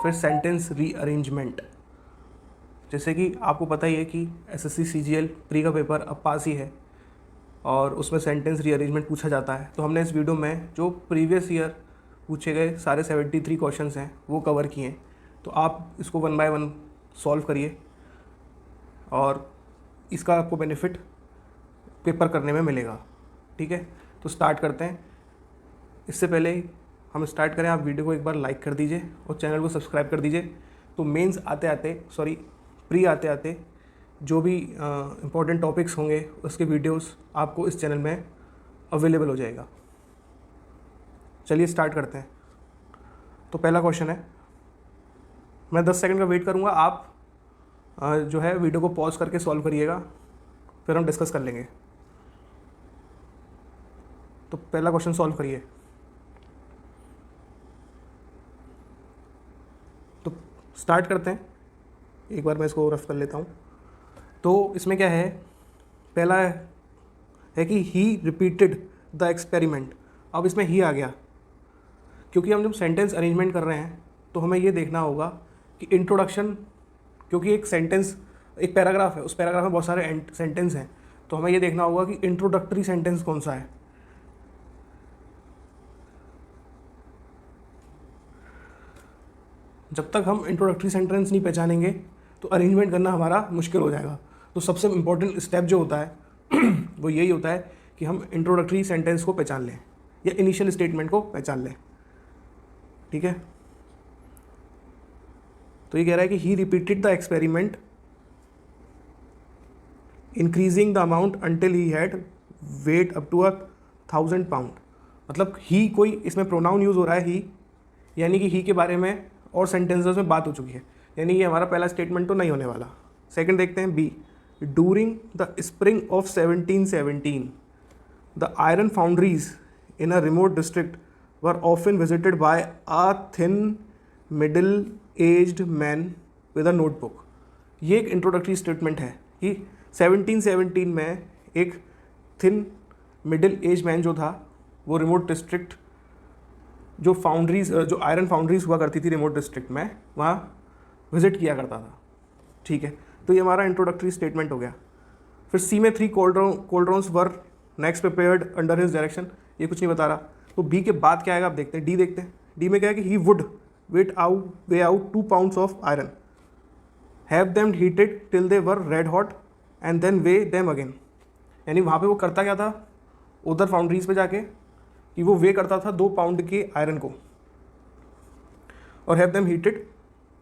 फिर sentence rearrangement, जैसे कि आपको पता ही है कि एसएससी सीजीएल प्री का पेपर अब पास ही है और उसमें सेंटेंस रीअरेंजमेंट पूछा जाता है। तो हमने इस वीडियो में जो प्रीवियस ईयर पूछे गए सारे 73 क्वेश्चंस हैं वो कवर किए हैं। तो आप इसको 1 बाय 1 सॉल्व करिए और इसका आपको बेनिफिट पेपर करने में मिलेगा। ठीक है, तो स्टार्ट करते हैं। इससे पहले हम स्टार्ट करें, आप वीडियो को एक बार लाइक कर दीजिए और चैनल को सब्सक्राइब कर दीजिए। तो मेंस आते आते प्री आते आते जो भी इम्पोर्टेंट टॉपिक्स होंगे उसके वीडियोस आपको इस चैनल में अवेलेबल हो जाएगा। चलिए स्टार्ट करते हैं। तो पहला क्वेश्चन है, मैं 10 सेकंड का वेट करूँगा, आप जो है वीडियो को पॉज करके सॉल्व करिएगा, फिर हम डिस्कस कर लेंगे। तो पहला क्वेश्चन सॉल्व करिए। तो स्टार्ट करते हैं, एक बार मैं इसको रफ कर लेता हूँ। तो इसमें क्या है, पहला है कि ही रिपीटेड द एक्सपेरिमेंट। अब इसमें ही आ गया क्योंकि हम जब सेंटेंस अरेंजमेंट कर रहे हैं तो हमें ये देखना होगा कि इंट्रोडक्शन, क्योंकि एक सेंटेंस, एक पैराग्राफ है, उस पैराग्राफ में बहुत सारे सेंटेंस हैं, तो हमें ये देखना होगा कि इंट्रोडक्टरी सेंटेंस कौन सा है। जब तक हम इंट्रोडक्टरी सेंटेंस नहीं पहचानेंगे तो अरेंजमेंट करना हमारा मुश्किल हो जाएगा। तो सबसे इम्पोर्टेंट स्टेप जो होता है वो यही होता है कि हम इंट्रोडक्टरी सेंटेंस को पहचान लें या इनिशियल स्टेटमेंट को पहचान लें। ठीक है, तो ये कह रहा है कि he repeated the experiment increasing the amount until he had weight up to 1000 pound. मतलब ही, कोई इसमें प्रोनाउन यूज़ हो रहा है ही, यानी कि ही के बारे में और सेंटेंसेस में बात हो चुकी है, यानी ये हमारा पहला स्टेटमेंट तो नहीं होने वाला। सेकंड देखते हैं, B, during the spring of 1717 the iron foundries in a remote district were often visited by a thin middle aged man with a notebook. ये एक इंट्रोडक्टरी स्टेटमेंट है कि 1717 में एक थिन मिडिल एज मैन जो था वो रिमोट डिस्ट्रिक्ट, जो फाउंड्रीज, जो आयरन फाउंड्रीज हुआ करती थी रिमोट डिस्ट्रिक्ट में, वहाँ विजिट किया करता था। ठीक है, तो ये हमारा इंट्रोडक्टरी स्टेटमेंट हो गया। फिर सी में 3 cauldrons were next prepared under his direction, ये कुछ नहीं बता रहा। तो बी के बाद क्या आएगा आप देखते हैं, डी देखते हैं। डी में क्या है कि he would weigh out 2 pounds of iron, have them heated till they were red hot and then weigh them again. यानी वहाँ पे वो करता क्या था उधर फाउंड्रीज पे जाके, कि वो वे करता था 2 pound के आयरन को, और have them heated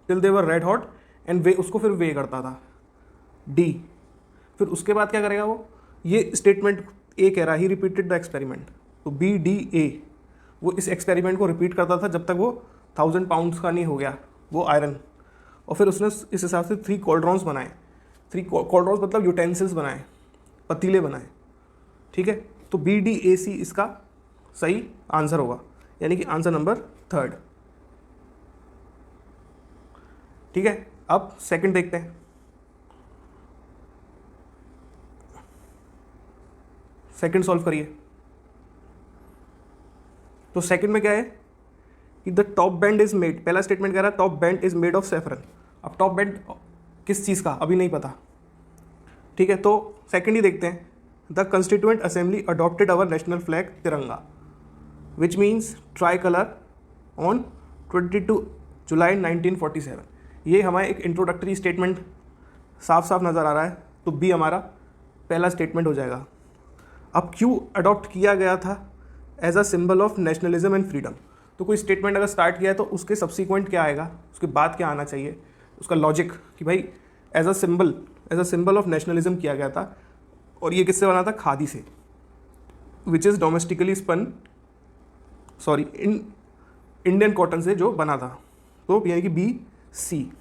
till they were red hot and वे, उसको फिर वे करता था। डी, फिर उसके बाद क्या करेगा वो, ये स्टेटमेंट ए कह रहा है ही रिपीटेड द एक्सपेरिमेंट, तो बी डी ए, वो इस एक्सपेरिमेंट को रिपीट करता था जब तक वो 1000 pounds का नहीं हो गया वो आयरन। और फिर उसने इस हिसाब से 3 कोल्ड्रॉन्स बनाए। 3 कोल्ड्रॉन्स मतलब यूटेंसिल्स बनाए, पतीले बनाए। ठीक है, तो बी डी ए सी इसका सही आंसर होगा, यानी कि आंसर नंबर 3। ठीक है, अब सेकंड देखते हैं। सेकंड सॉल्व करिए। तो सेकंड में क्या है कि the top band is made, पहला स्टेटमेंट कह रहा है top band is made of saffron. अब टॉप बैंड किस चीज़ का अभी नहीं पता। ठीक है, तो सेकंड ही देखते हैं, the constituent assembly adopted our national flag Tiranga which means tri colour on 22 July 1947। ये हमारे एक इंट्रोडक्टरी स्टेटमेंट साफ साफ नज़र आ रहा है, तो बी हमारा पहला स्टेटमेंट हो जाएगा। अब क्यों अडॉप्ट किया गया था as a symbol of nationalism and freedom. तो कोई स्टेटमेंट अगर स्टार्ट किया है तो उसके सब्सिक्वेंट क्या आएगा, उसके बाद क्या आना चाहिए, उसका लॉजिक कि भाई as a symbol of nationalism किया गया था। और ये किससे बना था, खादी से, which is domestically spun, sorry Indian cotton से जो बना था। तो यानी कि बी सी,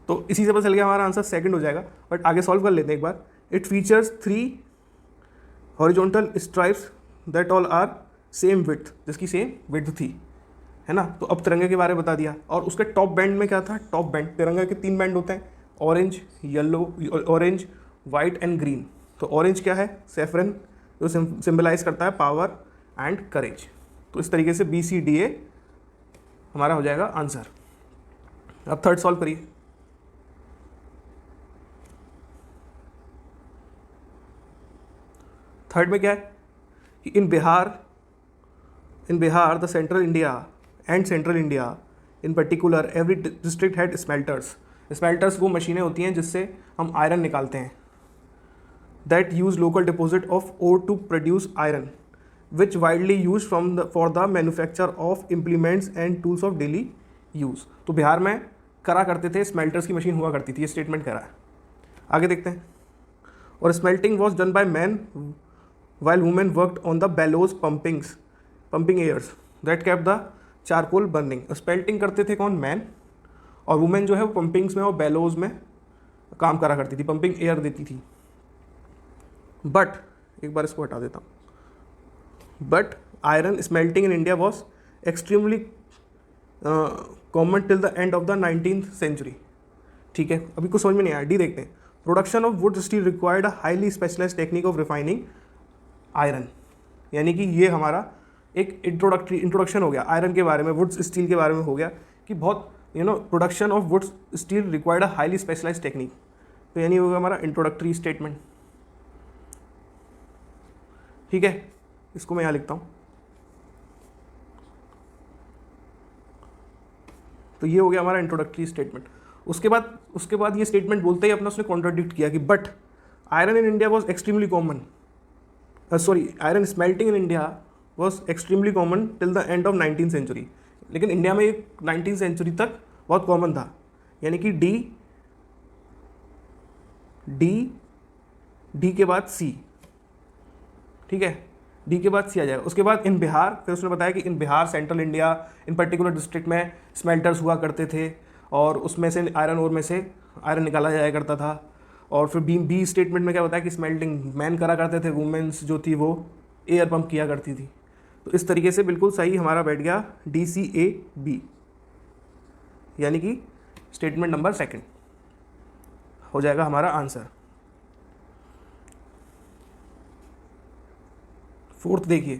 तो इसी से पता चल गया हमारा आंसर सेकंड हो जाएगा। बट आगे सॉल्व कर लेते हैं एक बार। It features 3 horizontal stripes that all are same width, जिसकी सेम विड्थ थी, है ना। तो अब तिरंगे के बारे में बता दिया। और उसके टॉप बैंड में क्या था, टॉप बैंड, तिरंगे के 3 बैंड होते हैं, orange, yellow, orange, white and green. तो ऑरेंज क्या है, सैफरन, जो सिंबलाइज करता है पावर एंड करेज। तो इस तरीके से बी सी डी ए हमारा हो जाएगा आंसर। अब थर्ड सॉल्व करिए। थर्ड में क्या है कि in Bihar the central India in particular every district had smelters. Smelters वो मशीनें होती हैं जिससे हम आयरन निकालते हैं, that use local deposit of ore to produce iron which widely use for the manufacture of implements and tools of daily use. तो बिहार में करा करते थे, स्मेल्टर्स की मशीन हुआ करती थी, ये स्टेटमेंट करा है। आगे देखते हैं। और smelting was done by man while women worked on the bellows pumping airs that kept the charcoal burning. Smelting करते थे कौन? मैन, और वुमेन जो है वो पंपिंग्स में और बेलोज में काम करा करती थी, पंपिंग एयर देती थी। बट एक बार इसको हटा देता हूँ। But iron smelting in India was extremely common till the end of the 19th century. ठीक है, अभी कुछ समझ में नहीं आया। डी देखते हैं। Production of wood steel required a highly specialised technique of refining iron. यानी कि ये हमारा एक इंट्रोडक्शन हो गया आयरन के बारे में, वुड स्टील के बारे में हो गया कि बहुत production of wood steel required a highly specialised technique. तो यानी होगा हमारा इंट्रोडक्टरी स्टेटमेंट। ठीक है, इसको मैं यहाँ लिखता हूँ। तो ये हो गया हमारा इंट्रोडक्टरी स्टेटमेंट। उसके बाद ये स्टेटमेंट बोलते ही अपना उसने कॉन्ट्राडिक्ट किया कि but iron in India was extremely common, iron smelting in India was extremely common till the end of 19th century. लेकिन इंडिया में ये 19th सेंचुरी तक बहुत कॉमन था। यानी कि डी के बाद सी। ठीक है, डी के बाद सी आ जाएगा। उसके बाद इन बिहार, फिर उसने बताया कि in Bihar central India in particular district में स्मेल्टर्स हुआ करते थे और उसमें से आयरन ओर में से आयरन निकाला जाया करता था। और फिर बी स्टेटमेंट में क्या बताया कि स्मेल्टिंग मैन करा करते थे, वुमेन्स जो थी वो एयर पंप किया करती थी। तो इस तरीके से बिल्कुल सही हमारा बैठ गया DCAB, यानी कि स्टेटमेंट नंबर 2 हो जाएगा हमारा आंसर। फोर्थ देखिए।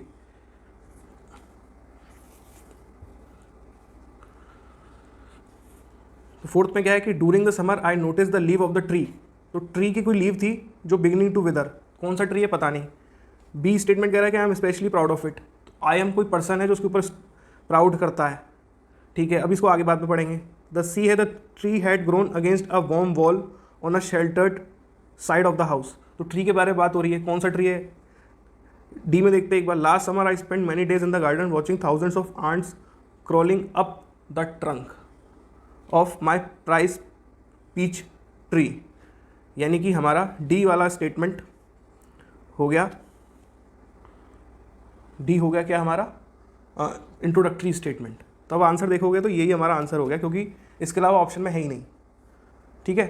तो फोर्थ में क्या है कि during the summer I notice the leave of the tree. तो ट्री की कोई लीव थी जो बिगिनिंग टू विदर। कौन सा ट्री है पता नहीं। बी स्टेटमेंट कह रहा है कि I am specially proud of it. तो आई एम कोई पर्सन है जो उसके ऊपर प्राउड करता है। ठीक है, अब इसको आगे बाद में पढ़ेंगे। द सी है the tree had grown against a warm wall on a sheltered side of the house. तो ट्री के बारे में बात हो रही है। कौन सा ट्री है? डी में देखते हैं एक बार। Last summer I spend many days in the garden watching thousands of ants crawling up the trunk of my price peach tree. यानी कि हमारा डी वाला स्टेटमेंट हो गया। डी हो गया क्या हमारा? Introductory statement. तो अब आंसर देखोगे तो यही हमारा आंसर हो गया, क्योंकि इसके अलावा ऑप्शन में है ही नहीं। ठीक है,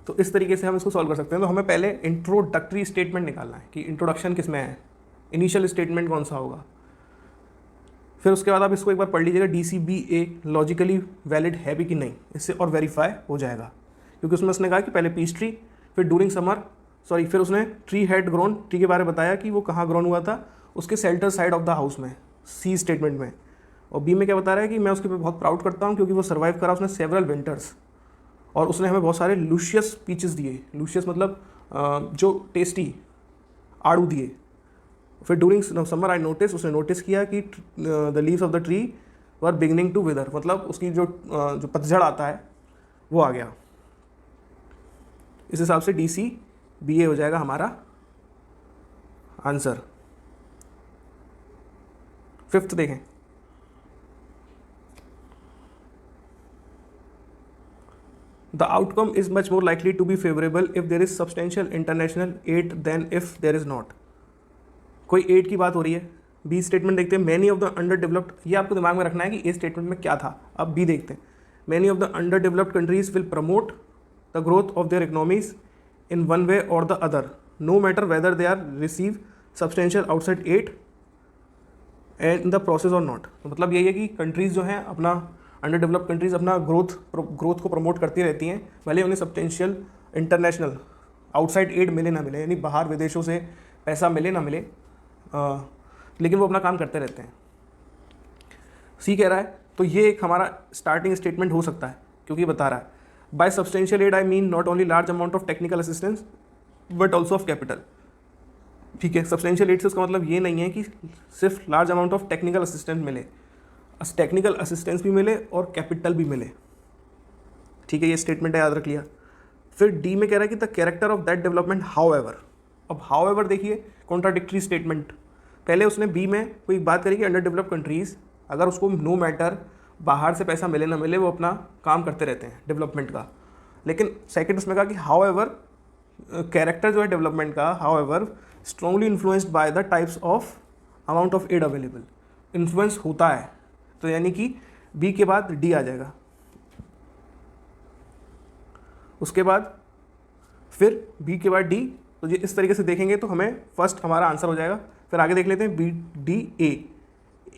तो इस तरीके से हम इसको सॉल्व कर सकते हैं। तो हमें पहले इंट्रोडक्टरी स्टेटमेंट निकालना है कि इंट्रोडक्शन किस में है, इनिशियल स्टेटमेंट कौन सा होगा। फिर उसके बाद आप इसको एक बार पढ़ लीजिएगा, DCBA लॉजिकली वैलिड है भी कि नहीं, इससे और वेरीफाई हो जाएगा। क्योंकि उसमें उसने कहा कि पहले पीच ट्री, फिर डूरिंग समर फिर उसने ट्री हैड ग्रोन, ट्री के बारे में बताया कि वो कहाँ ग्रोन हुआ था, उसके shelter side of the house में, सी स्टेटमेंट में। और बी में क्या बता रहा है कि मैं उसके पे बहुत प्राउड करता हूँ क्योंकि वो सर्वाइव करा उसने सेवरल विंटर्स, और उसने हमें बहुत सारे लूशियस पीचेस दिए। लूशियस मतलब जो टेस्टी आड़ू दिए। फिर डूरिंग समर आई नोटिस, उसने नोटिस किया कि the leaves of the tree were beginning to wither, मतलब उसकी जो पतझड़ आता है वो आ गया। इस हिसाब से DCBA हो जाएगा हमारा आंसर। फिफ्थ देखें। The outcome is much more likely to be favorable if there is substantial international aid than if there is not। कोई एड की बात हो रही है। बी स्टेटमेंट देखते हैं। Many of the under developed, ये आपको दिमाग में रखना है कि ए स्टेटमेंट में क्या था। अब बी देखते हैं। Many of the under developed countries will promote the growth of their economies in one way or the other, no matter whether they are receive substantial outside aid and in the process or not. मतलब यही है कि countries जो हैं अपना, under developed countries अपना growth को promote करती रहती हैं, भले उन्हें सब्सटेंशियल इंटरनेशनल आउटसाइड एड मिले ना मिले, यानी बाहर विदेशों से पैसा मिले ना मिले, लेकिन वो अपना काम करते रहते हैं। सी कह रहा है तो ये एक हमारा स्टार्टिंग स्टेटमेंट हो सकता है, क्योंकि बता रहा है by substantial aid I mean not only large amount of technical assistance but also of capital. ठीक है, सब्सटेंशियल एड से उसका मतलब ये नहीं है कि सिर्फ large amount of technical assistance मिले, टेक्निकल असिस्टेंस भी मिले और कैपिटल भी मिले। ठीक है, ये स्टेटमेंट है, याद रख लिया। फिर डी में कह रहा है कि the character of that development how ever. अब हाउ एवर देखिए कॉन्ट्राडिक्टरी स्टेटमेंट। पहले उसने बी में कोई बात करी कि अंडर डेवलप कंट्रीज़ अगर उसको नो मैटर बाहर से पैसा मिले ना मिले वो अपना काम करते रहते हैं डेवलपमेंट का। लेकिन सेकंड उसमें कहा कि हाउ एवर कैरेक्टर जो है डेवलपमेंट का, however strongly influenced by the types of amount of aid available. Influence होता है, तो यानी कि बी के बाद डी आ जाएगा। उसके बाद फिर बी के बाद डी, तो ये इस तरीके से देखेंगे तो हमें फर्स्ट हमारा आंसर हो जाएगा। फिर आगे देख लेते हैं बी डी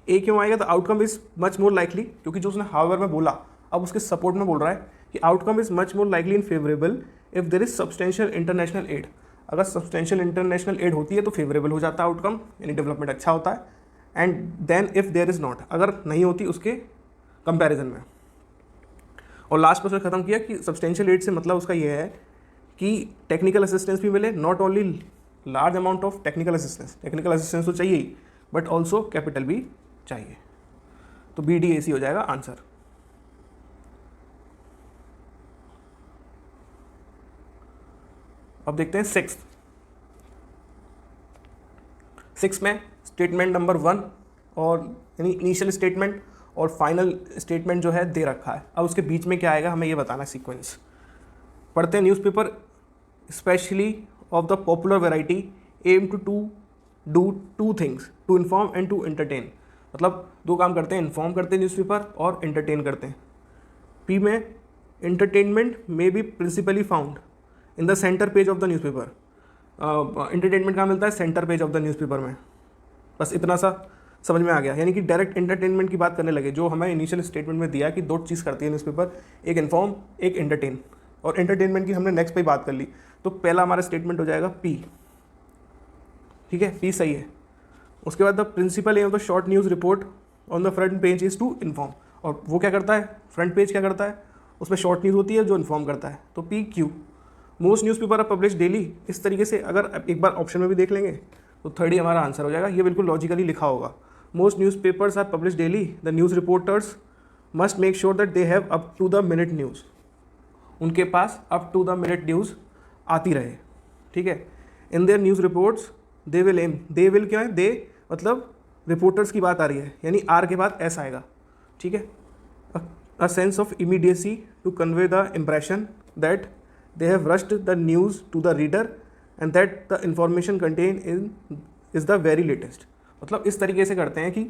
ए क्यों आएगा? तो outcome is much more likely, क्योंकि जो उसने हाउएवर में बोला अब उसके सपोर्ट में बोल रहा है कि outcome is much more likely in favourable if there is substantial international aid. अगर सब्सटेंशियल इंटरनेशनल एड होती है तो फेवरेबल हो जाता है आउटकम, यानी डेवलपमेंट अच्छा होता है। And then if there is not, अगर नहीं होती उसके कंपैरिजन में। और लास्ट में उसने खत्म किया कि सब्सटेंशियल एड से मतलब उसका ये है कि टेक्निकल असिस्टेंस भी मिले, not only large amount of technical assistance तो चाहिए ही, बट ऑल्सो कैपिटल भी चाहिए। तो बी डी ए सी हो जाएगा आंसर। अब देखते हैं सिक्स में स्टेटमेंट नंबर 1 और यानी इनिशियल स्टेटमेंट और फाइनल स्टेटमेंट जो है दे रखा है। अब उसके बीच में क्या आएगा हमें ये बताना सीक्वेंस। पढ़ते हैं newspaper specially of the popular variety aim to do two things to inform and to entertain. मतलब दो काम करते हैं, इन्फॉर्म करते हैं न्यूज़पेपर और एंटरटेन करते हैं। पी में एंटरटेनमेंट में B principally found in the centre page of the newspaper. Entertainment कहाँ मिलता है? Centre page of the newspaper में। बस इतना सा समझ में आ गया, यानी कि डायरेक्ट एंटरटेनमेंट की बात करने लगे। जो हमें इनिशियल स्टेटमेंट में दिया कि दो चीज़ करती है न्यूज़पेपर, एक इन्फॉर्म एक एंटरटेन, और एंटरटेनमेंट की हमने नेक्स्ट पे बात कर ली। तो पहला हमारा स्टेटमेंट हो जाएगा पी। ठीक है, पी सही है। उसके बाद the principal aim of the short news report on the front page is to inform. और वो क्या करता है? फ्रंट पेज क्या करता है? उसमें शॉर्ट न्यूज़ होती है जो इन्फॉर्म करता है। तो P Q. Most newspaper are publish daily. इस तरीके से अगर एक बार ऑप्शन में भी देख लेंगे तो थर्ड ही हमारा आंसर हो जाएगा। ये बिल्कुल लॉजिकली लिखा होगा। Most newspapers are publish daily. The news reporters must make sure that they have up to the minute news. उनके पास up to the minute news आती रहे। ठीक है, in their news reports they will aim. They will क्या है? दे मतलब reporters की बात आ रही है, यानी आर के बाद एस आएगा। ठीक है, a sense of immediacy to convey the impression that they have rushed the news to the reader and that the information content is the very latest. मतलब इस तरीके से करते हैं कि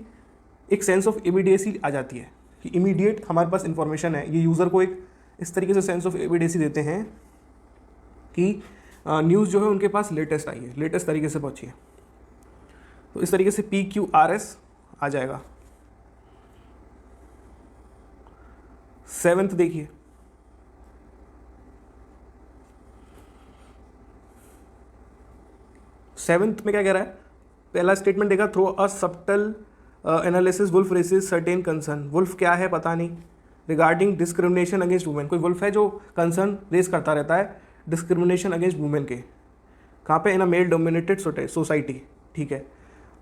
एक सेंस ऑफ इमीडिएसी आ जाती है कि इमीडिएट हमारे पास इंफॉर्मेशन है। ये यूज़र को एक इस तरीके से सेंस ऑफ इमीडिएसी देते हैं कि न्यूज़ जो है उनके पास लेटेस्ट आई है, लेटेस्ट तरीके से पहुंची है। तो इस तरीके से पी क्यू आर एस आ जाएगा। 7th देखिए, सेवंथ में क्या कह रहा है? पहला स्टेटमेंट देखा, through a subtle analysis Woolf raises certain concern. Woolf क्या है पता नहीं, रिगार्डिंग डिस्क्रिमिनेशन अगेंस्ट वुमेन। कोई वुल्फ है जो कंसर्न रेस करता रहता है डिस्क्रिमिनेशन अगेंस्ट वुमेन के। कहाँ पे? इन अ मेल डोमिनेटेड सोसाइटी। ठीक है,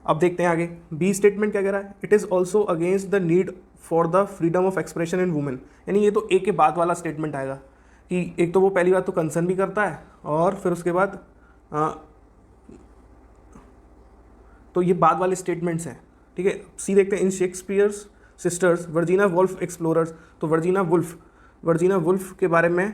अब देखते हैं आगे। बी स्टेटमेंट क्या कह रहा है? It is also against the need for the freedom of expression in women. यानी ये तो एक के बाद वाला स्टेटमेंट आएगा कि एक तो वो पहली बात तो कंसर्न भी करता है और फिर उसके बाद तो ये बाद वाले स्टेटमेंट्स हैं। ठीक है, सी देखते हैं। In Shakespeare's sisters Virginia Woolf explorers. तो वर्जीना वुल्फ के बारे में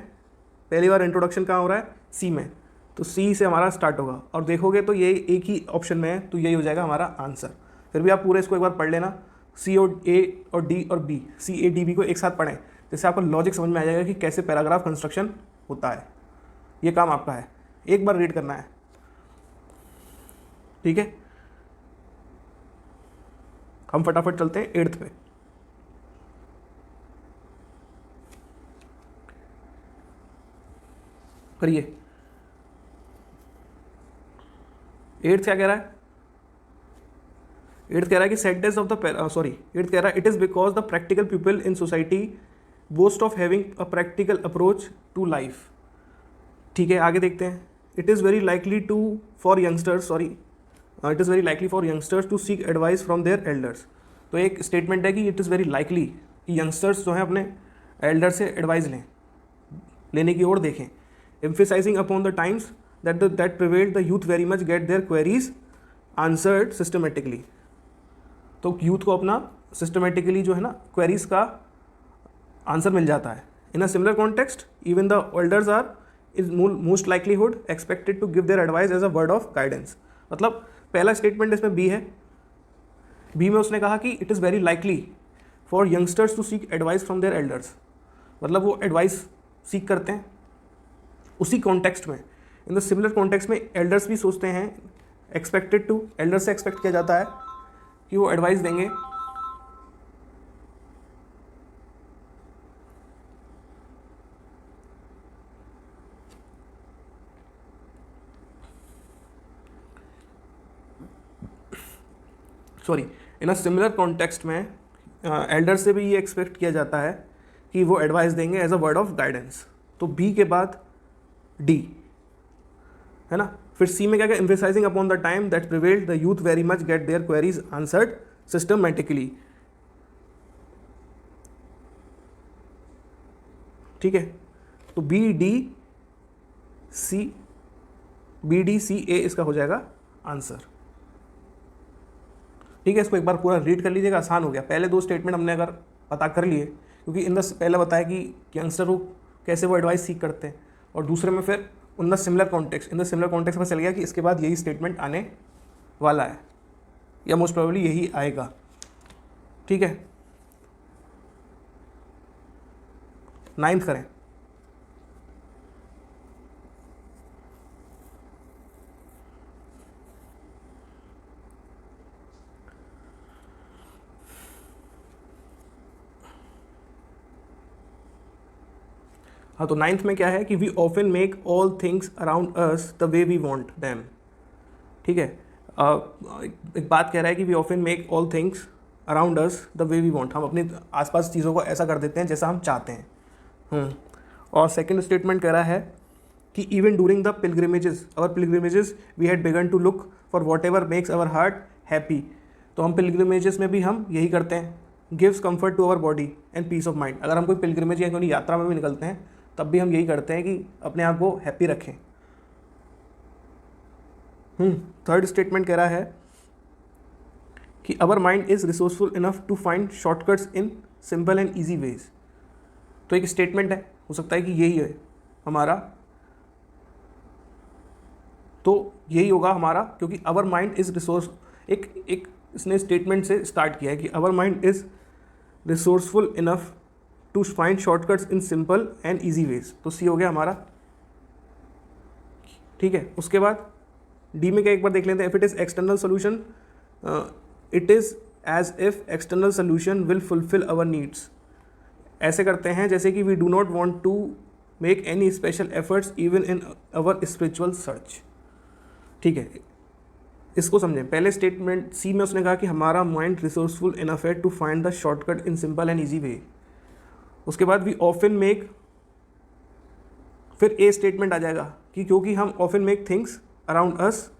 पहली बार इंट्रोडक्शन कहाँ हो रहा है? सी में। तो सी से हमारा स्टार्ट होगा और देखोगे तो ये एक ही ऑप्शन में है, तो यही हो जाएगा हमारा आंसर। फिर भी आप पूरे इसको एक बार पढ़ लेना, सी और ए और डी और B, C A D B को एक साथ पढ़ें, जिससे आपको लॉजिक समझ में आ जाएगा कि कैसे पैराग्राफ कंस्ट्रक्शन होता है। ये काम आपका है, एक बार रीड करना है। ठीक है, हम फटाफट चलते हैं 8th पे। करिए 8th क्या कह रहा है? 8th कह रहा है कि सैडनेस ऑफ द 8th कह रहा है it is because the practical people in society boast of having a practical approach to life. ठीक है, आगे देखते हैं। It is very likely for youngsters to seek advice from their elders. तो एक स्टेटमेंट है कि इट इज़ वेरी लाइकली कि यंगस्टर्स जो हैं अपने एल्डर से एडवाइस लेने की ओर देखें। Emphasising upon the times that prevailed the youth very much get their queries answered systematically. तो यूथ को अपना सिस्टमेटिकली जो है ना क्वेरीज का आंसर मिल जाता है। In a similar context even the elders are is most likelihood expected to give their advice as a word of guidance. मतलब पहला स्टेटमेंट इसमें बी है। बी में उसने कहा कि it is very likely for youngsters to seek advice from their elders, मतलब वो एडवाइस सीख करते हैं उसी कॉन्टेक्स्ट में। इन द सिमिलर कॉन्टेक्स्ट में एल्डर्स भी सोचते हैं, एल्डर से एक्सपेक्ट किया जाता है कि वो एडवाइस देंगे। इन अ सिमिलर कॉन्टेक्स्ट में एल्डर से भी ये एक्सपेक्ट किया जाता है कि वो एडवाइस देंगे as a word of guidance. तो बी के बाद डी है ना। फिर सी में क्या क्या, emphasising upon the time that prevailed the youth very much get their queries answered systematically. ठीक है, तो बी डी सी ए इसका हो जाएगा आंसर। ठीक है, इसको एक बार पूरा रीड कर लीजिएगा, आसान हो गया। पहले दो स्टेटमेंट हमने अगर पता कर लिए, क्योंकि पहले बताया कि यंगस्टर को कैसे वो एडवाइस सीख करते हैं, और दूसरे में फिर इन द सिमिलर कॉन्टेक्स्ट में चल गया कि इसके बाद यही स्टेटमेंट आने वाला है या मोस्ट प्रोबेबली यही आएगा। ठीक है, 9th करें। हाँ, तो 9th में क्या है कि we often make all things around us the way we want them. ठीक है, एक बात कह रहा है कि we often make all things around us the way we want, हम अपने आसपास चीज़ों को ऐसा कर देते हैं जैसा हम चाहते हैं। और सेकंड स्टेटमेंट कह रहा है कि even during the pilgrimages we had begun to look for whatever makes our heart happy. तो हम पिलग्रिमेजेस में भी हम यही करते हैं, gives comfort to our body and peace of mind. अगर हम कोई पिलग्रिमेज या कोई यात्रा में भी निकलते हैं तब भी हम यही करते हैं कि अपने आप को हैप्पी रखें। थर्ड स्टेटमेंट कह रहा है कि our mind is resourceful enough to find shortcuts in simple and easy ways. तो एक स्टेटमेंट है, हो सकता है कि यही है हमारा, तो यही होगा हमारा, क्योंकि अवर माइंड इज़ रिसोर्स, एक इसने स्टेटमेंट से स्टार्ट किया है कि our mind is resourceful enough to find shortcuts in simple and easy ways. तो सी हो गया हमारा। ठीक है, उसके बाद डी में क्या एक बार देख लेते हैं। If it is external solution, it is as if external solution will fulfil our needs. ऐसे करते हैं जैसे कि we do not want to make any special efforts even in our spiritual search. ठीक है, इसको समझें। पहले स्टेटमेंट सी में उसने कहा कि हमारा माइंड रिसोर्सफुल इनफ है to find the shortcut in simple and easy way. उसके बाद वी ऑफन मेक, फिर ए स्टेटमेंट आ जाएगा कि क्योंकि हम often make things around us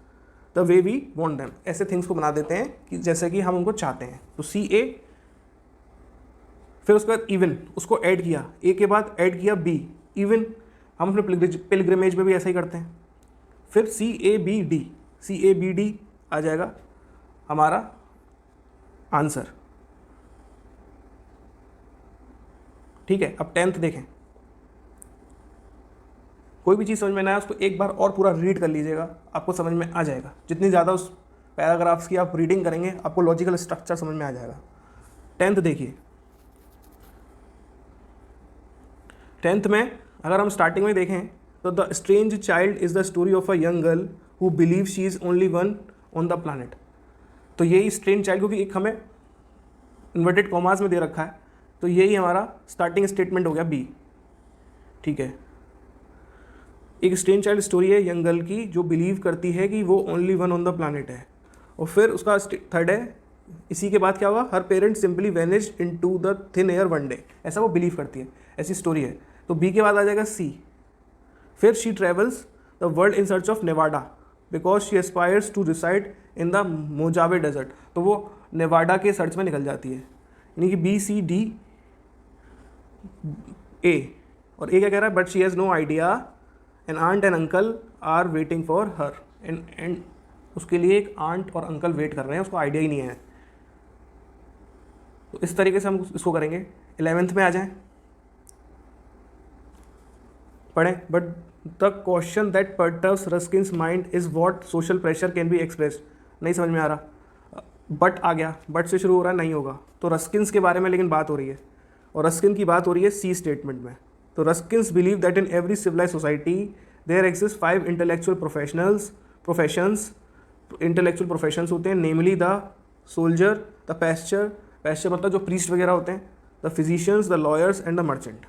the way we want them, ऐसे थिंग्स को बना देते हैं कि जैसे कि हम उनको चाहते हैं। तो सी ए, फिर उसके बाद इवन, उसको ऐड किया, ए के बाद ऐड किया बी, इवन हम अपने पिलग्रिमेज में भी ऐसा ही करते हैं। फिर सी ए बी डी आ जाएगा हमारा आंसर। ठीक है, अब 10th देखें। कोई भी चीज़ समझ में ना आए उसको एक बार और पूरा रीड कर लीजिएगा, आपको समझ में आ जाएगा। जितनी ज़्यादा उस पैराग्राफ्स की आप रीडिंग करेंगे आपको लॉजिकल स्ट्रक्चर समझ में आ जाएगा। 10th देखिए। 10th में अगर हम स्टार्टिंग में देखें तो the strange child is the story of a young girl who believe she is only one on the planet. तो यही स्ट्रेंज चाइल्ड, क्योंकि एक हमें इन्वर्टेड कॉमास में दे रखा है, तो यही हमारा स्टार्टिंग स्टेटमेंट हो गया बी। ठीक है, एक स्ट्रेंज चाइल्ड स्टोरी है यंग गर्ल की जो बिलीव करती है कि वो only one on the planet है। और फिर उसका थर्ड है इसी के बाद क्या हुआ, her parent simply vanish into the thin air one day, ऐसा वो बिलीव करती है, ऐसी स्टोरी है। तो बी के बाद आ जाएगा सी, फिर she travels the world in search of Nevada because she aspires to reside in the Mojave desert, तो वो नेवाडा के सर्च में निकल जाती है, यानी कि बी सी डी ए। और ए क्या कह रहा है, but she has no idea an aunt and uncle are waiting for her, and उसके लिए एक आंट और अंकल वेट कर रहे हैं, उसको आइडिया ही नहीं है। तो इस तरीके से हम इसको करेंगे। 11th में आ जाएं, पढ़ें। But the question that perturbs Ruskin's mind is what social pressure can be expressed, नहीं समझ में आ रहा, बट आ गया, बट से शुरू हो रहा है, नहीं होगा। तो रस्किन्स के बारे में लेकिन बात हो रही है, और रस्किन की बात हो रही है सी स्टेटमेंट में। तो Ruskins believe that in every civilise society there exist 5 intellectual professions, intellectual professions होते हैं, namely the soldier, the pastor मतलब जो प्रीस्ट वगैरह होते हैं, the physicians, the lawyers and the merchant.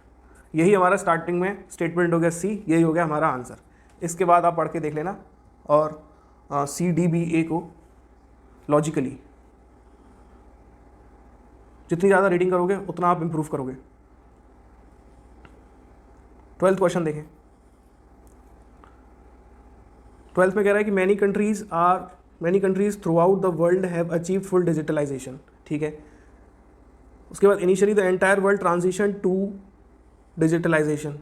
यही हमारा स्टार्टिंग में स्टेटमेंट हो गया सी, यही हो गया हमारा आंसर। इसके बाद आप पढ़ के देख लेना और सी डी बी ए को लॉजिकली जितनी ज़्यादा रीडिंग करोगे उतना आप इम्प्रूव करोगे। 12th क्वेश्चन देखें। 12th में कह रहा है कि many countries through the world have achieved full digitalisation, ठीक है। उसके बाद initially the entire world transition to digitalisation,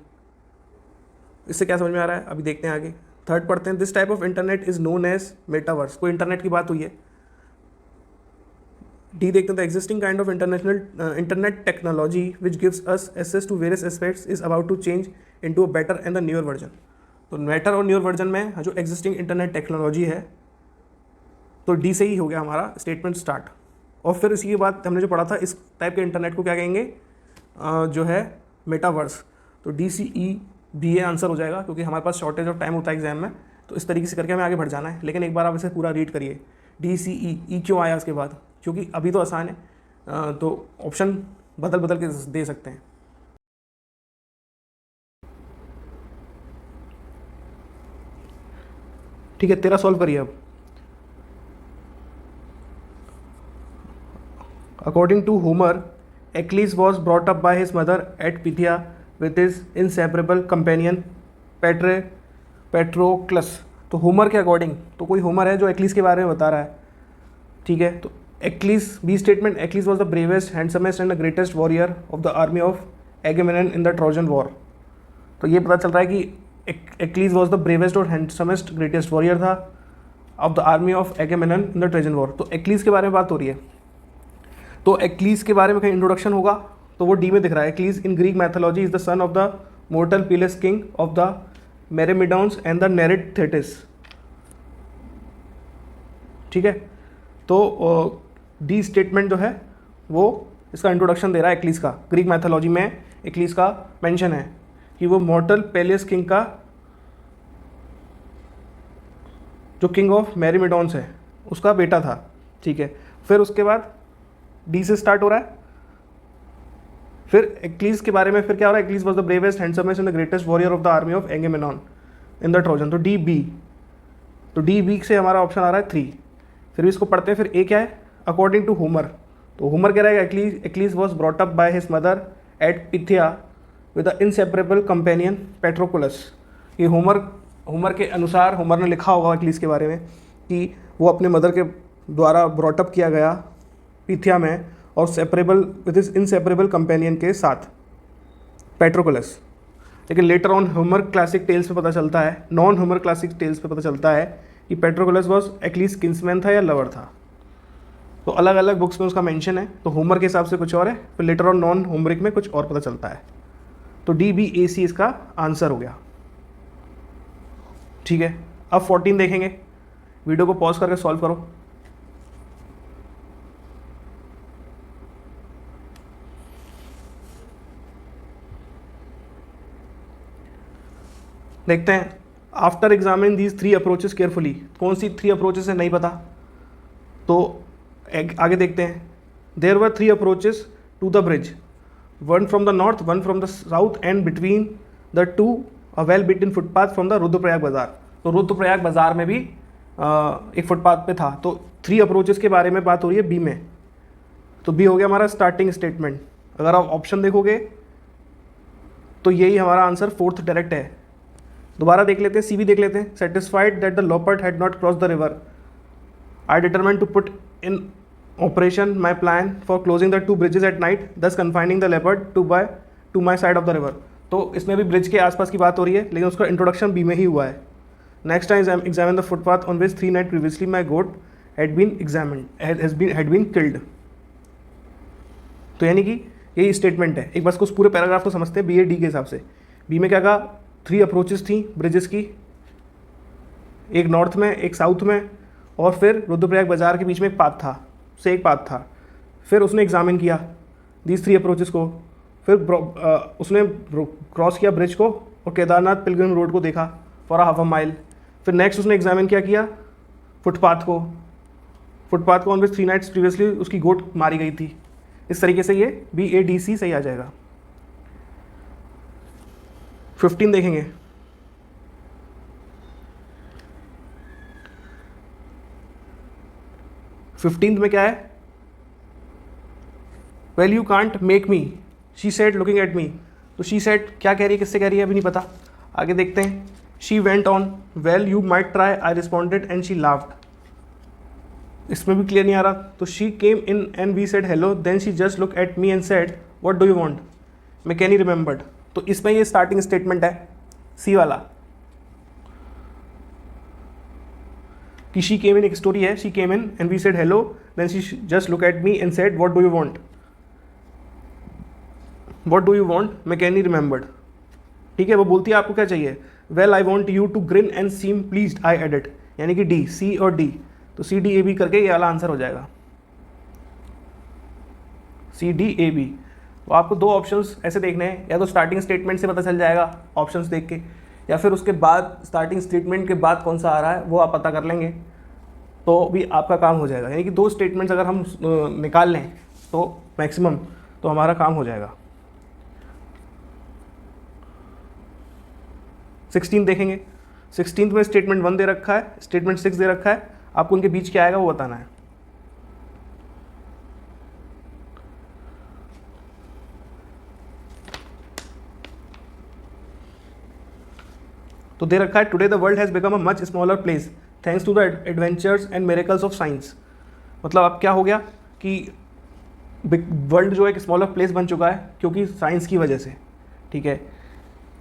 इससे क्या समझ में आ रहा है अभी देखते हैं आगे। 3rd पढ़ते हैं, this type of internet is known as metaverse, कोई इंटरनेट की बात हुई है। डी देखते हैं, the existing kind of internet technology which gives us access to various aspects is about to change into a better and the newer version. तो better और newer version में जो एग्जिस्टिंग इंटरनेट टेक्नोलॉजी है, तो D से ही हो गया हमारा स्टेटमेंट स्टार्ट। और फिर इसी के बाद हमने जो पढ़ा था, इस टाइप के इंटरनेट को क्या कहेंगे, जो है मेटावर्स। तो D C E B A answer हो जाएगा, क्योंकि हमारे पास शॉर्टेज ऑफ टाइम होता है एग्जाम में, तो इस तरीके से करके हमें आगे बढ़ जाना है। लेकिन एक बार आप इसे पूरा रीड करिए, डी सी ई क्यों आया उसके बाद, क्योंकि अभी तो आसान है, तो ऑप्शन बदल बदल के दे सकते हैं। ठीक है, 13 सॉल्व करिए अब। According to Homer, Achilles was brought up by his mother at Pythia with his inseparable companion Patroclus। तो होमर के अकॉर्डिंग, तो कोई होमर है जो एक्लीस के बारे में बता रहा है, ठीक है। तो Achilles, B statement, Achilles was the bravest, handsomest and the greatest warrior of the army of Agamemnon in the Trojan war. तो ये पता चल रहा है कि एक्लीस वॉज द ब्रेवेस्ट और हैंडसमेस्ट ग्रेटेस्ट वॉरियर था of the army of Agamemnon in the Trojan war. तो एक्लीस के बारे में बात हो रही है, तो एक्लीस के बारे में कहीं इंट्रोडक्शन होगा, तो वो डी में दिख रहा है। Achilles in Greek mythology is the son of the mortal Peleus king of the Myrmidons and the Nereid Thetis, ठीक है। तो डी स्टेटमेंट जो है वो इसका इंट्रोडक्शन दे रहा है एक्लीस का। ग्रीक मैथोलॉजी में एक्लीस का मेंशन है कि वो मॉर्टल पेलेस किंग का, जो किंग ऑफ मेरेमिडॉन्स है, उसका बेटा था, ठीक है। फिर उसके बाद डी से स्टार्ट हो रहा है। फिर एक्लीस के बारे में फिर क्या हो रहा है, Achilles was the bravest, handsomest and the greatest warrior of the army of Agamemnon in the Trojan. तो डी बी, तो डी बी से हमारा ऑप्शन आ रहा है 3। फिर भी इसको पढ़ते हैं। फिर ए क्या है, अकॉर्डिंग टू होमर, तो होमर कह रहा है Achilles was brought up by his mother at Phthia with the inseparable companion Patroclus. ये होमर के अनुसार होमर ने लिखा होगा एक्लीस के बारे में कि वो अपने मदर के द्वारा ब्रॉटअप किया गया पिथिया में, और separable with is inseparable companion के साथ पेट्रोकुलस। लेकिन later on Homer classic tales पे पता चलता है, नॉन होमर क्लासिक टेल्स पे पता चलता है कि पेट्रोकुलस वॉज एक्लीस किंग्समैन था या लवर था। तो अलग अलग बुक्स में उसका मेंशन है, तो होमर के हिसाब से कुछ और है, फिर लेटर ऑन नॉन होमरिक में कुछ और पता चलता है। तो डी बी ए सी इसका आंसर हो गया, ठीक है। अब 14 देखेंगे, वीडियो को पॉज करके सॉल्व करो। देखते हैं, after examine these 3 approaches carefully, कौन सी 3 अप्रोचेस है नहीं पता, तो आगे देखते हैं। There were 3 approaches to the bridge, one from the north, one from the south and between the two a well beaten footpath from the Rudraprayag bazaar. तो रुद्रप्रयाग बाजार में भी एक फुटपाथ पे था। तो 3 अप्रोचेस के बारे में बात हो रही है बी में, तो बी हो गया हमारा स्टार्टिंग स्टेटमेंट। अगर आप ऑप्शन देखोगे तो यही हमारा आंसर 4th डायरेक्ट है। दोबारा देख लेते हैं, सी भी देख लेते हैं। Satisfied that the leopard had not cross the river, I determine to put in operation my plan for closing the 2 bridges at night, thus confining the leopard to my side of the river. तो इसमें भी bridge के आसपास की बात हो रही है, लेकिन उसका इंट्रोडक्शन बी में ही हुआ है। Next time examine the footpath on which 3 night previously my goat had been killed. तो यानी कि यही स्टेटमेंट है। एक बार उसको पूरे पैराग्राफ को समझते हैं बी ए डी के हिसाब से। बी में क्या कहा, 3 अप्रोचेस थी ब्रिजेस की, एक नॉर्थ में एक साउथ में, और फिर रुद्रप्रयाग बाजार के बीच में एक पाथ था, से एक पाथ था। फिर उसने एग्जामिन किया दीज 3 अप्रोचेस को, फिर उसने क्रॉस किया ब्रिज को और केदारनाथ पिलग्रिम रोड को देखा फॉर हाफ अ माइल। फिर नेक्स्ट उसने एग्जामिन क्या किया, फुटपाथ को ऑन विच 3 नाइट्स प्रीवियसली उसकी गोट मारी गई थी। इस तरीके से ये बी ए डी सी सही आ जाएगा। 15 देखेंगे। फिफ्टींथ में क्या है, well you can't make me, she said looking at me. तो शी सेड क्या कह रही है, किससे कह रही है, अभी नहीं पता, आगे देखते हैं। She went on, well you might try, I responded and she laughed. इसमें भी क्लियर नहीं आ रहा। तो she came in and we said hello, then she just look at me and said what do you want, McKenny remembered. तो इसमें ये starting statement है सी वाला कि शी केम इन, एक स्टोरी है, she came in and we said hello, then she just look at me and said what do you want, McKenny remembered. ठीक है, वो बोलती है आपको क्या चाहिए, well I want you to grin and seem pleased, I added. यानी कि डी, सी और डी, तो सी डी ए बी करके ये वाला आंसर हो जाएगा, सी डी ए बी। तो आपको 2 ऑप्शंस ऐसे देखने हैं, या तो स्टार्टिंग स्टेटमेंट से पता चल जाएगा ऑप्शंस देख के, या फिर उसके बाद स्टार्टिंग स्टेटमेंट के बाद कौन सा आ रहा है वो आप पता कर लेंगे, तो भी आपका काम हो जाएगा। यानी कि 2 स्टेटमेंट्स अगर हम निकाल लें तो मैक्सिमम, तो हमारा काम हो जाएगा। 16 देखेंगे। 16 में स्टेटमेंट 1 दे रखा है, स्टेटमेंट 6 दे रखा है, आपको उनके बीच क्या आएगा वो बताना है। तो दे रखा है today the world has become a much smaller place thanks to the adventures and miracles of science. मतलब अब क्या हो गया कि वर्ल्ड जो है एक स्मॉलर प्लेस बन चुका है क्योंकि साइंस की वजह से। ठीक है,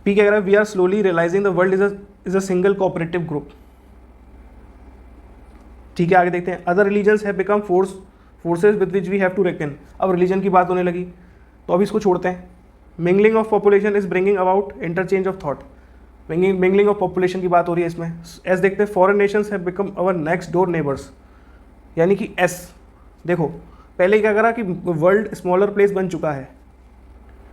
पी क्या कह रहा है, we are slowly realising the world is a single cooperative group. ठीक है, आगे देखते हैं। Other religions have become forces with which we have to reckon. अब रिलीजन की बात होने लगी, तो अभी इसको छोड़ते हैं। Mingling of population is bringing about interchange of thought. Mingling of population की बात हो रही है इसमें। एस देखते हैं, foreign nations have become our next door neighbours. यानी कि एस देखो, पहले क्या करा कि वर्ल्ड स्मॉलर प्लेस बन चुका है,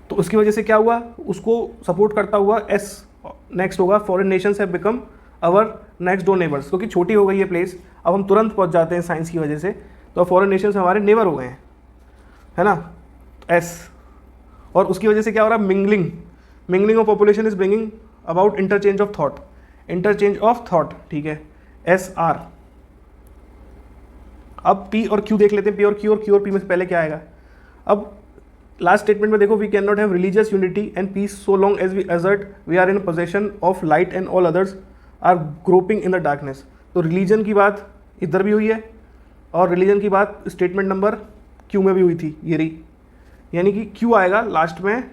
तो उसकी वजह से क्या हुआ, उसको सपोर्ट करता हुआ एस नेक्स्ट होगा, foreign nations have become our next door neighbours. क्योंकि छोटी हो गई है प्लेस, अब हम तुरंत पहुंच जाते हैं साइंस की वजह से, तो फॉरेन नेशंस हमारे नेबर हो गए हैं, है ना, एस। और उसकी वजह से क्या हो रहा है, mingling of population is bringing about interchange of thought. ठीक है, एस आर। अब पी और क्यू देख लेते हैं, पी और क्यू और पी में से पहले क्या आएगा। अब लास्ट स्टेटमेंट में देखो, we can not have religious unity and peace so long as we assert we are in possession of light and all others are groping in the darkness. तो रिलीजन की बात इधर भी हुई है, और रिलीजन की बात स्टेटमेंट नंबर क्यू में भी हुई थी, ये रही। यानी कि क्यू आएगा लास्ट में,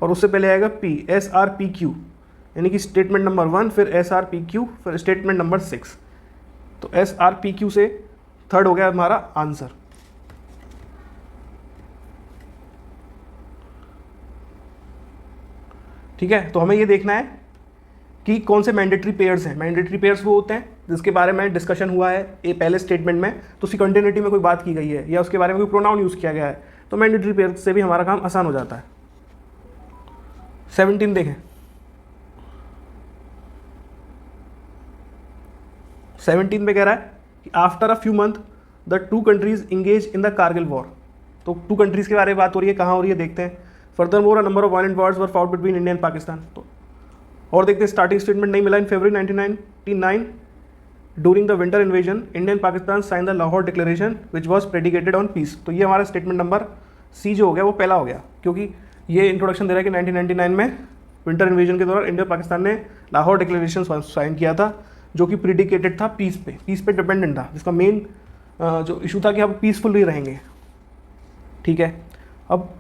और उससे पहले आएगा P, S R P Q. यानी कि स्टेटमेंट नंबर 1, फिर एस आर पी क्यू, फिर स्टेटमेंट नंबर 6। तो एस आर पी क्यू से थर्ड हो गया हमारा आंसर। ठीक है, तो हमें ये देखना है कि कौन से मैंडेटरी पेयर्स हैं। मैंडेटरी पेयर्स वो होते हैं जिसके बारे में डिस्कशन हुआ है ये पहले स्टेटमेंट में, तो उसकी कंटिन्यूटी में कोई बात की गई है या उसके बारे में कोई प्रोनाउन यूज़ किया गया है, तो मैंडेटरी पेयर्स से भी हमारा काम आसान हो जाता है। 17 देखें। 17 में कह रहा है कि after a few month the 2 countries engage in the Kargil war. तो 2 कंट्रीज़ के बारे में बात हो रही है, कहाँ हो रही है देखते हैं। Furthermore a number of violent wars were fought between India and Pakistan. तो और देखते हैं, स्टार्टिंग स्टेटमेंट नहीं मिला in February 1999 during the winter invasion Indian Pakistan sign the Lahore declaration which was predicated on peace. तो ये हमारा स्टेटमेंट नंबर सी जो हो गया वो पहला हो गया, क्योंकि ये इंट्रोडक्शन दे रहा है कि 1999 में विंटर इन्वेजन के दौरान इंडिया पाकिस्तान ने लाहौर डिक्लेरेशन साइन किया था, जो कि प्रेडिकेटेड था पीस पे डिपेंडेंट था, जिसका मेन जो इशू था कि हम पीसफुली रहेंगे। ठीक है, अब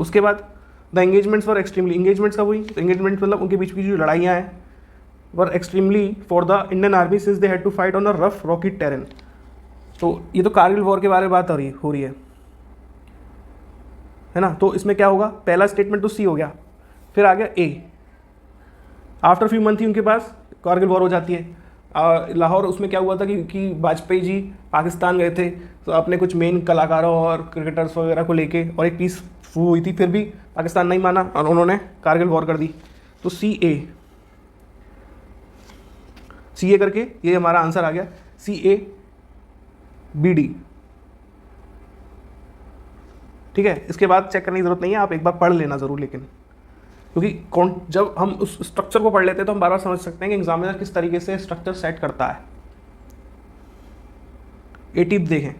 उसके बाद the engagements for extremely, engagements का वही एंगेजमेंट्स मतलब उनके बीच की जो लड़ाइयाँ हैं were extremely for the Indian army since they had to fight on a rough rocky terrain. तो ये तो कारगिल वॉर के बारे में बात हो रही है ना। तो इसमें क्या होगा, पहला स्टेटमेंट तो सी हो गया, फिर आ गया ए। आफ्टर फ्यू मंथ ही उनके पास कारगिल वॉर हो जाती है। लाहौर उसमें क्या हुआ था कि वाजपेयी जी पाकिस्तान गए थे तो अपने कुछ मेन कलाकारों और क्रिकेटर्स वगैरह को लेके, और एक पीस हुई थी, फिर भी पाकिस्तान नहीं माना और उन्होंने कारगिल वॉर कर दी। तो सी ए करके ये हमारा आंसर आ गया, CABD। ठीक है, इसके बाद चेक करने की जरूरत नहीं है, आप एक बार पढ़ लेना ज़रूर, लेकिन क्योंकि जब हम उस स्ट्रक्चर को पढ़ लेते हैं तो हम बार बार समझ सकते हैं कि एग्जामिनर किस तरीके से स्ट्रक्चर सेट करता है। 18th देखें,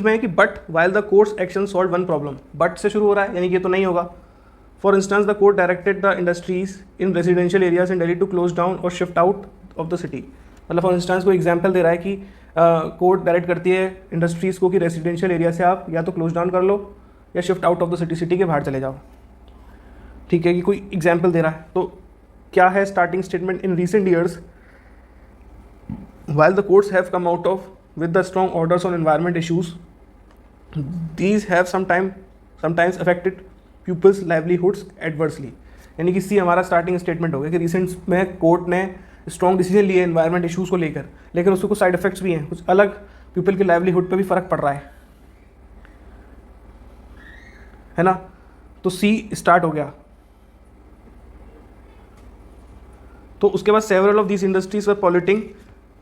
में है कि but while the courts action solve one problem. But से शुरू हो रहा है, यानी कि ये तो नहीं होगा। For instance the court directed the industries in residential areas in Delhi to close down or shift out of the city. मतलब फॉर इंस्टेंस को एग्जाम्पल दे रहा है कि कोर्ट डायरेक्ट करती है इंडस्ट्रीज़ को कि रेजिडेंशियल एरिया से आप या तो क्लोज डाउन कर लो या shift out of the city, city के बाहर चले जाओ। ठीक है, कि कोई एग्जाम्पल दे रहा है। तो क्या है starting statement, in recent years while the courts have come out of with the strong orders on environment issues, these have sometimes affected pupils livelihoods adversely। यानी कि सी हमारा स्टार्टिंग स्टेटमेंट हो गया कि रिसेंट में कोर्ट ने स्ट्रॉन्ग डिसीजन लिए environment issues को लेकर, लेकिन उसके कुछ साइड इफेक्ट्स भी हैं, कुछ अलग पीपल के लाइवलीहुड पे भी फ़र्क पड़ रहा है ना। तो सी स्टार्ट हो गया। तो उसके बाद several of these industries were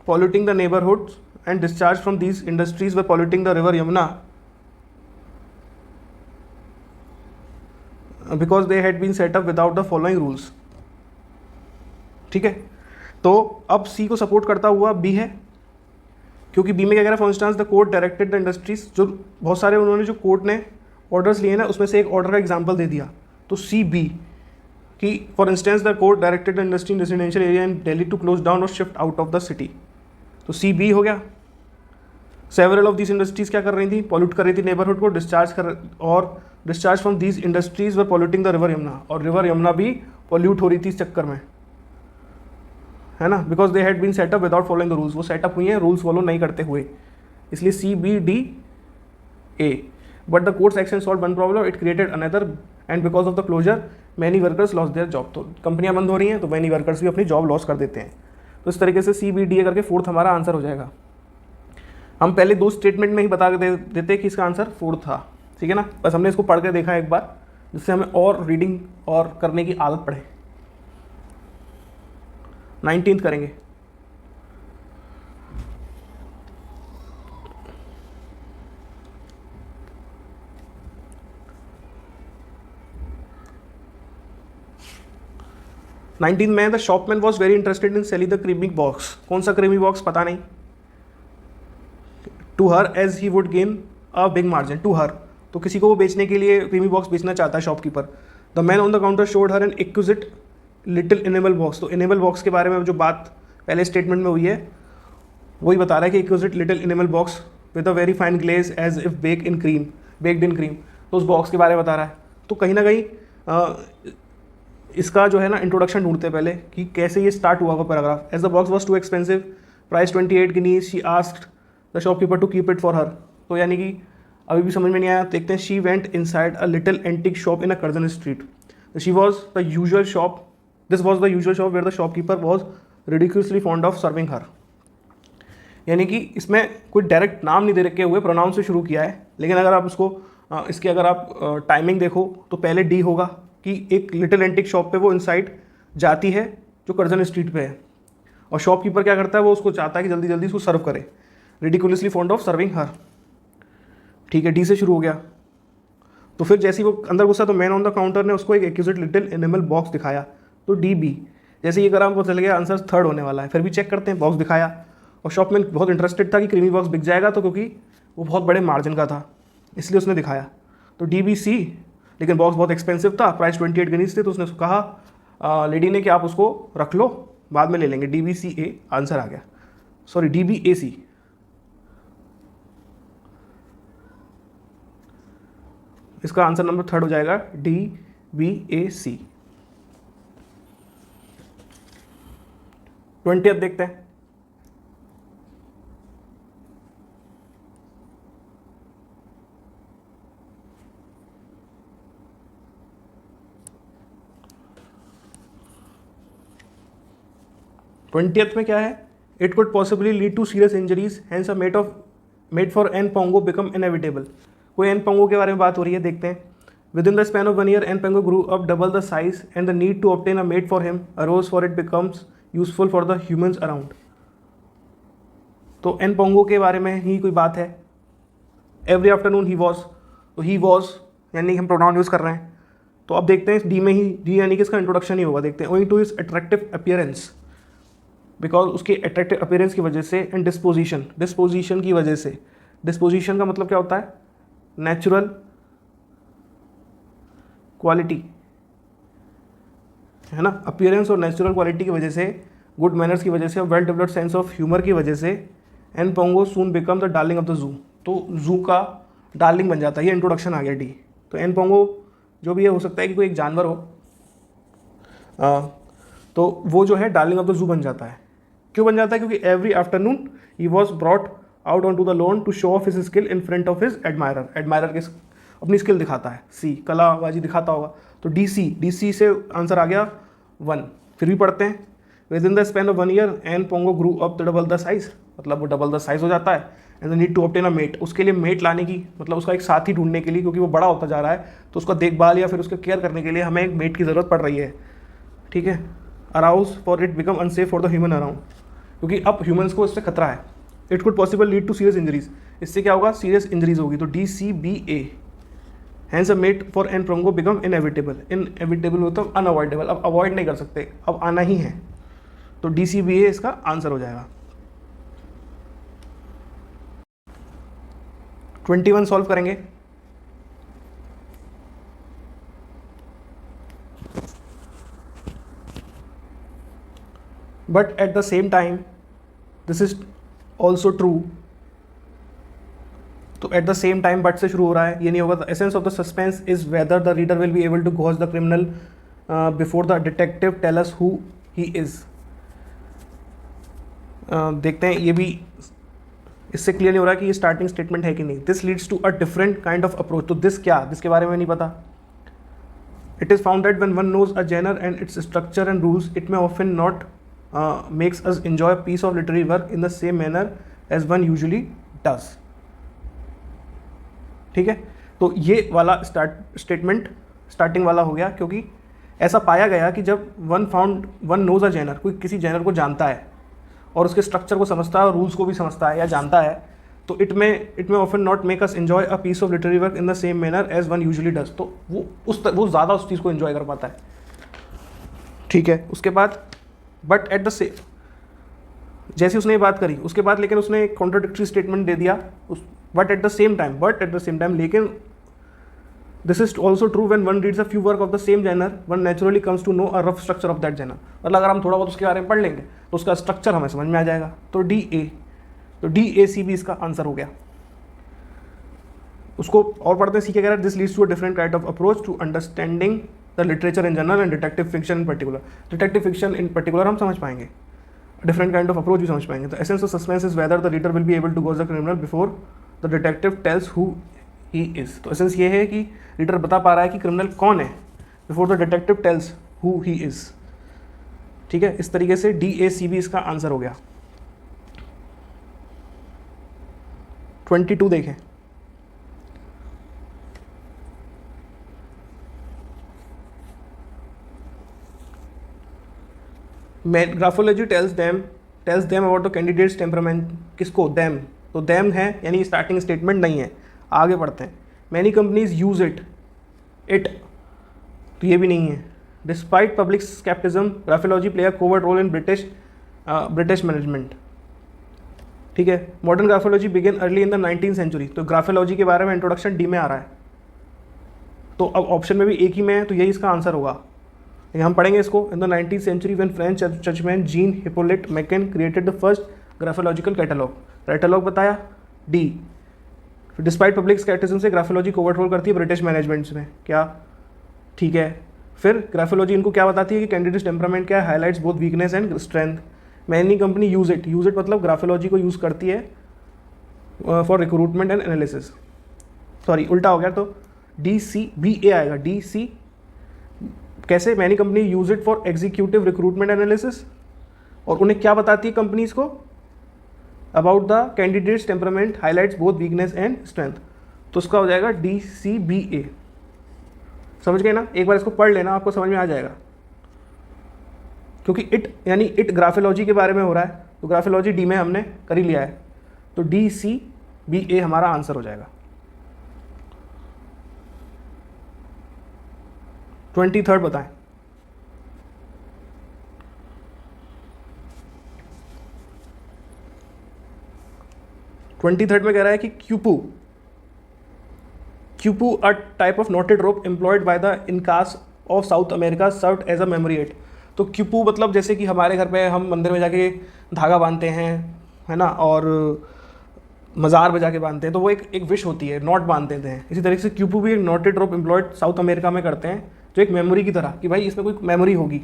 polluting the neighborhoods and discharge from these industries were polluting the river Yamuna because they had been set up without the following rules। ठीक है, तो अब सी को सपोर्ट करता हुआ बी है, क्योंकि बी में क्या कह रहा है, for instance the court directed the industries, जो बहुत सारे उन्होंने जो कोर्ट ने ऑर्डर्स लिए ना उसमें से एक ऑर्डर का एग्जाम्पल दे दिया। तो सी बी कि for instance the court directed the industry in residential area in Delhi to close down or shift out of the city. तो सी बी हो गया। सेवरल ऑफ दिस इंडस्ट्रीज क्या कर रही थी, पॉल्यूट कर रही थी नेबरहुड को, discharge from these industries were polluting the river Yamuna, और रिवर यमुना भी पॉल्यूट हो रही थी इस चक्कर में, है ना, because they had been set up without following the rules. वो सेटअप हुई हैं रूल्स फॉलो नहीं करते हुए, इसलिए CBDA। But the courts action solve one problem, it created another, and because of the closure many workers lost their job. तो कंपनियां बंद हो रही हैं तो मैनी वर्कर्स भी अपनी जॉब लॉस कर देते हैं। तो इस तरीके से CBDA करके फोर्थ हमारा आंसर हो जाएगा। हम पहले दो स्टेटमेंट में ही बता देते कि इसका आंसर फोर्थ था, ठीक है ना। बस हमने इसको पढ़ के देखा एक बार, जिससे हमें और रीडिंग और करने की आदत पड़े। 19th करेंगे। में the shopman was very interested in selling the creamy box. कौन सा क्रीमी बॉक्स पता नहीं। To her as he would gain a big margin. To her, तो किसी को वो बेचने के लिए क्रीमी बॉक्स बेचना चाहता है shopkeeper. The man on the counter showed her an exquisite little enamel box. तो इनेबल बॉक्स के बारे में जो बात पहले स्टेटमेंट में हुई है वही बता रहा है कि exquisite little enamel box with a very fine glaze as if baked in cream. तो उस बॉक्स के बारे में बता रहा है। तो कहीं ना कहीं इसका जो है ना इंट्रोडक्शन ढूंढते हैं पहले कि कैसे ये स्टार्ट हुआ वो paragraph. As the box was too expensive, price 28 guineas, she asked the shopkeeper to keep it for her. तो यानी कि अभी भी समझ में नहीं आया, देखते हैं। She went inside a little antique shop in a Curzon street. She was the usual shop, this was the usual shop where the shopkeeper was ridiculously fond of serving her. यानी कि इसमें कोई डायरेक्ट नाम नहीं दे रखे हुए, pronoun से शुरू किया है। लेकिन अगर आप इसको इसकी अगर आप टाइमिंग देखो तो पहले डी होगा कि एक लिटिल एंटिक शॉप पे वो इनसाइड जाती है जो कर्जन स्ट्रीट पे है, और शॉपकीपर क्या करता है, वो उसको चाहता है कि जल्दी जल्दी उसको सर्व करे। रिडिकुलसली फॉन्ड ऑफ सर्विंग हर। ठीक है, डी से शुरू हो गया। तो फिर जैसे ही वो अंदर घुसा तो मैन ऑन द काउंटर ने उसको एक एक्यूजेड लिटिल एनिमल बॉक्स दिखाया, तो डी बी। जैसे ये करा हमको चल गया आंसर थर्ड होने वाला है, फिर भी चेक करते हैं। बॉक्स दिखाया और शॉपमैन बहुत इंटरेस्टेड था कि क्रीमी बॉक्स बिक जाएगा, तो क्योंकि वो बहुत बड़े मार्जिन का था इसलिए उसने दिखाया, तो डी बी सी। लेकिन बॉक्स बहुत एक्सपेंसिव था, प्राइस 28 गनीज थे, तो उसने कहा लेडी ने कि आप उसको रख लो, बाद में ले लेंगे। D B C A answer आ गया, sorry D B A C. इसका आंसर नंबर थर्ड हो जाएगा D B A C. 20th देखते हैं। ट्वेंटियथ में क्या है, it could possibly lead to serious injuries, hence a mate for Enpongo become inevitable. कोई एन पोंगो के बारे में बात हो रही है, देखते हैं। Within the span of 1 year Enpongo grew up double the size and the need to obtain a mate for him arose for it becomes useful for the humans around. तो Enpongo के बारे में ही कोई बात है। Every afternoon he was, तो he was यानी हम प्रोनाउन यूज़ कर रहे हैं। तो अब देखते हैं डी में ही, डी यानी कि इसका इंट्रोडक्शन ही होगा। देखते हैं owing to his attractive appearance, because उसके अट्रैक्टिव अपीयरेंस की वजह से, एंड डिस्पोजिशन, डिस्पोजिशन की वजह से। डिस्पोजिशन का मतलब क्या होता है, नेचुरल क्वालिटी, है ना। अपीयरेंस और नेचुरल क्वालिटी की वजह से, गुड मैनर्स की वजह से और well developed sense of humour की वजह से Enpongo soon become the darling of the zoo. तो जू का डार्लिंग बन जाता है, ये इंट्रोडक्शन आ गया डी। तो एन पोंगो जो भी है, हो सकता है कि कोई एक जानवर हो, तो वो जो है डार्लिंग ऑफ द जू बन जाता है। क्यों बन जाता है, क्योंकि every afternoon he was brought out on to the lawn to show off his skill in front of his admirer. Admirer के अपनी स्किल दिखाता है, सी कलाबाजी दिखाता होगा। तो डी सी से आंसर आ गया 1। फिर भी पढ़ते हैं। Within the span of 1 year Enpongo grew up the double the size, मतलब वो डबल द साइज हो जाता है। And the need to obtain a mate, उसके लिए मेट लाने की, मतलब उसका एक साथी ढूंढने के लिए, क्योंकि वो बड़ा होता जा रहा है, तो उसका देखभाल या फिर उसका केयर करने के लिए हमें एक मेट की ज़रूरत पड़ रही है, ठीक है। Arouse for it become unsafe for the human around, क्योंकि अब ह्यूमन्स को इससे खतरा है। It could possible lead to serious injuries, इससे क्या होगा, सीरियस इंजरीज होगी। तो D C B A. Hence a mate for Enpongo become inevitable. Inevitable मतलब अनअवॉइडेबल, अब अवॉइड नहीं कर सकते, अब आना ही है। तो डी सी बी ए इसका आंसर हो जाएगा। 21 सॉल्व करेंगे। But at the same time this is also true. तो at the same time but से शुरू हो रहा है, ये नहीं होगा। The essence of the suspense is whether the reader will be able to gauge the criminal before the detective tell us who he is. देखते हैं, ये भी इससे क्लियर नहीं हो रहा कि ये स्टार्टिंग स्टेटमेंट है कि नहीं। This leads to a different kind of approach. तो दिस क्या, दिस के बारे में नहीं पता। It is found that when one knows a genre and its structure and rules, it may often not makes us enjoy piece of literary work in the same manner as one usually does. ठीक है, तो ये वाला statement starting वाला हो गया, क्योंकि ऐसा पाया गया कि जब वन नोज अ जेनर, कोई किसी जेनर को जानता है और उसके स्ट्रक्चर को समझता है और रूल्स को भी समझता है या जानता है, तो it may often not make us enjoy a piece of literary work in the same manner as one usually does. तो वो ज़्यादा उस चीज़ को एंजॉय कर पाता है। ठीक है, उसके बाद बट एट द सेम, जैसे उसने ये बात करी उसके बाद लेकिन उसने एक कॉन्ट्राडिक्टरी स्टेटमेंट दे दिया, but at the same time लेकिन this is also true when one reads a few work of the same genre one naturally comes to know a rough structure of that genre. मतलब अगर हम थोड़ा बहुत उसके बारे में पढ़ लेंगे तो उसका स्ट्रक्चर हमें समझ में आ जाएगा। तो डी ए सी भी इसका आंसर हो गया। उसको और पढ़ते हैं, सीखे गया this leads to a different kind of approach to understanding the literature in general and detective fiction in particular. Detective fiction in particular हम समझ पाएंगे, डिफरेंट काइंड ऑफ अप्रोच भी समझ पाएंगे। तो essence of suspense is whether the reader will be able to gauge the criminal before the detective tells who he is. तो essence ये है कि रीडर बता पा रहा है कि क्रिमिनल कौन है before the detective tells who he is. ठीक है, इस तरीके से डी ए सी बी इसका आंसर हो गया। 22 देखें। Graphology tells them about the candidates temperament. किसको, देम। तो देम है यानी स्टार्टिंग स्टेटमेंट नहीं है। आगे बढ़ते हैं। Many companies use it, it, तो ये भी नहीं है। Despite public scepticism graphology play a covert role in British management. ठीक है, modern graphology begin early in the 19th century. तो ग्राफोलॉजी के बारे में इंट्रोडक्शन डी में आ रहा है, तो अब ऑप्शन में भी एक ही में है, तो यही इसका आंसर होगा। हम पढ़ेंगे इसको। In the 19th century when French churchman Jean Hippolyte Michon created the first graphological catalogue बताया डी। डिस्पाइट पब्लिक स्केप्टिज्म से ग्राफोलॉजी कोवर्ट रोल करती है ब्रिटिश मैनेजमेंट्स में, क्या? ठीक है। फिर ग्राफोलॉजी इनको क्या बताती है कि कैंडिडेट टेम्परामेंट क्या है, highlights both weakness and strength. Many company use it मतलब ग्राफोलॉजी को यूज़ करती है for recruitment and analysis. Sorry उल्टा हो गया, तो DCBA आएगा। DC कैसे? Many company use it for executive recruitment analysis, और उन्हें क्या बताती है कंपनीज को? About the candidates temperament, highlights both weakness and strength. तो उसका हो जाएगा DCBA। समझ गए ना? एक बार इसको पढ़ लेना, आपको समझ में आ जाएगा। क्योंकि इट यानी इट ग्राफोलॉजी के बारे में हो रहा है, तो ग्राफोलॉजी डी में हमने कर ही लिया है, तो DCBA हमारा आंसर हो जाएगा। 23rd बताएं। 23rd में कह रहा है कि quipu a type of knotted rope employed by the Incas of South America served as a memory aid. तो क्यूपू मतलब जैसे कि हमारे घर पे हम मंदिर में जाके धागा बांधते हैं, है ना, और मज़ार में जाके बांधते हैं, तो वो एक विश होती है, नॉट बांध देते हैं। इसी तरीके से क्यूपू भी एक noted rope employed south America में करते हैं, जो एक मेमोरी की तरह कि भाई इसमें कोई मेमोरी होगी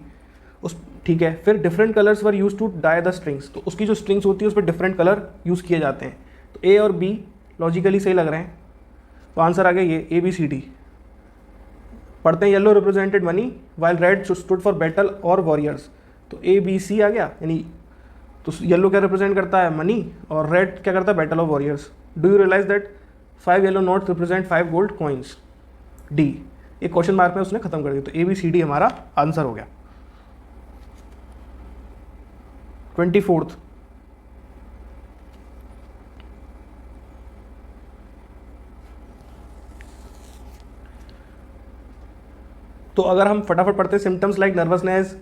उस। ठीक है। फिर different colours were used to dye the strings, तो उसकी जो स्ट्रिंग्स होती है उस पर डिफरेंट कलर यूज़ किए जाते हैं। तो ए और बी लॉजिकली सही लग रहे हैं, तो आंसर आ गया ये ABCD। पढ़ते हैं yellow represented money while red stood for battle और वॉरियर्स, तो ABC आ गया। यानी तो येलो क्या रिप्रेजेंट करता है? मनी, और रेड क्या करता है? Battle of warriors. Do you realise that 5 yellow notes represent 5 gold coins? D. एक क्वेश्चन मार्क में उसने खत्म कर दिया, तो ABCD हमारा आंसर हो गया। 24th तो अगर हम फटाफट पढ़ते हैं, symptoms like nervousness,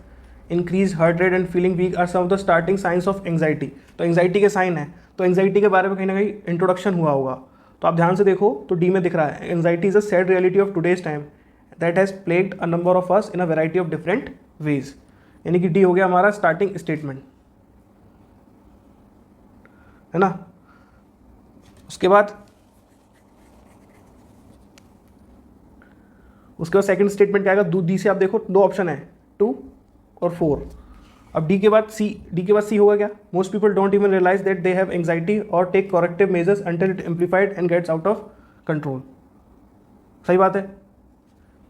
increase heart rate and feeling weak are some of the starting signs of anxiety. तो एंग्जाइटी के साइन है, तो एंग्जाइटी के बारे में कहीं ना कहीं इंट्रोडक्शन हुआ होगा, तो आप ध्यान से देखो, तो डी में दिख रहा है anxiety is a sad reality of today's time that has plagued a number of us in a variety of different ways. यानी कि डी हो गया हमारा स्टार्टिंग स्टेटमेंट, है ना। उसके बाद सेकंड स्टेटमेंट क्या आएगा? डी से आप देखो दो ऑप्शन है, 2 और 4। अब डी के बाद सी होगा क्या? Most people don't even realize that they have anxiety और take corrective measures until it amplified and gets out of control. सही बात है।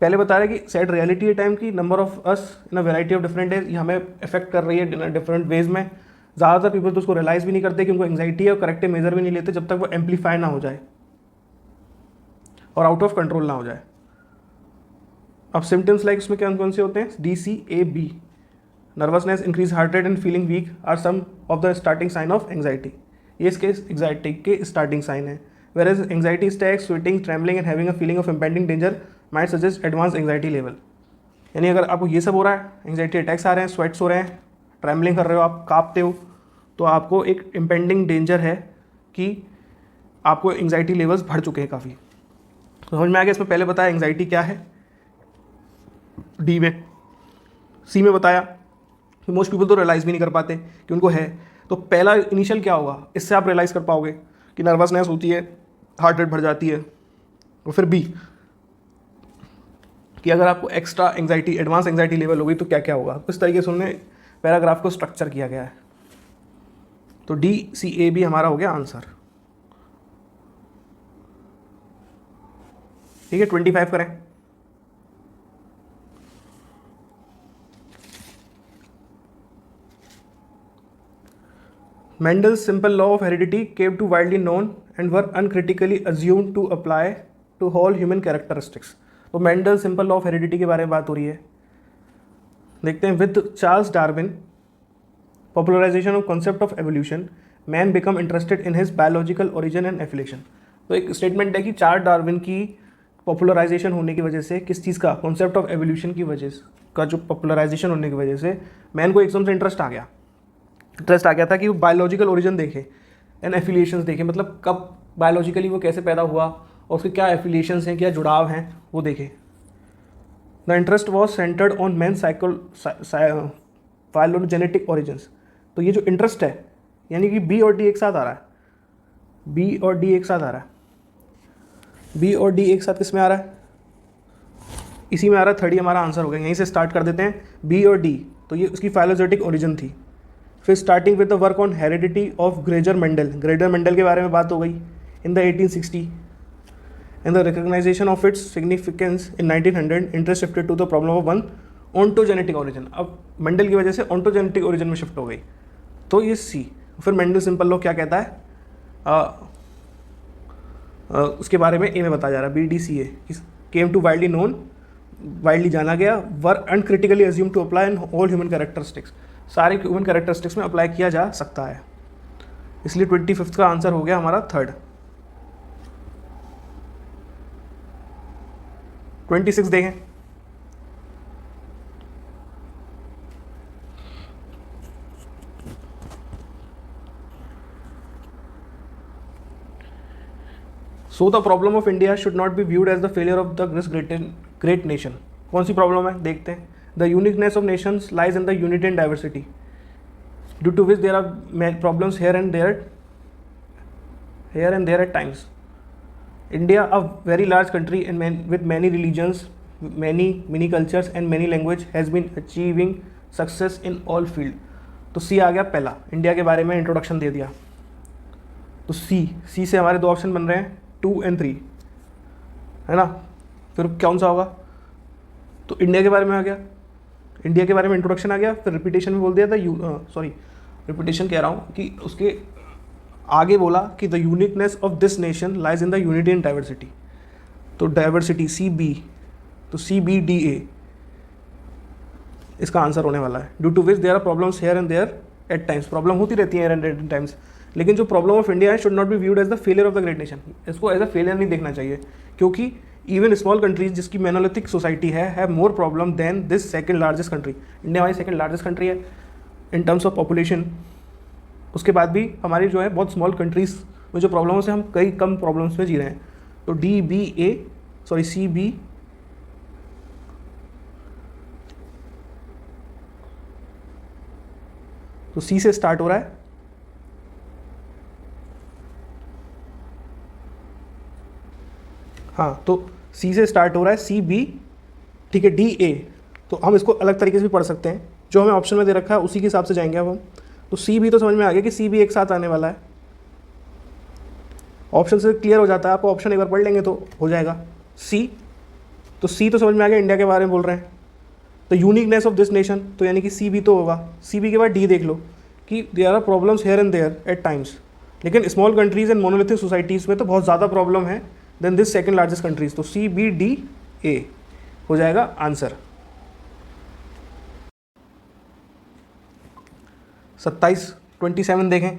पहले बता रहे कि सैड रियलिटी है टाइम की, number of us in a variety of different days, ये हमें इफेक्ट कर रही है डिफरेंट वेज में। ज़्यादातर पीपल तो उसको रियलाइज़ भी नहीं करते कि उनको एंग्जाइटी है, और करेक्टिव मेजर भी नहीं लेते जब तक वो एम्पलीफाई ना हो जाए और आउट ऑफ कंट्रोल ना हो जाए। अब सिम्टम्स लाइक उसमें कौन से होते हैं? DCAB, nervousness, increase heart rate and feeling weak are some of the starting sign of anxiety. ये इसके एंग्जाइटी के स्टार्टिंग साइन है। Whereas anxiety stack, sweating, trembling and having a feeling of impending danger might suggest advance anxiety level. यानी अगर आपको ये सब हो रहा है, एंग्जाइटी अटैक्स आ रहे हैं, स्वेट्स हो रहे हैं, ट्रेमलिंग कर रहे हो, आप कांपते हो, तो आपको एक इम्पेंडिंग डेंजर है कि आपको एंग्जाइटी लेवल्स बढ़ चुके हैं काफ़ी। तो समझ में आ गया। इसमें पहले बताया एंग्जाइटी क्या है, डी में। सी में बताया कि मोस्ट पीपल तो रियलाइज़ भी नहीं कर पाते कि उनको है। तो पहला इनिशियल क्या होगा, इससे आप रियलाइज़ कर पाओगे कि नर्वसनेस होती है, हार्ट रेट बढ़ जाती है। और फिर बी कि अगर आपको extra anxiety, advance anxiety level हो गई तो क्या क्या होगा। इस तरीके से उन्होंने पैराग्राफ को स्ट्रक्चर किया गया है। तो DCAB हमारा हो गया आंसर। ठीक है, 25 करें। Mendel's simple law of heredity came to widely known and were uncritically assumed to apply to all human characteristics। तो Mendel's simple law of heredity के बारे में बात हो रही है। देखते हैं, with Charles Darwin popularization of concept of evolution, man become interested in his biological origin and affiliation। तो एक स्टेटमेंट है कि चार्ल्स डार्विन की पॉपुलराइजेशन होने की वजह से, किस चीज़ का, कॉन्सेप्ट ऑफ एवोल्यूशन की वजह से, का जो पॉपुलराइजेशन होने की वजह से मैन को एकदम से इंटरेस्ट आ गया था कि वो बायोलॉजिकल ओरिजिन देखे एंड एफिलिएशंस देखे, मतलब कब बायोलॉजिकली वो कैसे पैदा हुआ और उसके क्या एफिलिएशंस हैं, क्या जुड़ाव हैं, वो देखे। The interest was centred on man phylogenetic origins. तो ये जो इंटरेस्ट है, यानी कि बी और डी एक साथ आ रहा है, बी और डी एक साथ आ रहा है, बी और डी एक साथ किस में आ रहा है, इसी में आ रहा है। थर्ड ही हमारा आंसर हो गया। यहीं से स्टार्ट कर देते हैं, बी और डी, तो ये उसकी फाइलोजेनेटिक ओरिजिन थी। फिर starting with the work on heredity of Gregor Mendel के बारे में बात हो गई in the 1860 and the recognition of its significance in 1900 interest shifted to the problem of one ontogenetic origin. अब मेंडल की वजह से ऑन्टोजेनेटिक ओरिजिन में शिफ्ट हो गई, तो ये सी। फिर मेंडल सिंपल लॉ क्या कहता है, उसके बारे में ए में बताया जा रहा है, B D C A came to widely known, widely जाना गया, were uncritically assumed to apply in all human characteristics, सारे ह्यूमन कैरेक्टरिस्टिक्स में अप्लाई किया जा सकता है। इसलिए 25 का आंसर हो गया हमारा थर्ड। 26 देखें। So the problem of India should not be viewed as the failure of the great nation. कौन सी प्रॉब्लम है, देखते हैं। The uniqueness of nations lies in the unity and diversity, due to which there are problems here and there at times. India, a very large country with many religions, many cultures and many language, has been achieving success in all field. तो C आ गया पहला, India के बारे में introduction दे दिया। तो C से हमारे दो ऑप्शन बन रहे हैं 2 और 3, है ना। फिर कौन सा होगा, तो इंडिया के बारे में आ गया, इंडिया के बारे में इंट्रोडक्शन आ गया, फिर रिपीटेशन में बोल दिया था, रिपीटेशन कह रहा हूँ कि उसके आगे बोला कि the uniqueness of this nation lies in the unity and diversity. तो डाइवर्सिटी सी बी, तो सी बी डी ए इसका आंसर होने वाला है। Due to which there are problems here and there at times, problem होती रहती है here and at times, लेकिन जो प्रॉब्लम ऑफ इंडिया है should not be viewed as the failure of the great nation. इसको एज अ फेलियर नहीं देखना चाहिए, क्योंकि इवन स्मॉल कंट्रीज जिसकी मोनोलिथिक सोसाइटी है, have more problem than this second largest country. India हमारी second largest country है in terms of population, उसके बाद भी हमारी जो है बहुत स्मॉल कंट्रीज में जो प्रॉब्लम से हम कई कम प्रॉब्लम्स में जी रहे हैं। तो D B A C B, तो सी से स्टार्ट हो रहा है, हाँ, तो सी से स्टार्ट हो रहा है, सी बी, ठीक है। डी ए, तो हम इसको अलग तरीके से भी पढ़ सकते हैं, जो हमें ऑप्शन में दे रखा है उसी के हिसाब से जाएंगे अब हम। तो सी बी तो समझ में आ गया कि सी बी एक साथ आने वाला है, ऑप्शन से क्लियर हो जाता है, आपको ऑप्शन एक बार पढ़ लेंगे तो हो जाएगा। सी, तो सी तो समझ में आ गया, इंडिया के बारे में बोल रहे हैं। तो यूनिकनेस ऑफ दिस नेशन, तो यानी कि सी बी तो होगा। सी बी के बाद डी देख लो कि there are problems here and there at times, लेकिन small countries and monolithic societies में तो बहुत ज़्यादा प्रॉब्लम है than this second largest countries. तो सी बी डी ए हो जाएगा आंसर। 27 देखें।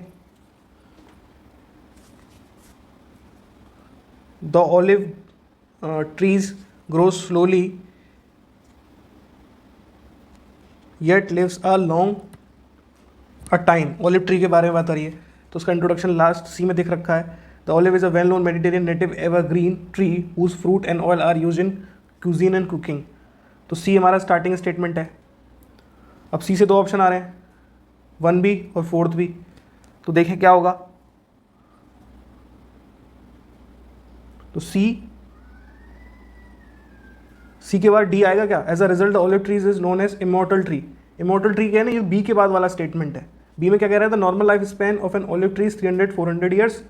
The olive trees grow slowly yet lives a long a time. Olive tree के बारे में बात आ रही है, तो उसका इंट्रोडक्शन लास्ट सी में दिख रखा है। The olive is a well known Mediterranean native evergreen tree whose fruit and oil are use in cuisine and cooking. तो सी हमारा स्टार्टिंग स्टेटमेंट है। अब सी से दो ऑप्शन आ रहे हैं, 1B और 4th भी, तो देखें क्या होगा। तो सी के बाद डी आएगा क्या, as a result olive trees is known as immortal tree. Immortal tree क्या है ना, ये बी के बाद वाला स्टेटमेंट है। बी में क्या कह रहा है, the normal life span of an olive tree is 300-400 years,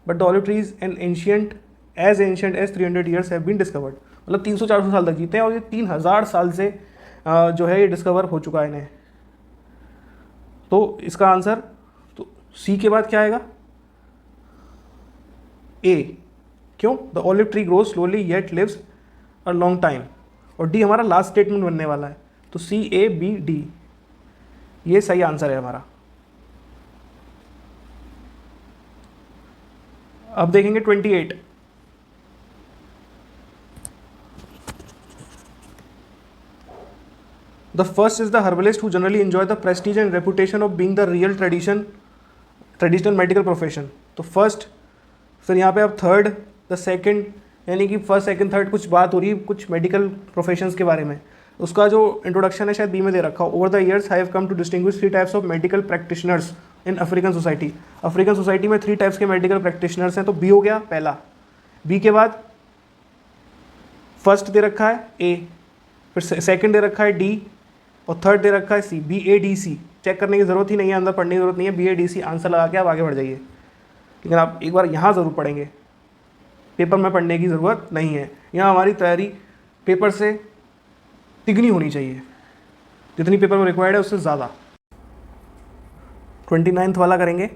but the olive trees an ancient age 300 years have been discovered. मतलब 300-400 साल तक जीते हैं, और ये 3000 साल से जो है ये डिस्कवर हो चुका है इन्हें। तो इसका आंसर, तो सी के बाद क्या आएगा, ए। क्यों, the olive tree grows slowly yet lives a long time. और डी हमारा लास्ट स्टेटमेंट बनने वाला है, तो सी ए बी डी ये सही आंसर है हमारा। अब देखेंगे 28। The first is the herbalist who generally enjoy the Prestige and reputation of being the real traditional medical profession. तो फर्स्ट, फिर यहाँ पे अब थर्ड, द सेकंड, यानी कि फर्स्ट सेकंड थर्ड कुछ बात हो रही है कुछ मेडिकल प्रोफेशंस के बारे में। उसका जो इंट्रोडक्शन है शायद बी में दे रखा हो। Over the years I have come to distinguish 3 types of medical practitioners in African society. African society में 3 टाइप्स के मेडिकल प्रैक्टिशनर्स हैं। तो बी हो गया पहला, बी के बाद फर्स्ट दे रखा है ए, फिर सेकंड दे रखा है डी, और थर्ड दे रखा है C. B A D C check करने की ज़रूरत ही नहीं है, अंदर पढ़ने की ज़रूरत नहीं है। B A D C answer लगा के आप आगे बढ़ जाइए। लेकिन आप एक बार यहाँ ज़रूर पढ़ेंगे, पेपर में पढ़ने की ज़रूरत नहीं है। यहाँ हमारी तैयारी पेपर से तिगनी होनी चाहिए, जितनी पेपर में रिक्वायर्ड है उससे ज़्यादा। 29th वाला करेंगे।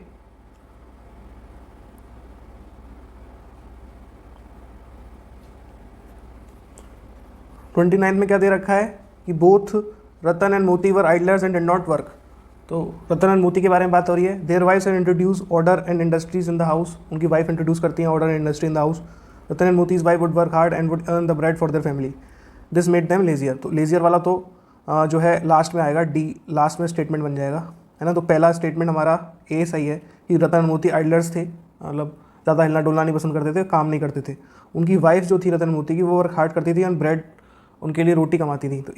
ट्वेंटी नाइन्थ में क्या दे रखा है कि both Ratan and Moti were idlers and did not work. तो रतन एंड मोती के बारे में बात हो रही है। Their wives and introduce order and industries in the house. उनकी वाइफ इंट्रोड्यूस करती हैं order and industry in the house. Ratan and Moti's wife would work hard and would earn the bread for their family. This made them lazier. तो lazier वाला तो जो है last में आएगा, डी लास्ट में स्टेटमेंट बन जाएगा, है ना। तो पहला स्टेटमेंट हमारा ए सही है कि रतन एंड मोती आइडलर्स थे, मतलब ज़्यादा हिलना डुलना नहीं पसंद करते थे, काम नहीं करते थे। उनकी वाइफ जो थी रतन मोती की वो वर्क हार्ड करती थी एंड ब्रेड उनके लिए रोटी कमाती थी। तो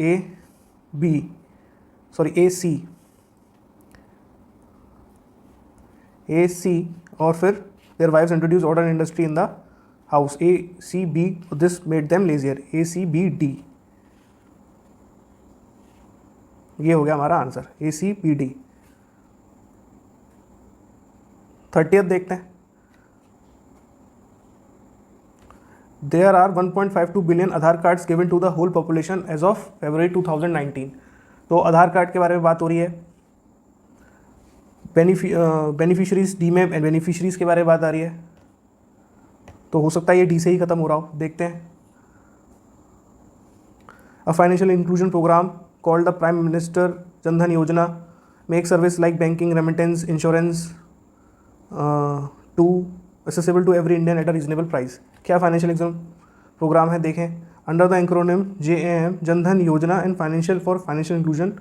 ए सी और फिर their wives introduce order industry in the house. A C B, this made them lazier. A C B D, ये हो गया हमारा answer, A C B D. 30th देखते हैं। There are 1.52 billion Aadhaar cards given to the whole population as of February 2019। तो आधार card के बारे में बात हो रही है। बेनिफिशरीज डी में बेनिफिशरीज के बारे में बात आ रही है। तो हो सकता है ये डी से ही खत्म हो रहा हो, देखते हैं। A financial inclusion program called the prime minister Jan Dhan Yojana make service like banking, remittance, insurance to accessible to every Indian at a reasonable price। क्या फाइनेंशियल एग्जाम प्रोग्राम है देखें। Under the acronym JAM, Jan Dhan Yojana and financial for financial inclusion,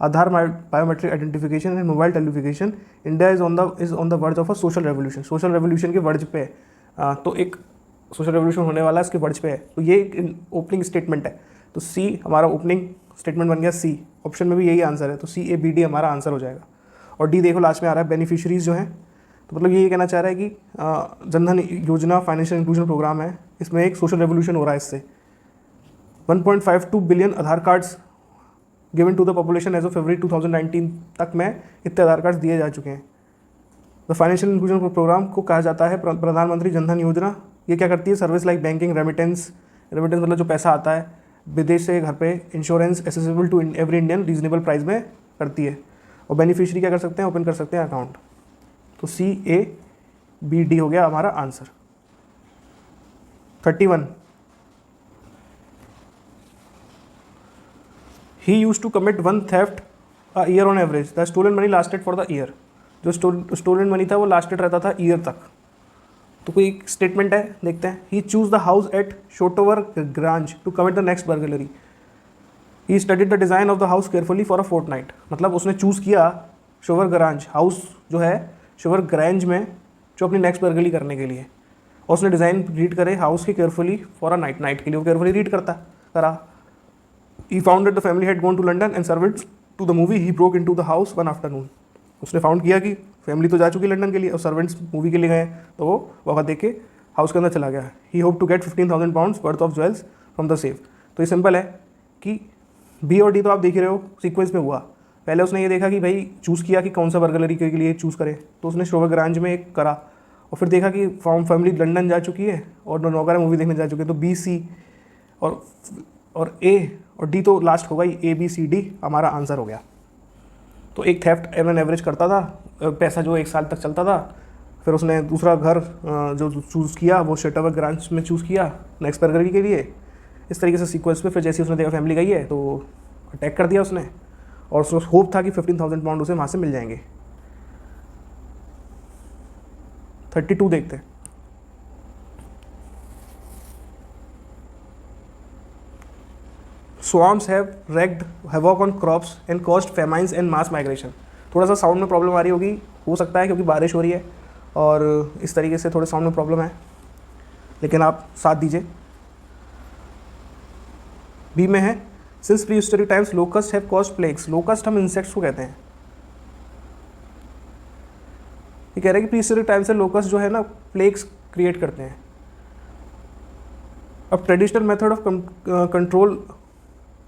Aadhaar biometric identification and mobile telefication, India is on the verge of a social revolution. Social revolution के verge पे है। तो एक social revolution होने वाला है, इसके वर्ज पे है। तो ये एक ओपनिंग स्टेटमेंट है। तो सी हमारा ओपनिंग स्टेटमेंट बन गया सी। ऑप्शन में भी यही आंसर है, तो CABD हमारा आंसर हो जाएगा। और डी देखो लास्ट में आ रहा है बेनिफिशरीज जो हैं। तो मतलब ये कहना चाह रहा है कि जनधन योजना फाइनेंशियल इंक्लूजन प्रोग्राम है, इसमें एक सोशल रेवोल्यूशन हो रहा है इससे। 1.52 billion Aadhaar cards given to the population as of February 2019 तक में इतने आधार कार्ड्स दिए जा चुके हैं। द फाइनेंशियल इंक्लूजन प्रोग्राम को कहा जाता है प्रधानमंत्री जनधन योजना। ये क्या करती है, सर्विस लाइक बैंकिंग, रेमिटेंस मतलब जो पैसा आता है विदेश से घर पे, insurance accessible to every Indian reasonable price में करती है। और बेनिफिशरी क्या कर सकते हैं, ओपन कर सकते हैं अकाउंट। तो CABD हो गया हमारा answer. 31 he used to commit 1 theft a year on average, the stolen money lasted for the year. जो स्टोलन मनी था वो लास्टेड रहता था ईयर तक। तो कोई एक स्टेटमेंट है, देखते हैं। He choose the house at Shotover Grange to commit the next burglary. He studied the design of the house carefully for a fortnight. मतलब उसने चूज़ किया शोवर ग्रांज हाउस जो है शोवर ग्रैंज में, जो अपनी नेक्स्ट बर्गली करने के लिए। और उसने डिज़ाइन रीड करे हाउस की केयरफुली फॉर अ नाइट के लिए वो केयरफुली रीड करा। He found that the family had gone to London and servants to the movie. He broke into the house one afternoon. उसने फाउंड किया कि family तो जा चुकी लंदन के लिए और सर्वेंट्स मूवी के लिए गए, तो वो वहाँ देख के हाउस के अंदर चला गया। He hope to get 15,000 pounds worth of jewels from the safe. तो ये सिंपल है कि बी और डी तो आप देख ही रहे हो सीक्वेंस में हुआ। पहले उसने ये देखा कि भाई चूज़ किया कि कौन सा बर्गलरी के लिए चूज़ करे, तो उसने शोवर ग्रांज में एक करा। और फिर देखा कि फैमिली लंदन जा चुकी है और नौकरा मूवी देखने जा चुके हैं, तो BC और A और D तो लास्ट होगा ही, ABCD हमारा आंसर हो गया। तो एक थेफ्ट एन एवरेज करता था, पैसा जो 1 साल तक चलता था। फिर उसने दूसरा घर जो चूज़ किया वो शटोवर ग्रांज में चूज़ किया नेक्स्ट बर्गलरी के लिए। इस तरीके से सीक्वेंस में फिर जैसे उसने देखा फैमिली गई है तो अटैक कर दिया उसने, और उसको होप था कि 15,000 pound उसे वहाँ से मिल जाएंगे। 32 देखते हैं। Swarms have wreaked havoc on crops and caused famines and mass migration। थोड़ा सा साउंड में प्रॉब्लम आ रही होगी, हो सकता है क्योंकि बारिश हो रही है और इस तरीके से थोड़े साउंड में प्रॉब्लम है, लेकिन आप साथ दीजिए। बी में है since prehistoric times locust have caused plagues. Locust हम इंसेक्ट्स को कहते हैं। ये कह रहे हैं कि प्री हिस्टोरिक टाइम से लोकस्ट जो है ना प्लेग्स क्रिएट करते हैं। अब traditional method of control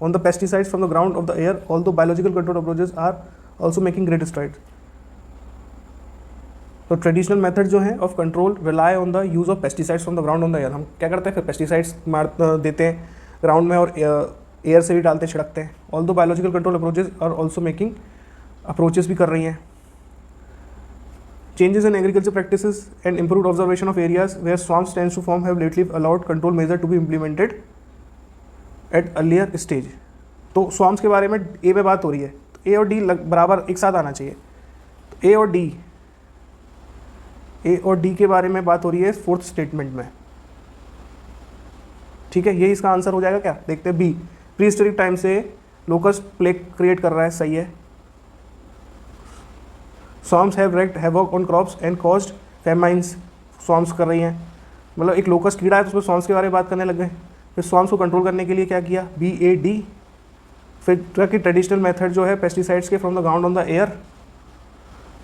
on the pesticides from the ground of the air although biological control approaches are also making great strides. तो ट्रेडिशनल मेथड जो है of control rely on the use of pesticides from the ground on the air. हम क्या करते हैं, फिर pesticides मार देते हैं ग्राउंड में और एयर से भी डालते छिड़कते हैं। Although biological control approaches are also making approaches भी कर रही हैं। Changes in agriculture practices and improved observation of areas where swamps tends to form have lately allowed control measure to be implemented at earlier stage। तो swamps के बारे में ए में बात हो रही है, तो ए और डी बराबर एक साथ आना चाहिए। तो ए और डी के बारे में बात हो रही है फोर्थ स्टेटमेंट में, ठीक है। ये इसका आंसर हो जाएगा क्या, देखते हैं। बी प्री हिस्टोरिक टाइम से लोकस्ट प्लेग क्रिएट कर रहा है, सही है। Swarms have wreaked havoc on crops and caused famines। Swarms कर रही हैं, मतलब एक लोकस्ट कीड़ा है तो उसमें swamps के बारे में बात करने लग गए। फिर swamps को कंट्रोल करने के लिए क्या किया, BAD। फिर कि ट्रेडिशनल मेथड जो है पेस्टिसाइड्स के from the ground on the air,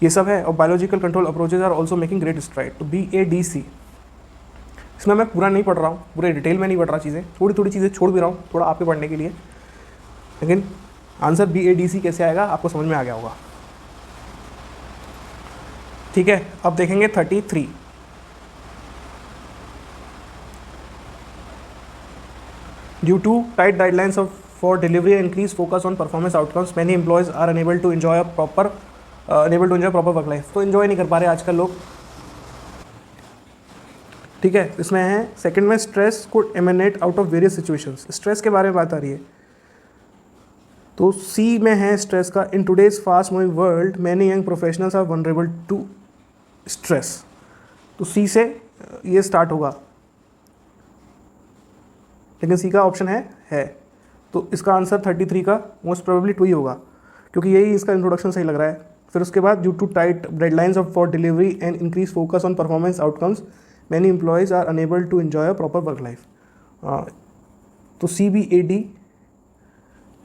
ये सब है। और biological control approaches are also making great stride. तो BADC। इसमें मैं पूरा नहीं पढ़ रहा हूँ, पूरे डिटेल में नहीं पढ़ रहा चीज़ें, थोड़ी थोड़ी चीज़ें छोड़ भी रहा हूँ थोड़ा आपके पढ़ने के लिए, लेकिन आंसर BADC कैसे आएगा आपको समझ में आ गया होगा, ठीक है। अब देखेंगे 33। Due to tight guidelines of for delivery and increase focus on performance outcomes many employees are unable to enjoy proper work life. तो एंजॉय नहीं कर पा रहे आजकल लोग, ठीक है। इसमें है सेकंड में stress could eminent out of various situations. Stress के बारे में बात आ रही है, तो सी में है स्ट्रेस का। In today's fast moving world many young professionals are vulnerable to stress. तो सी से ये स्टार्ट होगा, लेकिन सी का ऑप्शन है। तो इसका आंसर 33 का मोस्ट प्रोबेबली 2 ही होगा, क्योंकि यही इसका इंट्रोडक्शन सही लग रहा है। फिर उसके बाद due to tight deadlines of for delivery and increase focus on performance outcomes many employees are unable to enjoy a proper work life. तो CBAD,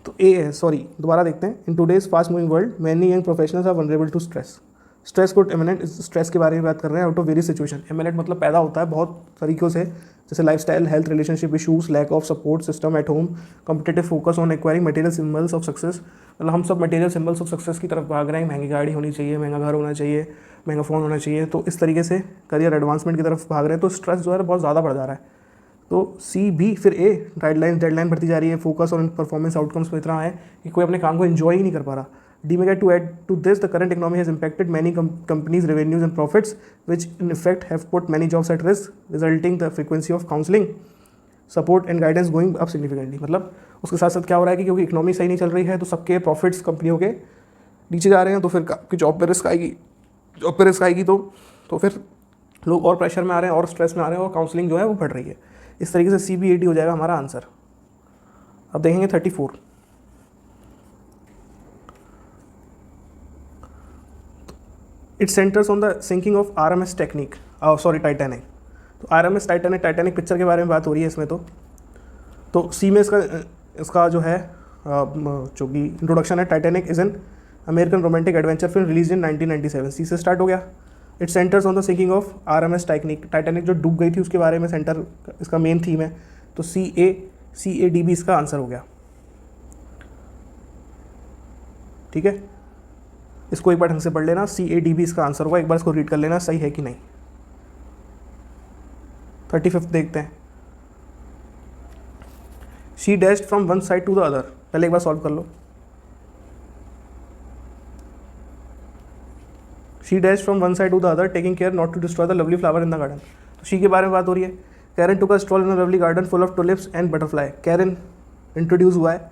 तो ए है, सॉरी दोबारा देखते हैं। In today's fast moving world many young professionals are vulnerable to stress. Stress को emanate, stress के बारे में बात कर रहे हैं। Out of various situation, emanate मतलब पैदा होता है बहुत तरीक़ों से, जैसे lifestyle, health, relationship issues, lack of support system at home, competitive focus on acquiring material symbols of success. मतलब हम सब मटेरियल सिंबल्स ऑफ सक्सेस की तरफ भाग रहे हैं, महंगी गाड़ी होनी चाहिए, महंगा घर होना चाहिए, महंगा फ़ोन होना चाहिए, तो इस तरीके से करियर एडवांसमेंट की तरफ भाग रहे हैं, तो स्ट्रेस जो है बहुत ज़्यादा बढ़ जा रहा है। तो CB, फिर ए डेडलाइन बढ़ती जा रही है, फोकस ऑन परफॉर्मेंस आउटकम्स पे इतना है कि कोई अपने काम को एंजॉय ही नहीं कर पा रहा। डी में क्या, to add to this the current economy has impacted many companies revenues and profits which in effect have put many jobs at risk resulting the frequency of counselling support and guidance going up significantly. मतलब उसके साथ साथ क्या हो रहा है कि क्योंकि इकोनॉमी सही नहीं चल रही है तो सबके प्रॉफिट्स कंपनियों के नीचे जा रहे हैं, तो फिर आपकी जॉब पे रिस्क आएगी, तो फिर लोग और प्रेशर में आ रहे हैं और स्ट्रेस में आ रहे हैं और काउंसलिंग जो है वो बढ़ रही है। इस तरीके से CBAD हो जाएगा हमारा आंसर। अब देखेंगे 34। It centres on the sinking of RMS technique, Titanic. तो RMS टाइटैनिक पिक्चर के बारे में बात हो रही है इसमें। तो सी में इसका जो है जो कि इंट्रोडक्शन है, Titanic is an American romantic adventure film release in 1997। C से स्टार्ट हो गया। It centres on the sinking of RMS technique. Titanic जो डूब गई थी उसके बारे में सेंटर इसका मेन थीम है। तो CAD भी इसका आंसर हो गया, ठीक है। इसको एक बार ढंग से पढ़ लेना, CAD भी इसका आंसर होगा, एक बार इसको रीड कर लेना सही है कि नहीं। 35 देखते हैं। She dashed from one side to the other. पहले एक बार सॉल्व कर लो। She dashed from one side to the other taking care not to destroy the lovely flower in the garden. तो शी के बारे में बात हो रही है। Karen took a stroll in a lovely garden full of tulips and butterfly. Karen introduce हुआ है,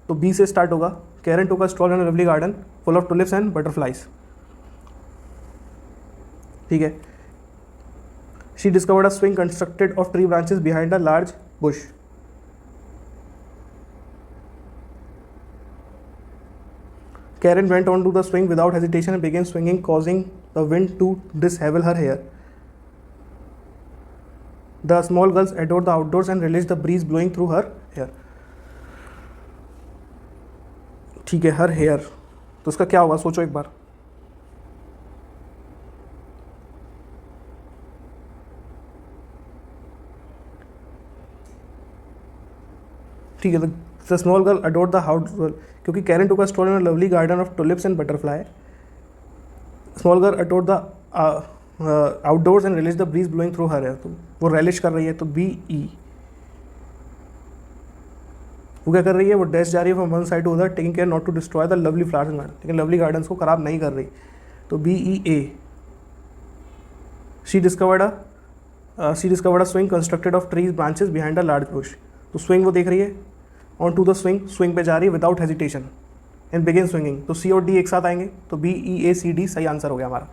तो बी से स्टार्ट होगा। Karen took a stroll in a lovely garden full of tulips and butterflies, ठीक है। She discovered a swing constructed of tree branches behind a large Bush. Karen went on to the swing without hesitation and began swinging, causing the wind to dishevel her hair. The small girls adored the outdoors and relished the breeze blowing through her hair. ठीक है, हर hair, तो उसका क्या होगा सोचो एक बार. ठीक है, the small girl adored the house, क्योंकि Karen took a stroll in a lovely garden of tulips and butterfly. Small girl adored the outdoors and release the breeze blowing through her hair, तो वो relish कर रही है, तो B ई. वो क्या कर रही है, वो डैश जा रही है from one side to other, taking care not to destroy the lovely flowers in garden, लेकिन लवली गार्डन्स को खराब नहीं कर रही, तो B E A. She discovered a swing constructed of trees branches behind a large bush. तो swing वो देख रही है, ऑन टू द स्विंग पे जा रही है without hesitation and begin swinging. तो सी और डी एक साथ आएंगे, तो बी ई ए सी डी सही आंसर हो गया हमारा.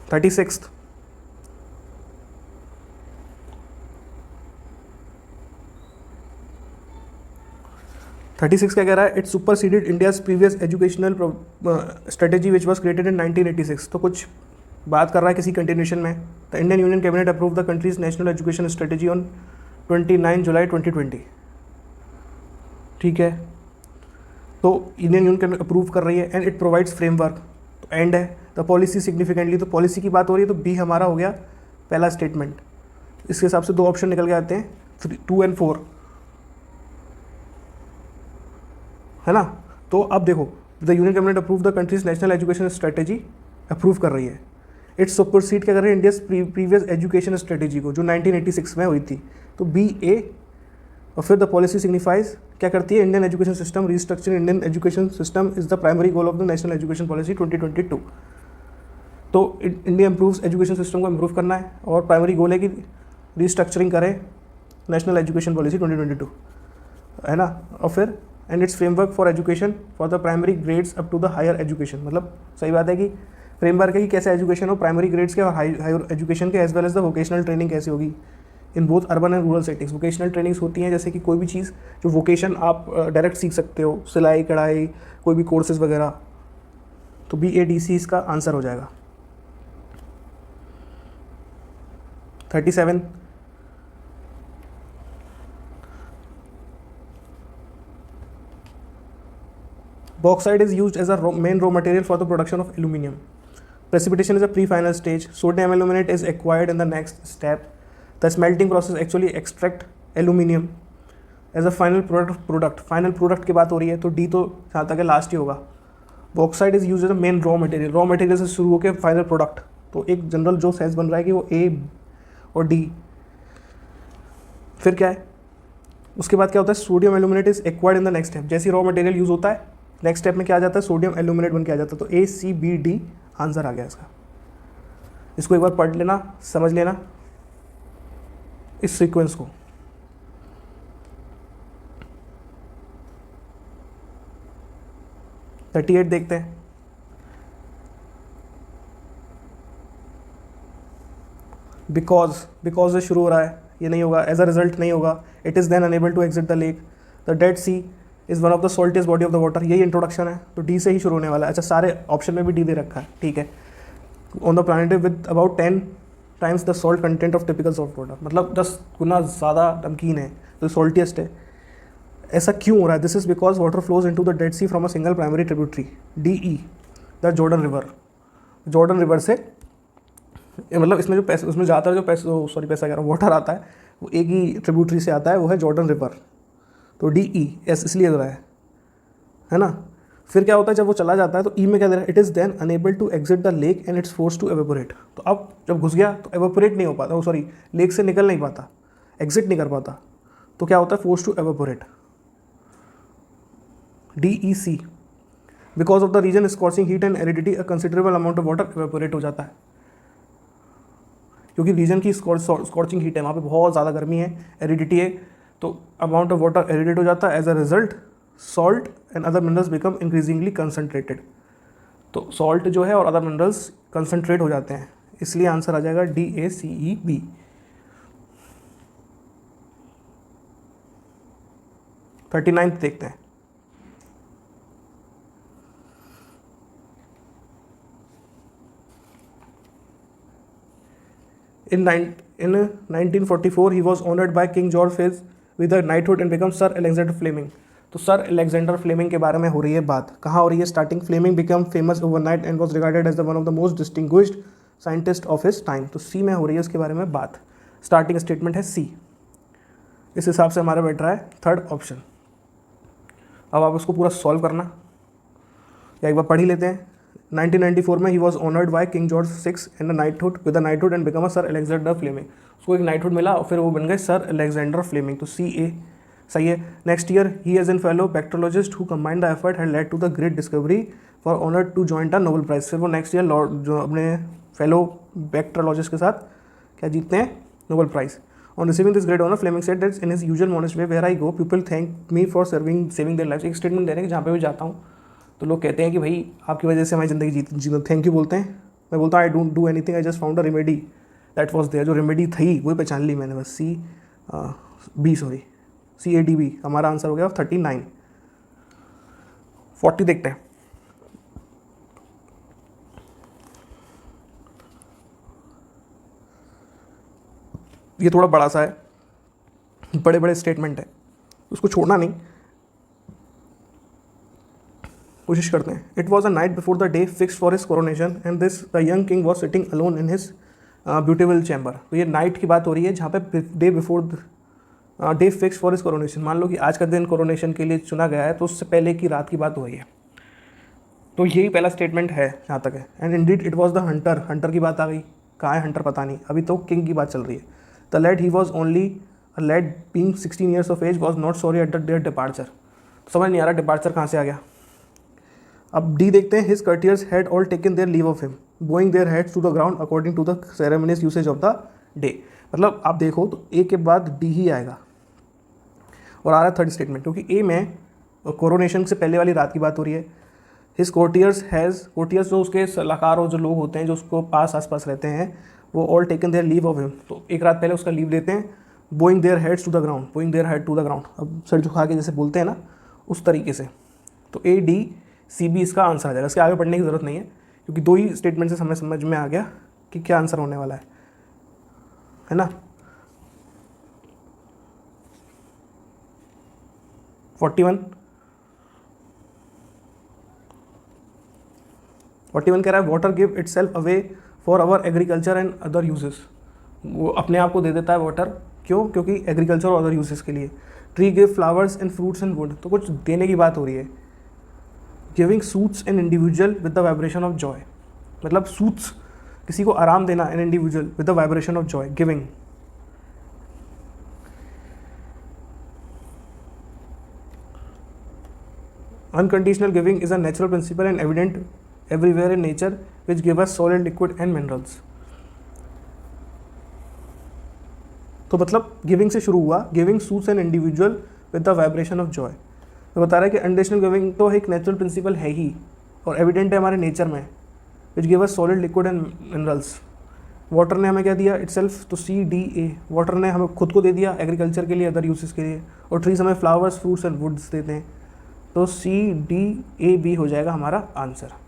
36. क्या कह रहा है, it superseded India's previous educational strategy which was created in 1986. तो कुछ बात कर रहा है किसी कंटिन्यूशन में. The Indian union cabinet approve the countries national education strategy on 29 जुलाई 2020. ठीक है, तो इंडियन यूनियन अप्रूव कर रही है एंड इट प्रोवाइड्स फ्रेमवर्क, तो एंड है. द पॉलिसी सिग्निफिकेंटली, तो पॉलिसी की बात हो रही है, तो बी हमारा हो गया पहला स्टेटमेंट. इसके हिसाब से दो ऑप्शन निकल के आते हैं, 2 और 4, है ना. तो अब देखो, the union cabinet approve the countries national education strategy approve कर रही है. इट्स सुपरसीड क्या कर रही है, इंडियाज प्रीवियस एजुकेशन स्ट्रेटेजी को, जो 1986 में हुई थी, तो बी ए. और फिर द पॉलिसी सिग्निफाइज क्या करती है, Indian education system restructuring Indian education system is the primary goal of the national education policy 2022. तो इंडिया इम्प्रूव्स एजुकेशन सिस्टम को इम्प्रूव करना है और प्राइमरी गोल है कि रीस्ट्रक्चरिंग करें नेशनल एजुकेशन पॉलिसी 2022, है ना. और फिर and it's framework for education for the primary grades up to the higher education. मतलब सही बात है कि फ्रेमवर्क है कि कैसे एजुकेशन हो प्राइमरी ग्रेड्स के और हायर एजुकेशन के, as well as the vocational training कैसे होगी in both urban and rural settings. Vocational trainings होती हैं जैसे कि कोई भी चीज़ जो वोकेशन आप डायरेक्ट सीख सकते हो, सिलाई कढ़ाई, कोई भी कोर्सेज वगैरह, तो बी ए डी सी इसका आंसर हो जाएगा. 37. Bauxite is used as a main raw material for the production of aluminium. Precipitation is a pre-final stage. Sodium aluminate is acquired in the next step. The smelting process actually extract aluminium as a final product. Final product की बात हो रही है, तो D तो जहाँ तक है लास्ट ही होगा. Bauxite is used as a main raw material. Raw material से शुरू होकर final product. तो एक जनरल जो सेंस बन रहा है कि वो A और D. फिर क्या है, उसके बाद क्या होता है, sodium aluminate is acquired in the next step. जैसे रॉ मटेरियल यूज होता है, नेक्स्ट स्टेप में क्या आ जाता है, सोडियम एल्यूमिनेट बन के आ जाता है. तो A C B D answer आ गया इसका. इसको एक बार पढ़ लेना, समझ लेना इस सीक्वेंस को. थर्टी 38 देखते हैं. बिकॉज से शुरू हो रहा है, ये नहीं होगा. एज अ रिजल्ट नहीं होगा. It is then unable to exit the lake. The Dead Sea is one of the saltiest body of the water. यही इंट्रोडक्शन है, तो डी से ही शुरू होने वाला है. अच्छा, सारे ऑप्शन में भी डी दे रखा है, ठीक है. On the planet with about 10 times the salt content of typical salt water, मतलब 10 गुना ज़्यादा नमकीन है, तो सॉल्टियस्ट है. ऐसा क्यों हो रहा है, this is because water flows into the Dead Sea from a single primary tributary. D E the Jordan River. Jordan River से, मतलब इसमें जो पैसे, उसमें ज़्यादातर जो पैसे पैसा कह रहा हूँ, वाटर आता है वो एक ही ट्रिब्यूटरी से आता है, वो है जॉर्डन रिवर. तो डी ई एस इसलिए हो रहा है ना. फिर क्या होता है, जब वो चला जाता है तो ई में क्या दे रहा है, it is then unable to exit the lake and it's force to evaporate. तो अब जब घुस गया तो एवेपोरेट नहीं हो पाता, सॉरी लेक से निकल नहीं पाता, एग्जिट नहीं कर पाता. तो क्या होता है, force to evaporate. D E C because of the region scorching heat and aridity a considerable amount of water evaporate हो जाता है, क्योंकि रीजन की स्कॉर्चिंग हीट है, वहाँ पे बहुत ज़्यादा गर्मी है, एरिडिटी है, तो अमाउंट ऑफ वाटर एरिडेट हो जाता है. As a result salt and other minerals become increasingly concentrated. तो सॉल्ट जो है और अदर मिनरल्स कंसनट्रेट हो जाते हैं, इसलिए आंसर आ जाएगा D A C E B. 39 देखते हैं. In 1944 he was honored by King George V with a knighthood and became Sir Alexander Fleming. तो सर अलेक्जेंडर फ्लेमिंग के बारे में हो रही है बात, कहाँ हो रही है starting? Fleming become famous overnight and was regarded as the one of the most distinguished scientist of his time. तो सी में हो रही है उसके बारे में बात, स्टार्टिंग स्टेटमेंट है सी। इस हिसाब से हमारा बैठ रहा है थर्ड ऑप्शन। अब आप उसको पूरा सॉल्व करना या एक बार पढ़ ही लेते हैं। 1994 में he was honoured by King George six and knighthood with the knighthood and become a Sir Alexander Fleming. उसको एक नाइटहुड मिला और फिर वो बन गए सर अलेक्जेंडर फ्लेमिंग। तो सी ए सही है। Next year he as an fellow bacteriologist who combined the effort had led to the great discovery for honoured to joint a Nobel prize. फिर वो नेक्स्ट ईयर लॉर्ड जो अपने fellow बैक्टेरोलॉजिस्ट के साथ क्या जीतते हैं? Nobel Prize. On receiving this great honor, Fleming said that in his usual modest way, where I go, people thank me for saving their lives। एक स्टेटमेंट दे रहे हैं कि जहाँ पे भी जाता हूँ तो लोग कहते हैं कि भाई आपकी वजह से हमारी ज़िंदगी जीत थैंक यू बोलते हैं। मैं बोलता हूँ I don't do anything, I just found a remedy that was there. जो रेमेडी थी वही पहचान ली मैंने बस। CADB हमारा आंसर हो गया 39। 40 देखते हैं। ये थोड़ा बड़ा सा है, बड़े बड़े स्टेटमेंट है, उसको छोड़ना नहीं, कोशिश करते हैं। It was a night before the day fix for his coronation and this the young king was sitting alone in his beautiful chamber. तो ये नाइट की बात हो रही है जहाँ पे day before day fix for his coronation. मान लो कि आज का दिन कोरोनेशन के लिए चुना गया है तो उससे पहले की रात की बात हो रही है। तो यही पहला स्टेटमेंट है जहाँ तक है। And Indeed it was the Hunter, Hunter की बात आ गई। कहाँ है हंटर पता नहीं, अभी तो किंग की बात चल रही है। The lad he was only a lad being 16 years of age was not sorry at the their departure. समझ नहीं आ रहा डिपार्चर कहाँ से आ गया। अब डी देखते हैं। His courtiers had all taken their leave of him bowing their heads to the ground according to the ceremonious usage of the day. मतलब आप देखो तो ए के बाद डी ही आएगा और आ रहा है थर्ड स्टेटमेंट, क्योंकि ए में कोरोनेशन से पहले वाली रात की बात हो रही है। हिज कोर्टियर्स कोर्टियर्स जो उसके सलाहकार और जो लोग होते हैं जो उसको आस पास रहते हैं वो all taken their leave of him. तो एक रात पहले उसका लीव लेते हैं। Bowing their heads to the ground, bowing their head to the ground, अब सर झुका के जैसे बोलते हैं ना उस तरीके से। तो ADCB इसका आंसर आ जाएगा। इसके आगे पढ़ने की ज़रूरत नहीं है क्योंकि दो ही स्टेटमेंट से हमें समझ में आ गया कि क्या आंसर होने वाला है ना। 41 कह रहा है water give itself away for our agriculture and other uses. वो अपने आप को दे देता है वाटर, क्यों? क्योंकि एग्रीकल्चर और अदर यूजेस के लिए। Tree give flowers and fruits and wood, तो कुछ देने की बात हो रही है। Giving soothes an individual with the vibration of joy, मतलब सूट्स किसी को आराम देना, an individual with the vibration of joy, giving. Unconditional giving is a natural principle and evident everywhere in nature which give us solid, liquid and minerals। तो मतलब giving से शुरू हुआ। Giving soothes an individual with the vibration of Joy. तो बता रहा है कि अनकंडीशनल गिविंग तो एक नेचुरल प्रिंसिपल है ही और एविडेंट है हमारे नेचर में, which give us solid, liquid and minerals. Water ने हमें क्या दिया? इटसेल्फ, तो CDA वाटर ने हमें खुद को दे दिया एग्रीकल्चर के लिए, अदर यूसेस के लिए। और ट्रीज हमें फ्लावर्स, फ्रूट्स एंड वुड्स देते हैं। तो CDAB हो जाएगा हमारा आंसर।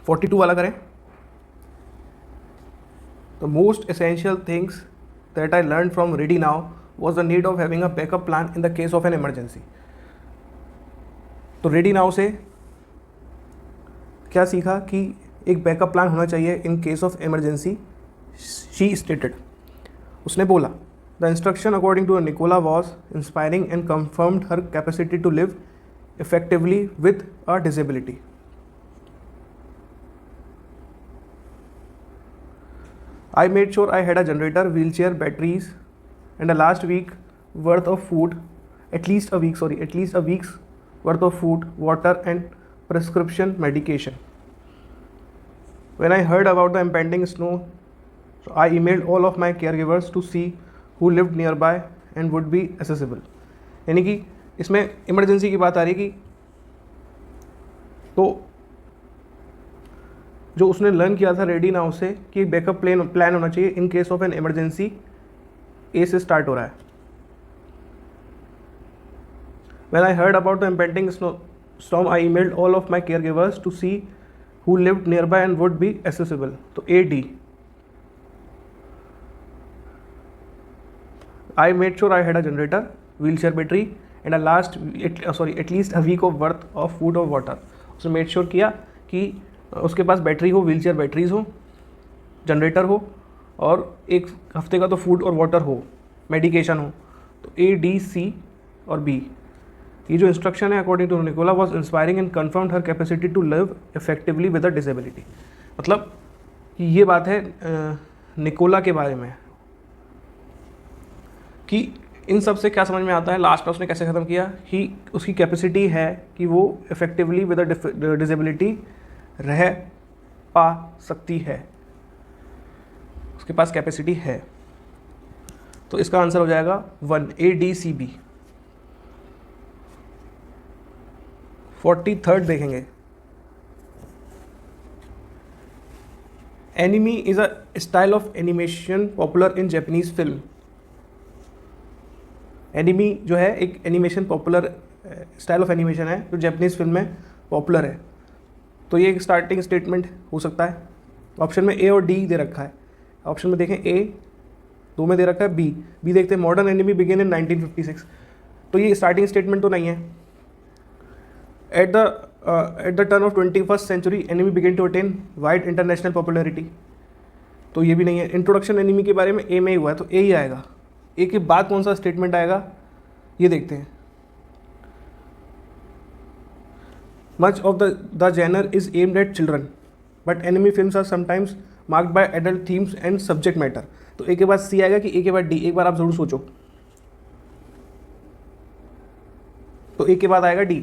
42 वाला करें। The most essential things that I learned from Ready Now was the need of having a backup plan in the case of an emergency। तो Ready Now से क्या सीखा कि एक बैकअप प्लान होना चाहिए in case of emergency. She stated, उसने बोला, the instruction according to Nicola was inspiring and confirmed her capacity to live effectively with a disability. I made sure I had a generator, wheelchair, batteries, and a last week worth of food, at least a week's worth of food, water, and prescription medication. When I heard about the impending snow, so I emailed all of my caregivers to see who lived nearby and would be accessible। यानी कि इसमें emergency की बात आ रही है कि तो जो उसने लर्न किया था रेडी नाउ से कि बैकअप प्लान होना चाहिए in case of an emergency. A से स्टार्ट हो रहा है। When I heard about the impending storm, I emailed all of my caregivers to see who lived near by and would be accessible, तो A D. I made sure I had a generator, wheelchair battery and a at least a week of worth of food or water. उसने made sure किया कि उसके पास battery हो, wheel chair batteries हो, generator हो और एक हफ्ते का तो फूड और वाटर हो, मेडिकेशन हो। तो ए डी सी और बी, ये जो इंस्ट्रक्शन है according to Nicola was inspiring and confirmed her capacity to live effectively with a disability. मतलब ये बात है निकोला के बारे में कि इन सब से क्या समझ में आता है, लास्ट में उसने कैसे ख़त्म किया कि उसकी कैपेसिटी है कि वो इफेक्टिवली विद अ डिसेबिलिटी रह पा सकती है, उसके पास कैपेसिटी है। तो इसका आंसर हो जाएगा 1 ए डी सी बी। 43rd देखेंगे, anime is a style of animation popular in Japanese film. Anime जो है एक animation popular style of animation है जो जापानीज फिल्म में पॉपुलर है। तो ये एक स्टार्टिंग स्टेटमेंट हो सकता है। ऑप्शन में ए और डी दे रखा है। ऑप्शन में देखें ए, दो में दे रखा है बी देखते हैं, मॉडर्न एनिमी बिगिन इन 1956। तो ये स्टार्टिंग स्टेटमेंट तो नहीं है। At the turn of 21st century anime begin to attain wide international popularity, तो ये भी नहीं है। इंट्रोडक्शन एनिमी के बारे में ए में ही हुआ है, तो ए ही आएगा। ए के बाद कौन सा स्टेटमेंट आएगा ये देखते हैं। Much of the genre is aimed at children but anime films are sometimes marked by adult themes and subject matter. तो ए के बाद सी आएगा कि ए के बाद डी, एक बार आप जरूर सोचो। तो ए के बाद आएगा डी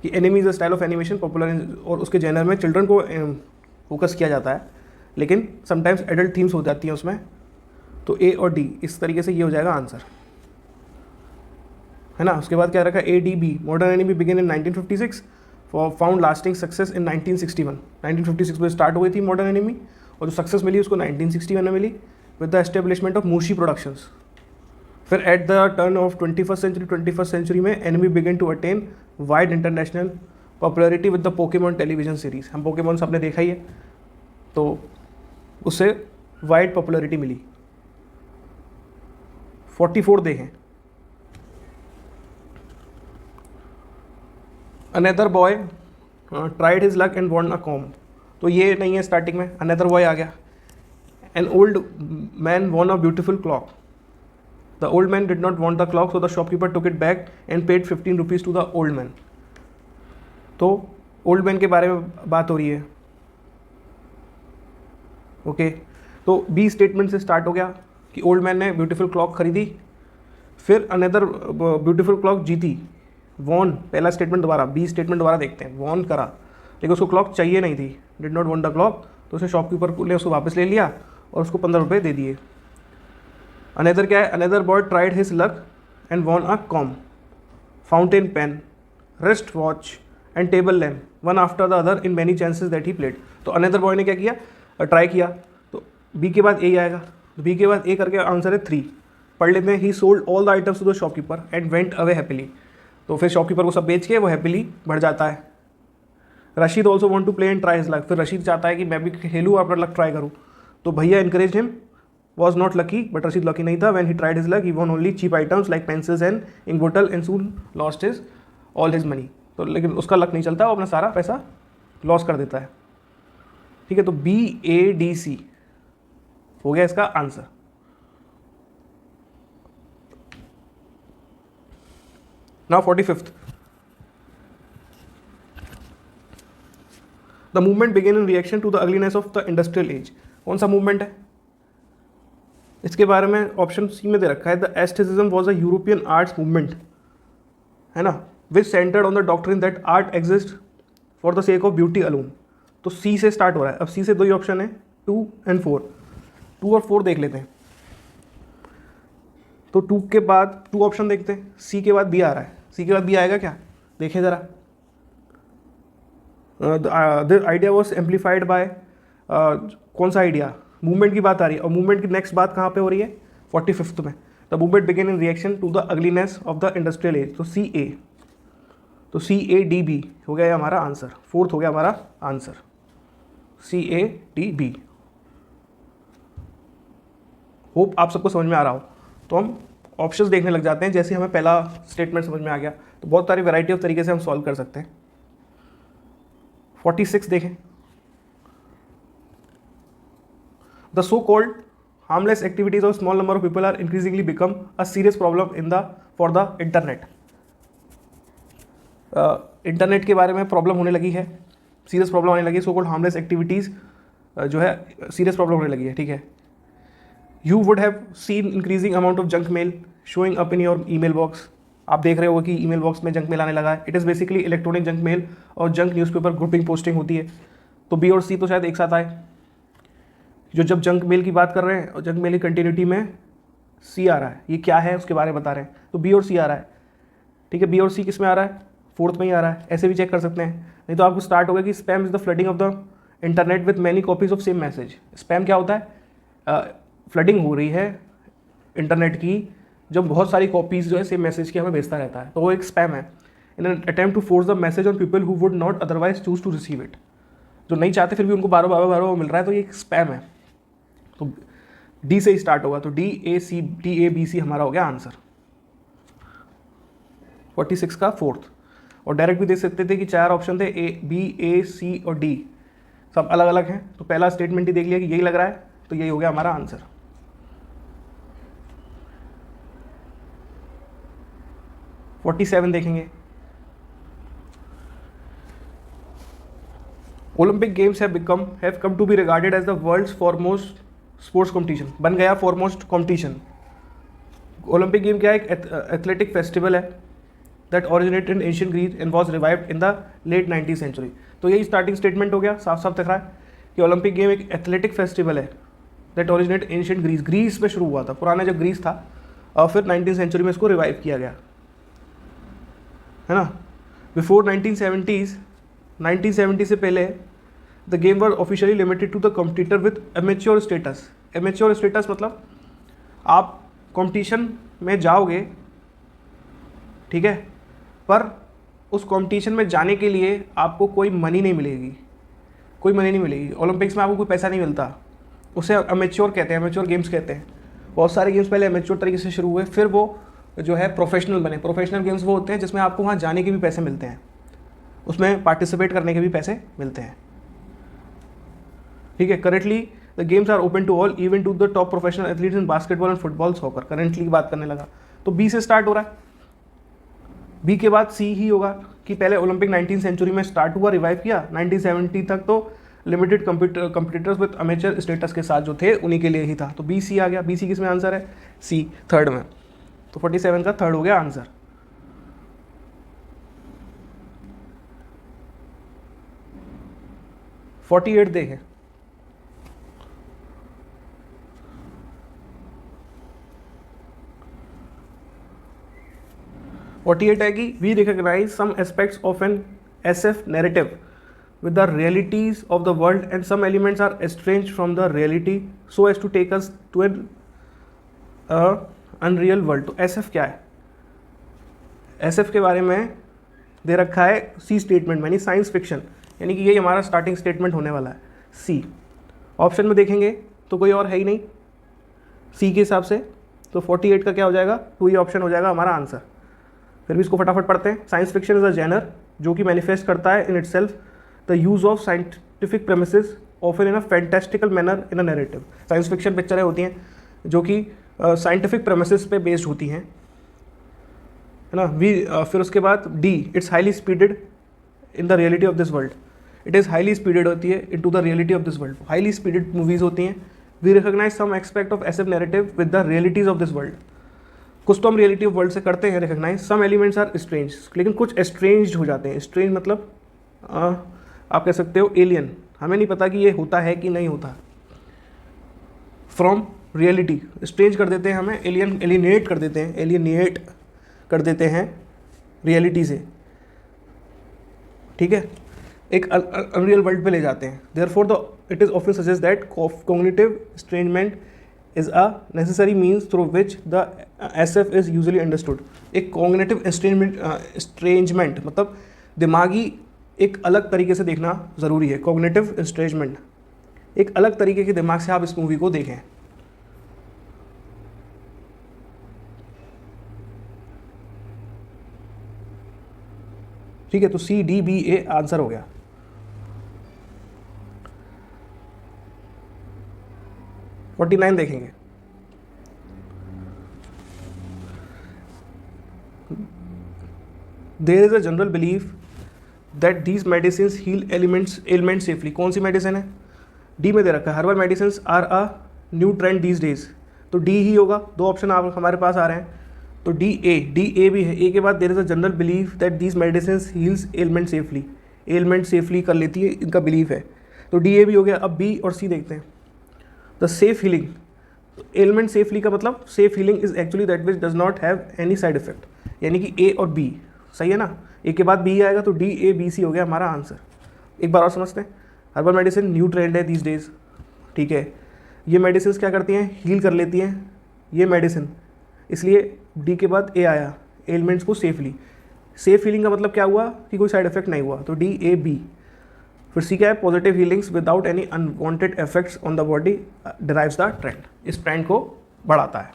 कि enemy is a style of animation popular और उसके जेनर में चिल्ड्रन को फोकस किया जाता है लेकिन समटाइम्स एडल्ट थीम्स हो जाती हैं उसमें। तो ए और डी, इस तरीके से ये हो जाएगा आंसर, है ना। उसके बाद क्या रखा, A D B, modern anime begin in 1956 for found lasting success in 1961। 1956 में स्टार्ट हुई थी मॉडर्न एनिमी और जो सक्सेस मिली उसको 1961 में मिली with the establishment of Mushi Productions. फिर at the turn of 21st century में anime begin to attain wide international popularity with the Pokemon television series. हम पोकेमॉन सबने देखा ही है, तो उससे वाइड पॉपुलैरिटी मिली। 44 देखें, another boy tried his luck and won a com. तो ये नहीं है स्टार्टिंग में, अनदर बॉय आ गया। An old man won a beautiful clock. The old man did not want the clock so the shopkeeper took it back and paid 15 rupees to the old man. तो old man के बारे में बात हो रही है। ओके, तो B statement से स्टार्ट हो गया कि ओल्ड मैन ने ब्यूटीफुल क्लॉक खरीदी, फिर अनदर ब्यूटीफुल क्लॉक जीती, वॉन, पहला स्टेटमेंट दोबारा, बी स्टेटमेंट दोबारा देखते हैं, वॉन करा लेकिन उसको क्लॉक चाहिए नहीं थी, did not want the clock, तो उसने शॉपकीपर ने उसको वापस ले लिया और उसको 15 रुपये दे दिए। अनदर क्या है, another boy tried his luck and won a comb, fountain pen, wrist watch and table lamp, one after the other in many chances that he played. तो अनदर बॉय ने क्या किया, ट्राई किया। तो बी के बाद ए आएगा, तो बी के बाद ए करके आंसर है 3। पढ़ लेते हैं, he sold all the items to the shopkeeper and went away happily. तो फिर शॉपकीपर को सब बेच के वो हैप्पीली बढ़ जाता है। Rashid also want to play and try his luck. फिर रशीद चाहता है कि मैं भी खेलूँ और अपना लक ट्राई करूँ। तो भैया encourage him, was not lucky but Rashid lucky नहीं था। When he tried his luck he won only cheap items like pencils and ink bottle and soon lost his all his money. तो लेकिन उसका luck नहीं चलता, वो अपना सारा पैसा लॉस कर देता है। ठीक है, तो बी ए डी सी हो गया इसका answer. Now 45th, the movement began in reaction to the ugliness of the industrial age. कौन सा मूवमेंट है, इसके बारे में ऑप्शन सी में दे रखा है, the aestheticism was a European arts movement, है ना, which centred on the doctrine that art exist for the sake of beauty alone. तो सी से स्टार्ट हो रहा है। अब सी से दो ही ऑप्शन है, 2 and 4। 2 और 4 देख लेते हैं। तो 2 के बाद 2 ऑप्शन देखते हैं, सी के बाद बी आ रहा है। सी के बाद बी आएगा क्या, देखें ज़रा। The idea was amplified by, कौन सा आइडिया, मूवमेंट की बात आ रही है। और मूवमेंट की नेक्स्ट बात कहाँ पे हो रही है, 45th में। The movement began in reaction to the ugliness of the industrial age. तो सी ए। तो CADB हो गया हमारा आंसर, फोर्थ हो गया हमारा आंसर CADB। होप आप सबको समझ में आ रहा हो। तो हम ऑप्शंस देखने लग जाते हैं। जैसे हमें पहला स्टेटमेंट समझ में आ गया तो बहुत सारी वैरायटी ऑफ तरीके से हम सॉल्व कर सकते हैं। 46 देखें, the so called harmless activities of small number of people are increasingly become a serious problem in the for the internet। Internet के बारे में प्रॉब्लम होने लगी है, सीरियस प्रॉब्लम होने लगी है। सो कॉल्ड हार्मलेस एक्टिविटीज़ जो है सीरियस प्रॉब्लम होने लगी है, ठीक है। You would have seen increasing amount of junk mail showing up in your email box. आप देख रहे हो कि ईमेल बॉक्स में जंक मेल आने लगा है। It is basically electronic junk mail और जंक न्यूज़पेपर ग्रुपिंग पोस्टिंग होती है। तो बी और सी तो शायद एक साथ आए। जो जब जंक मेल की बात कर रहे हैं और जंक मेल की कंटिन्यूटी में सी आ रहा है, ये क्या है उसके बारे में बता रहे हैं, तो बी और सी आ रहा है, ठीक है। बी और सी किस में आ रहा है, फोर्थ में ही आ रहा है। ऐसे भी चेक कर सकते हैं। नहीं तो आपको स्टार्ट होगा कि spam is the flooding of the internet with many copies of same message. Spam क्या होता है, फ्लडिंग हो रही है इंटरनेट की जब बहुत सारी कॉपीज़ जो है सेम मैसेज की हमें भेजता रहता है, तो वो एक स्पैम है। In an attempt to force the message on people who would not otherwise choose to receive it. जो नहीं चाहते फिर भी उनको बार बार मिल रहा है, तो ये एक स्पैम है। तो डी से ही स्टार्ट होगा, तो DABC हमारा हो गया आंसर 46 का फोर्थ। और डायरेक्ट भी देख सकते थे कि 4 ऑप्शन थे, B, A, C और D, सब अलग अलग हैं। तो पहला स्टेटमेंट ही देख लिया कि यही लग रहा है, तो यही हो गया हमारा आंसर। और 47 देखेंगे, Olympic games have come to be regarded as the world's foremost sports competition. बन गया फॉरमोस्ट कॉम्पिटिशन। ओलंपिक गेम क्या है, एक एथलेटिक फेस्टिवल है that originated in Asian Greece and was revived in the late 19th century. तो यही starting statement हो गया, साफ साफ दिख रहा है कि ओलंपिक गेम एक एथलेटिक फेस्टिवल है that originate Asian Greece. Greece में शुरू हुआ था, पुराना जब ग्रीस था, और फिर 19th सेंचुरी में इसको रिवाइव किया गया, है ना। बिफोर 1970 से पहले the game were officially limited to the competitor with amateur status. Amateur status मतलब आप कॉम्पिटिशन में जाओगे, ठीक है, पर उस कॉम्पिटिशन में जाने के लिए आपको कोई मनी नहीं मिलेगी, कोई मनी नहीं मिलेगी। ओलंपिक्स में आपको कोई पैसा नहीं मिलता, उसे एमेच्योर कहते हैं, एमेच्योर गेम्स कहते हैं। बहुत सारे गेम्स पहले एमेच्योर तरीके से शुरू हुए, फिर वो जो है प्रोफेशनल बने। प्रोफेशनल गेम्स वो होते हैं जिसमें आपको वहाँ जाने के भी पैसे मिलते हैं, उसमें पार्टिसिपेट करने के भी पैसे मिलते हैं, ठीक है। Currently the games are open to all, even to the top professional athletes in basketball and football, soccer. Currently की बात करने लगा तो बी से स्टार्ट हो रहा है। बी के बाद सी ही होगा कि पहले ओलंपिक 19th सेंचुरी में स्टार्ट हुआ, रिवाइव किया 1970 तक, तो limited computers with amateur status के साथ जो थे उन्हीं के लिए ही था। तो बी सी आ गया। बी सी किस में आंसर है, सी, थर्ड में। तो 47 का थर्ड हो गया आंसर। फोर्टी 48 देखें, है कि we recognise some aspects of an SF narrative with the realities of the world and some elements are estranged from the reality so as to take us to an unreal world। तो SF क्या है, SF के बारे में दे रखा है सी statement, यानी साइंस फिक्शन, यानी कि यही हमारा स्टार्टिंग स्टेटमेंट होने वाला है सी। ऑप्शन में देखेंगे तो कोई और है ही नहीं सी के हिसाब से, तो 48 का क्या हो जाएगा, 2 ही ऑप्शन हो जाएगा हमारा आंसर। फिर भी इसको फटाफट पढ़ते हैं। Science fiction is a genre जो कि मैनिफेस्ट करता है in itself the use of scientific premises often in a fantastical manner in a narrative. Science fiction पिक्चरें होती हैं जो कि साइंटिफिक प्रेमिसेस पे बेस्ड होती हैं, है ना। फिर उसके बाद D, it's highly speeded in the reality of this world. It is highly speeded होती है into the reality of this world. Highly speeded movies होती हैं। We recognise some aspect of SF narrative with the realities of this world. कुछ तो हम reality of world से करते हैं recognise. Some elements are strange, लेकिन कुछ एस्ट्रेंज्ड हो जाते हैं। स्ट्रेंज मतलब आप कह सकते हो एलियन, हमें नहीं पता कि ये होता है कि नहीं होता। फ्रॉम रियलिटी स्ट्रेंज कर देते हैं हमें, एलिनेट कर देते हैं रियलिटी से, ठीक है, एक अनरियल वर्ल्ड पे ले जाते हैं। Therefore the it is often suggest that cognitive estrangement is a necessary means through which the SF is usually understood. एक कॉग्निटिव स्ट्रेंजमेंट मतलब दिमागी एक अलग तरीके से देखना ज़रूरी है। कॉग्निटिव स्ट्रेंजमेंट, एक अलग तरीके के दिमाग से आप इस मूवी को देखें। ठीक है, तो CDBA आंसर हो गया। 49 देखेंगे। There is a general belief that these medicine heal element safely. कौन सी मेडिसिन है? डी में दे रखा है, herbal medicine are a new trend these days, तो डी ही होगा। दो ऑप्शन आप हमारे पास आ रहे हैं, तो डी ए भी है। ए के बाद there is a general belief that these medicine heals element safely, element safely कर लेती है, इनका बिलीफ है, तो डी ए भी हो गया। अब बी और सी देखते हैं। The safe healing, element safely का मतलब safe healing is actually that which does not have any side effect, यानी कि ए और बी सही है ना। ए के बाद बी आएगा, तो DABC हो गया हमारा आंसर। एक बार और समझते हैं। हर्बल मेडिसिन न्यू ट्रेंड है दीज डेज, ठीक है। ये मेडिसिन क्या करती हैं? हील कर लेती हैं ये मेडिसिन, इसलिए डी के बाद ए आया, एलिमेंट्स को सेफली। सेफ हीलिंग का मतलब क्या हुआ कि कोई साइड इफेक्ट नहीं हुआ, तो DAB। फिर सी क्या है? Positive healings without any unwanted effects on the body derives the trend, इस ट्रेंड को बढ़ाता है,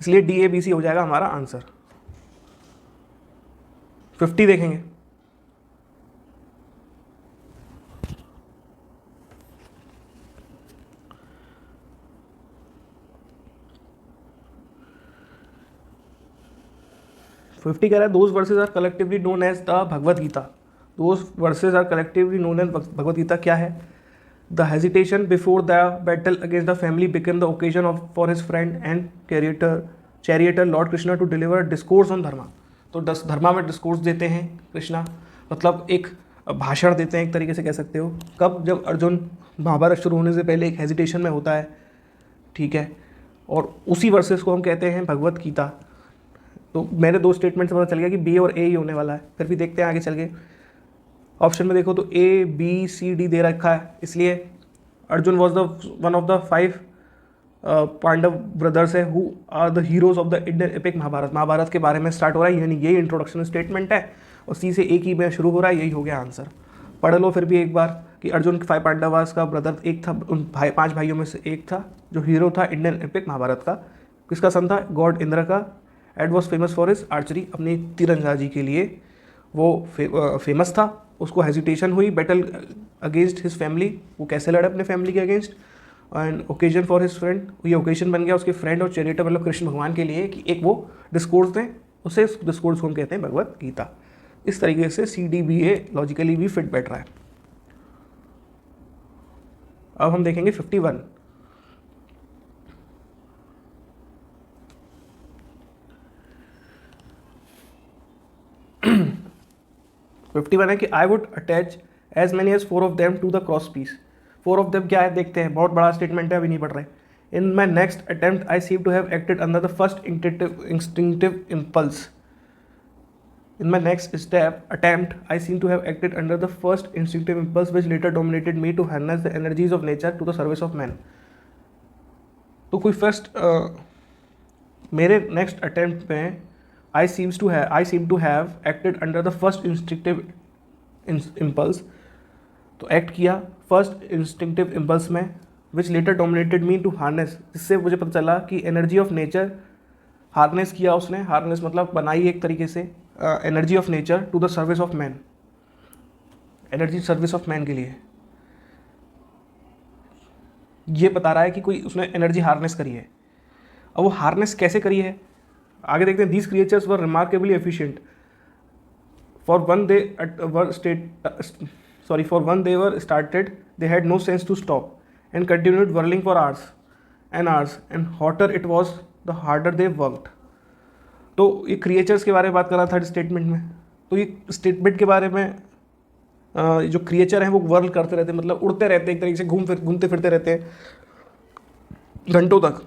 इसलिए DABC हो जाएगा हमारा आंसर। 50 देखेंगे। फिफ्टी कह रहा है those verses are collectively known as the Bhagavad Gita. Those verses are collectively known as Bhagavad Gita क्या है? The hesitation before the battle against the family became the occasion of for his friend and charioteer lord Krishna to deliver discourse on dharma. तो धर्मा में discourse देते हैं कृष्णा, मतलब एक भाषण देते हैं एक तरीके से कह सकते हो। कब? जब अर्जुन महाभारत शुरू होने से पहले एक हेजिटेशन में होता है, ठीक है, और उसी वर्सेस को हम कहते हैं भगवत गीता। तो मेरे दो स्टेटमेंट से पता चल गया कि बी और ए ही होने वाला है। फिर भी देखते हैं आगे चल के। ऑप्शन में देखो तो ABCD दे रखा है, इसलिए Arjun was the one of the 5 Pandava brothers है who are the heroes of the Indian epic Mahabharata. Mahabharata के बारे में स्टार्ट हो रहा है, यानी यही इंट्रोडक्शन स्टेटमेंट है, और सी से एक ही में शुरू हो रहा है, यही हो गया आंसर। पढ़ लो फिर भी एक बार कि अर्जुन 5 पांडवास का ब्रदर एक था, उन 5 भाइयों में से एक था जो हीरो था इंडियन एपिक महाभारत का। किसका सन था? गॉड इंद्र का। एड was famous for his archery, अपनी तीरंदाजी के लिए वो फेमस था। उसको हेजिटेशन हुई बैटल अगेंस्ट हिज फैमिली, वो कैसे लड़े अपने फैमिली के against, and occasion for his friend, ये ओकेजन बन गया उसके फ्रेंड और चैरिटर मतलब कृष्ण भगवान के लिए कि एक वो डिस्कोर्स दें, उसे डिस्कोर्स को हम कहते हैं भगवत गीता। इस तरीके से CDBA लॉजिकली भी फिट बैठ रहा है। अब हम देखेंगे 51। 51 है कि I would attach as many as 4 of them to the cross piece. 4 of them क्या है देखते हैं, बहुत बड़ा स्टेटमेंट है, अभी नहीं पढ़ रहे। In my next attempt I seem to have acted under the first instinctive impulse. In my next attempt, I seem to have acted under the first instinctive impulse which later dominated me to harness the energies of nature to the service of man. तो कोई first मेरे next attempt में I seem to have acted under the first instinctive impulse, तो act किया first instinctive impulse में, which later dominated me to harness, जिससे मुझे पता चला कि एनर्जी ऑफ नेचर हार्नेस किया उसने। हार्नेस मतलब बनाई एक तरीके से energy of nature to the service of man, energy service of man के लिए। ये बता रहा है कि कोई उसने एनर्जी हार्नेस करी है। अब वो हार्नेस कैसे करी है आगे देखते हैं। These creatures were remarkably efficient for one they were started they had no sense to stop and continued whirling for hours and hotter it was the harder they worked. तो ये क्रिएचर्स के बारे में बात कर रहा था थर्ड स्टेटमेंट में। तो ये स्टेटमेंट के बारे में जो क्रिएचर हैं वो वर्ल करते रहते हैं, मतलब उड़ते रहते हैं, एक तरीके से घूमते फिरते रहते हैं घंटों तक,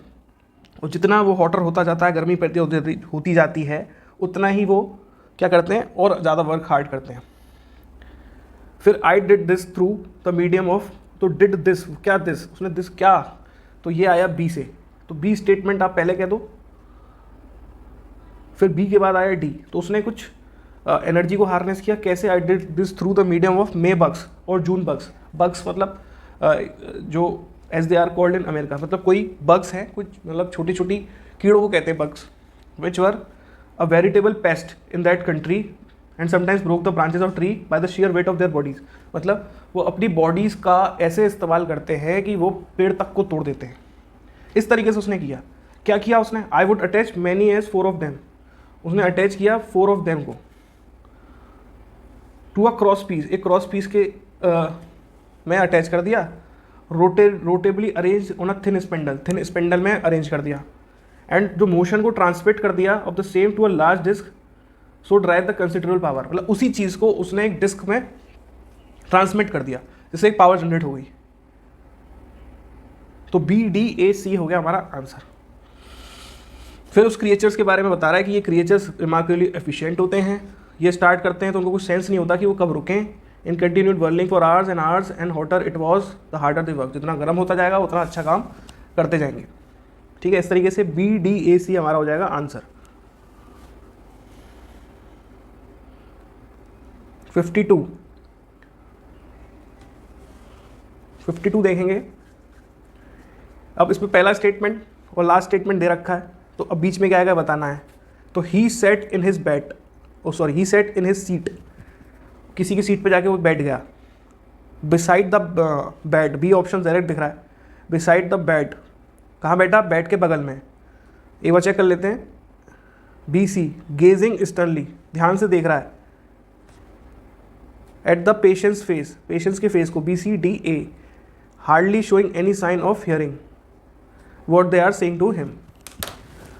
और जितना वो हॉटर होता जाता है, गर्मी पड़ती होती जाती है, उतना ही वो क्या करते हैं और ज़्यादा वर्क हार्ड करते हैं। फिर आई did this through the medium of, तो डिड दिस क्या, दिस उसने दिस क्या तो ये आया बी से, तो बी स्टेटमेंट आप पहले कह दो, फिर बी के बाद आया डी, तो उसने कुछ एनर्जी को हार्नेस किया। कैसे? I did this through the medium of May bugs और जून बग्स। बग्स मतलब जो as they are called in America, मतलब कोई बग्स हैं, कुछ मतलब छोटी छोटी कीड़ों को कहते हैं bugs, which were a veritable paste in that country and sometimes broke the branches of tree by the share weight of their bodies. मतलब वो अपनी बॉडीज़ का ऐसे इस्तेमाल करते हैं कि वो पेड़ तक को तोड़ देते हैं। इस तरीके से उसने किया। क्या किया उसने? I would attach many as 4 of them. उसने अटैच किया 4 ऑफ देम को टू अ क्रॉस पीस, एक क्रॉस पीस के में अटैच कर दिया। Rotatably arrange on a thin spindle में अरेंज कर दिया। एंड जो मोशन को ट्रांसमिट कर दिया of the same to a large disc so drive the considerable power. मतलब उसी चीज़ को उसने एक डिस्क में ट्रांसमिट कर दिया, जिससे एक पावर जनरेट हो गई। तो BDAC हो गया हमारा आंसर। फिर उस क्रिएचर्स के बारे में बता रहा है कि ये क्रिएचर्स रिमार्केबली एफिशिएंट होते हैं। ये स्टार्ट करते हैं तो उनको कुछ सेंस नहीं होता कि वो कब रुकें। इन continued burning for hours and hotter it was the harder the work. जितना गर्म होता जाएगा उतना अच्छा काम करते जाएंगे। ठीक है, इस तरीके से BDAC हमारा हो जाएगा आंसर। 52 देखेंगे। अब इसमें पहला स्टेटमेंट और लास्ट स्टेटमेंट दे रखा है, तो अब बीच में क्या आएगा बताना है। तो he set in his seat, किसी की सीट पे जाके वो बैठ गया। Beside the bed, B option direct दिख रहा है। बिसाइड द बेड, कहाँ बैठा? बेड के बगल में। एक बार चेक कर लेते हैं। BC, गेजिंग स्टर्नली, ध्यान से देख रहा है। At the patient's face, patients के फेस को। BCDA, hardly showing any sign of hearing what they are saying to him.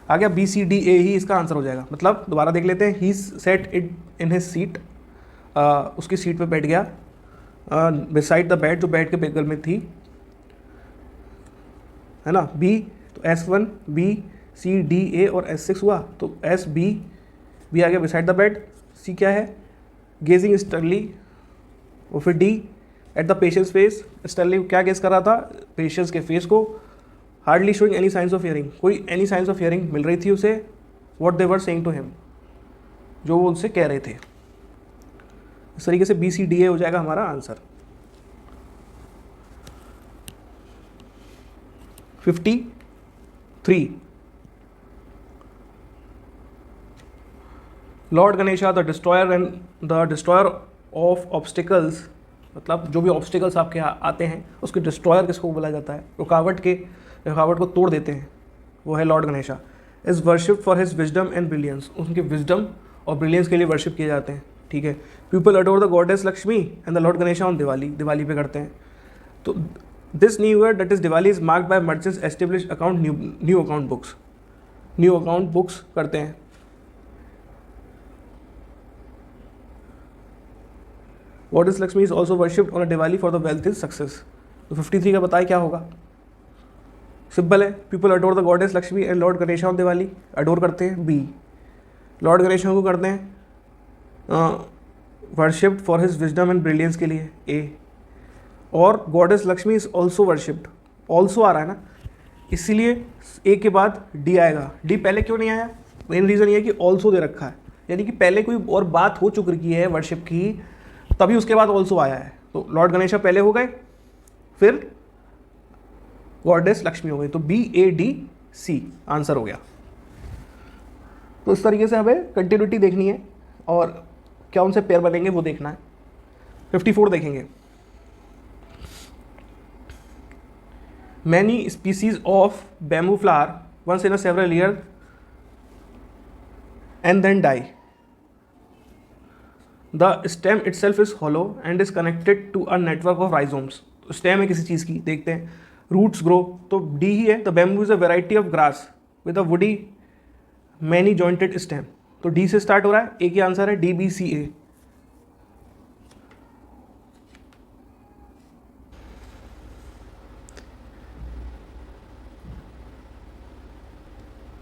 आ गया BCDA ही इसका आंसर हो जाएगा। मतलब दोबारा देख लेते हैं। He set it in his seat, उसकी सीट पे बैठ गया। बिसाइड द बेड, जो बेड के बगल में थी, है ना। B, तो S1 BCDA और S6 हुआ, तो SB आ गया बिसाइड द बेड। C क्या है? Gazing sternly. और फिर D at the patient's face, sternly क्या गेस कर रहा था? पेशेंट्स के फेस को। Hardly showing any science of hearing, कोई एनी साइंस ऑफ हियरिंग मिल रही थी उसे। What they were saying to him, जो वो उनसे कह रहे थे। इस तरीके से BCDA हो जाएगा हमारा answer. 53 Lord Ganesha the destroyer of obstacles. मतलब जो भी ऑब्स्टिकल्स आपके आते हैं उसके डिस्ट्रॉयर किसको बोला जाता है? रुकावट को तोड़ देते हैं, वो है Lord Ganesha. Is worship for his wisdom and brilliance, उनके विजडम और ब्रिलियंस के लिए वर्शिप किए जाते हैं। ठीक है। People adore the goddess Lakshmi and the Lord Ganesha on Diwali पे करते हैं। तो this new year that is Diwali is marked by merchants establish account new account books करते हैं। Goddess Lakshmi is also worshipped on a Diwali for the wealth is success. तो 53 का बताए क्या होगा? सिंपल है। People adore the goddess Lakshmi and lord Ganesha on Diwali, adore करते हैं। B, लॉर्ड गणेशा को करते हैं worshipped for his wisdom and brilliance के लिए। A, और goddess Lakshmi is also worshipped, also आ रहा है ना, इसीलिए A के बाद D आएगा। D पहले क्यों नहीं आया? मेन रीज़न ये है कि ऑल्सो दे रखा है, यानी कि पहले कोई और बात हो चुकी है वर्शिप की, तभी उसके बाद ऑल्सो आया है। तो लॉर्ड गणेशा पहले हो गए, फिर गॉडेस लक्ष्मी हो गई। तो BADC आंसर हो गया। तो इस तरीके से हमें कंटिन्यूटी देखनी है और क्या उनसे पेयर बनेंगे वो देखना है। 54 देखेंगे। Many species of bamboo flower once in a several year and then die. The stem itself is hollow and is connected to a network of rhizomes. Stem है किसी चीज़ की, देखते हैं। रूट्स ग्रो, तो D ही है। The bamboo is a variety of grass with a woody many jointed stem. तो D से स्टार्ट हो रहा है। A की आंसर है DBCA।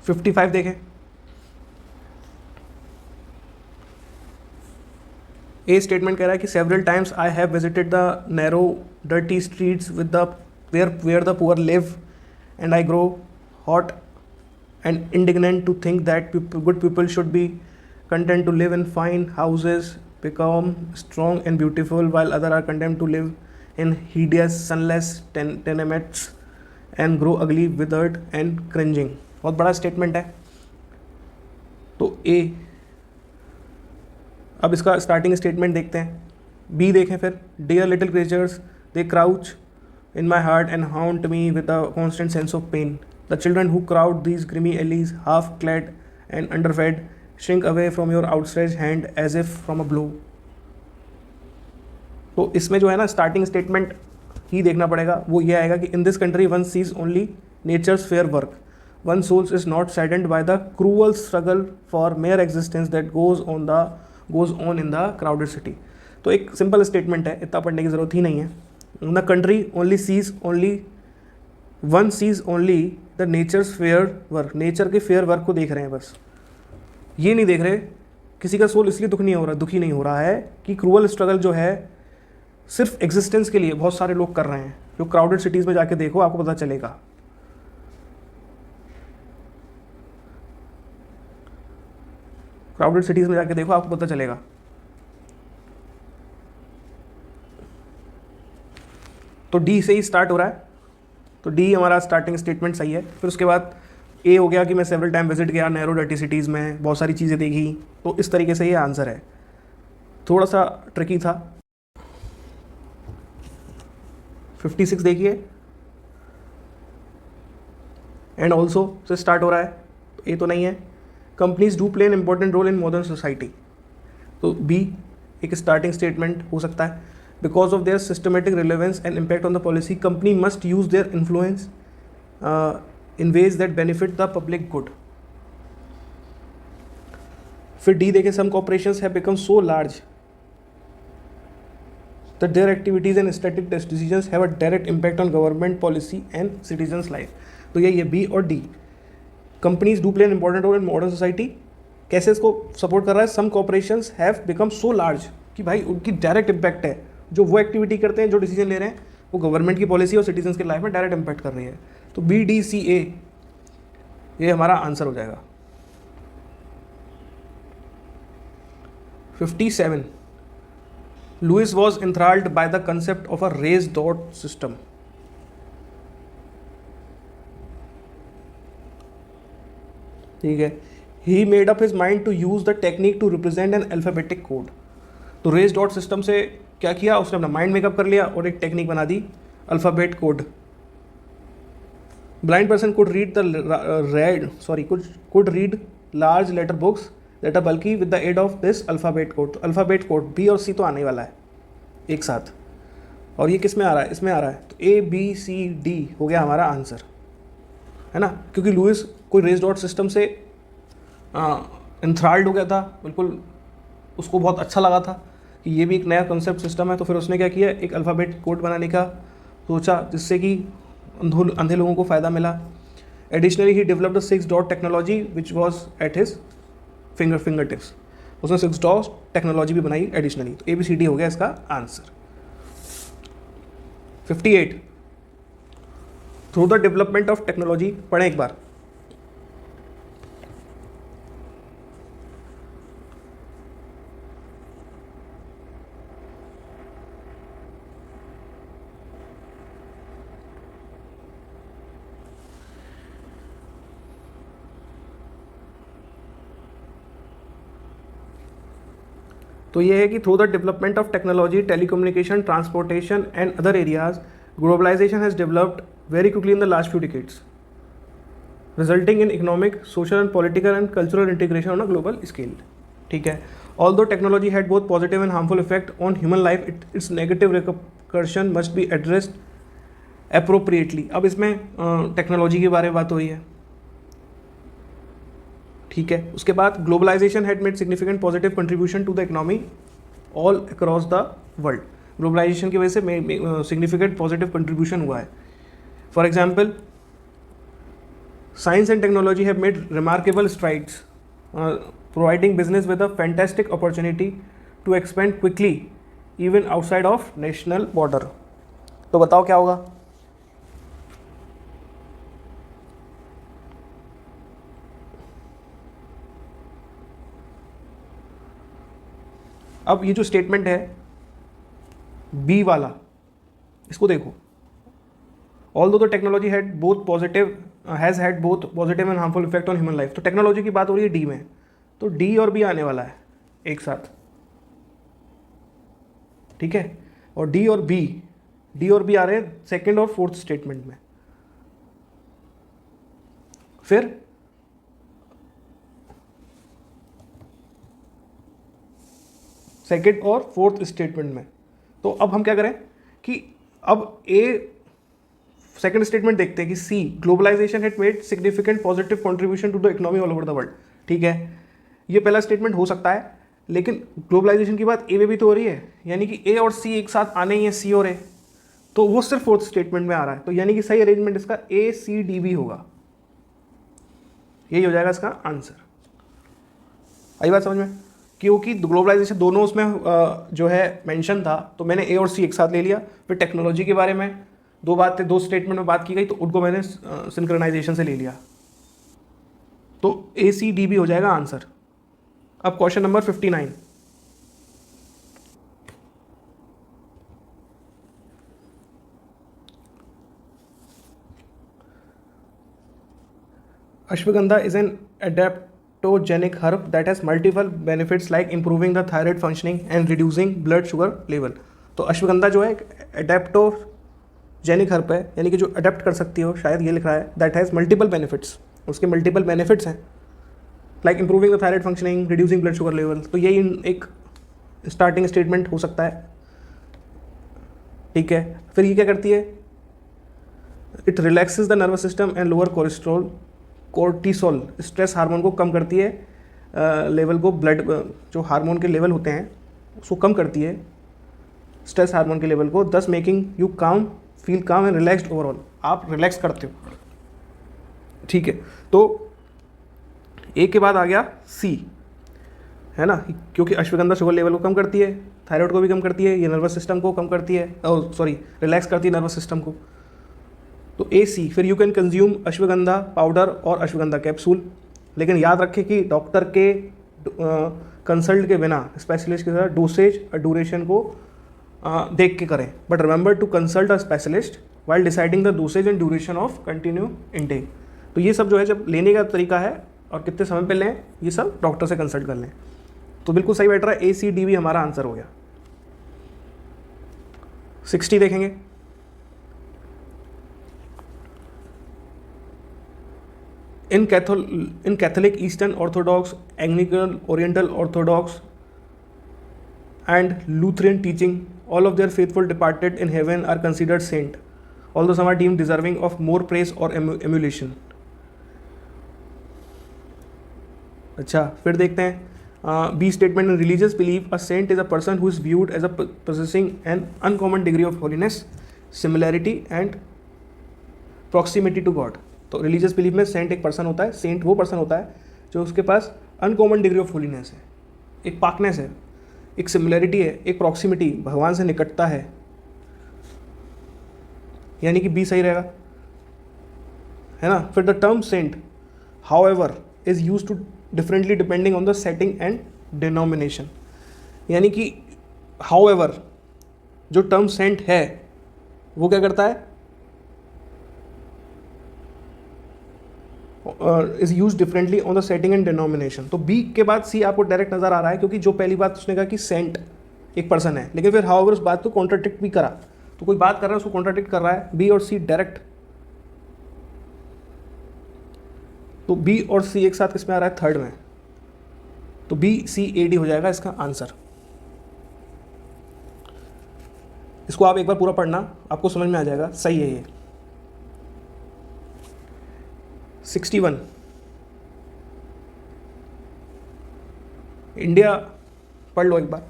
तो 55 देखें। A स्टेटमेंट कह रहा है कि several times I have visited the narrow dirty streets with the where the poor live and I grow hot and indignant to think that good people should be content to live in fine houses, become strong and beautiful, while others are condemned to live in hideous, sunless tenements and grow ugly, withered and cringing. बहुत बड़ा statement है. तो ए, अब इसका starting statement देखते हैं. B देखें फिर. Dear little creatures, they crouch in my heart and haunt me with a constant sense of pain. The children who crowd these grimy alleys, half clad and underfed, shrink away from your outstretched hand as if from a blow. तो इसमें जो है ना starting statement ही देखना पड़ेगा. वो ये आएगा कि in this country one sees only nature's fair work, one souls is not saddened by the cruel struggle for mere existence that goes on in the crowded city. तो एक सिंपल स्टेटमेंट है, इतना पढ़ने की ज़रूरत ही नहीं है. The country one sees only the natures fair work. Nature के फेयर वर्क को देख रहे हैं बस, ये नहीं देख रहे किसी का सोल इसलिए दुखी नहीं हो रहा है कि क्रूअल स्ट्रगल जो है सिर्फ एग्जिस्टेंस के लिए बहुत सारे लोग कर रहे हैं. जो क्राउडेड सिटीज़ में जाके देखो आपको पता चलेगा. क्राउडेड सिटीज़ में जाके देखो आपको पता चलेगा. तो डी से ही स्टार्ट हो रहा है. तो डी हमारा स्टार्टिंग स्टेटमेंट सही है. फिर उसके बाद ए हो गया कि मैं सेवरल टाइम विजिट किया नैरो डर्टी सिटीज़ में, बहुत सारी चीज़ें देखी. तो इस तरीके से ये आंसर है. थोड़ा सा ट्रिकी था. 56 देखिए, एंड ऑल्सो से स्टार्ट हो रहा है. ए तो नहीं है. Companies do play an important role in modern society. तो बी एक स्टार्टिंग स्टेटमेंट हो सकता है. Because of their systematic relevance and impact on the policy, company must use their influence in ways that benefit the public good. फिर D देखें. some corporations have become so large that their activities and strategic decisions have a direct impact on government policy and citizens' life. तो यही है B और D. Companies do play an important role in modern society. कैसे इसको support कर रहा है? some corporations have become so large कि भाई उनकी डायरेक्ट इम्पैक्ट है. जो वो एक्टिविटी करते हैं, जो डिसीजन ले रहे हैं, वो गवर्नमेंट की पॉलिसी और सिटीजन्स की लाइफ में डायरेक्ट इम्पैक्ट कर रही है. तो बी डी सी ए ये हमारा आंसर हो जाएगा. 57 Louis was enthralled by the concept of a raise dot system. ठीक है. He made up his mind to use the technique to represent an alphabetic code. तो रेज डॉट सिस्टम से क्या किया उसने? अपना माइंड मेकअप कर लिया और एक टेक्निक बना दी, alphabet code. Blind person could read large letter books that are bulky with the aid of this alphabet code. तो अल्फ़ाबेट कोड बी और सी तो आने वाला है एक साथ. और ये किस में आ रहा है? इसमें आ रहा है. तो ए बी सी डी हो गया हमारा आंसर, है ना. क्योंकि लुइस कोई रेज डॉट सिस्टम से एंथ्राल्ड हो गया था, बिल्कुल उसको बहुत अच्छा लगा था कि ये भी एक नया कॉन्सेप्ट सिस्टम है. तो फिर उसने क्या किया? एक अल्फ़ाबेट कोड बनाने का सोचा, जिससे कि अंधे लोगों को फ़ायदा मिला. Additionally he developed 6 dot technology which was at his finger tips. उसने 6 डॉट टेक्नोलॉजी भी बनाई एडिशनली. तो ABCD हो गया इसका answer. 58 through the development of technology. पढ़ें एक बार. तो ये है कि through the development of technology, telecommunication, transportation and other areas, globalisation has developed very quickly in the last few decades, resulting in economic, social and political and cultural integration on a global scale. ठीक है. Although technology had both positive and harmful effect on human life, its negative recursion must be addressed appropriately. अब इसमें technology के बारे में बात हो रही है. ठीक है. उसके बाद globalisation had made significant positive contribution to the economy all across the world. Globalisation की वजह से सिग्निफिकेंट पॉजिटिव कंट्रीब्यूशन हुआ है. For example, science and technology have made remarkable strides, providing business with a fantastic opportunity to expand quickly even outside of national border. तो बताओ क्या होगा? अब ये जो स्टेटमेंट है बी वाला, इसको देखो, although the technology had both positive has had both positive and harmful effect on human life, तो टेक्नोलॉजी की बात हो रही है डी में, तो डी और बी आने वाला है एक साथ, ठीक है। और डी और बी आ रहे हैं सेकेंड और फोर्थ स्टेटमेंट में। फिर सेकेंड और फोर्थ स्टेटमेंट में, तो अब हम क्या करें कि अब ए सेकेंड स्टेटमेंट देखते हैं कि C globalisation had made significant positive contribution to the economy all over the world, ठीक है। ये पहला स्टेटमेंट हो सकता है, लेकिन ग्लोबलाइजेशन की बात ए में भी तो हो रही है, यानी कि ए और सी एक साथ आने ही है, सी और ए, तो वो सिर्फ फोर्थ स्टेटमेंट में आ रहा है, तो यानी कि सही अरेंजमेंट इसका ए सी डी बी होगा, यही हो जाएगा इसका आंसर। आई बात समझ में? क्योंकि ग्लोबलाइजेशन दोनों उसमें जो है मेंशन था, तो मैंने ए और सी एक साथ ले लिया। फिर टेक्नोलॉजी के बारे में दो स्टेटमेंट में बात की गई, तो उनको मैंने सिंक्रोनाइजेशन से ले लिया, तो ए सी डी बी हो जाएगा आंसर। अब question number 59, ashwagandha is an adaptogenic herb that has multiple benefits like improving the thyroid functioning and reducing blood sugar level। तो अश्वगंधा जो है एडेप्टोजेनिक हर्ब है, यानी कि जो अडेप्ट कर सकती हो, शायद ये लिख रहा है, दैट हैज़ मल्टीपल बेनिफिट्स, उसके मल्टीपल बेनिफिट्स हैं, like improving the thyroid functioning, reducing blood sugar level, तो यही एक स्टार्टिंग स्टेटमेंट हो सकता है, ठीक है। फिर ये क्या करती है, it relaxes the nervous system and lower cholesterol, cortisol stress hormone को कम करती है, लेवल को ब्लड जो हार्मोन के लेवल होते हैं उसको कम करती है, स्ट्रेस हार्मोन के लेवल को, दस मेकिंग यू काम फील काम एंड रिलैक्स्ड ओवरऑल, आप रिलैक्स करते हो, ठीक है। तो ए के बाद आ गया सी, है ना, क्योंकि अश्वगंधा शुगर लेवल को कम करती है, थायराइड को भी कम करती है, ये नर्वस सिस्टम को कम करती है, रिलैक्स करती है नर्वस सिस्टम को, तो ए सी। फिर you can consume ashwagandha powder और अश्वगंधा कैप्सूल, लेकिन याद रखें कि डॉक्टर के कंसल्ट के बिना, स्पेशलिस्ट के साथ डोसेज और ड्यूरेशन को देख के करें, but remember to consult a specialist while deciding the dosage and duration of continue intake. तो ये सब जो है जब लेने का तरीका है और कितने समय पे लें, ये सब डॉक्टर से कंसल्ट कर लें। तो बिल्कुल सही बैठ रहा है, ए सी डी भी हमारा आंसर हो गया। 60 देखेंगे, In Catholic, Eastern Orthodox, Anglican, Oriental Orthodox, and Lutheran teaching, all of their faithful departed in heaven are considered saint, although some are deemed deserving of more praise or emulation। अच्छा, फिर देखते हैं B statement in religious belief, a saint is a person who is viewed as a possessing an uncommon degree of holiness, similarity and proximity to God। तो religious belief में Saint एक person होता है, Saint वो person होता है जो उसके पास अनकॉमन डिग्री ऑफ होलीनेस है, एक पाकनेस है, एक सिमिलैरिटी है, एक प्रॉक्सिमिटी, भगवान से निकटता है, यानी कि बी सही रहेगा, है ना। फिर the term saint however is use to differently depending on the setting and denomination, यानी कि हाउ एवर जो टर्म सेंट है वो क्या करता है, is use differently on the setting and denomination. तो बी के बाद सी आपको डायरेक्ट नजर आ रहा है, क्योंकि जो पहली बात उसने कहा कि सेंट एक पर्सन है, लेकिन फिर हाउएवर उस बात को कॉन्ट्राडिक्ट भी करा, तो कोई बात कर रहा है उसको कॉन्ट्राडिक्ट कर रहा है, बी और सी डायरेक्ट। तो बी और सी एक साथ किसमें आ रहा है, थर्ड में, तो बी सी ए डी हो जाएगा इसका आंसर। इसको आप एक बार पूरा पढ़ना, आपको समझ में आ जाएगा, सही है ये। 61 इंडिया पढ़ लो एक बार।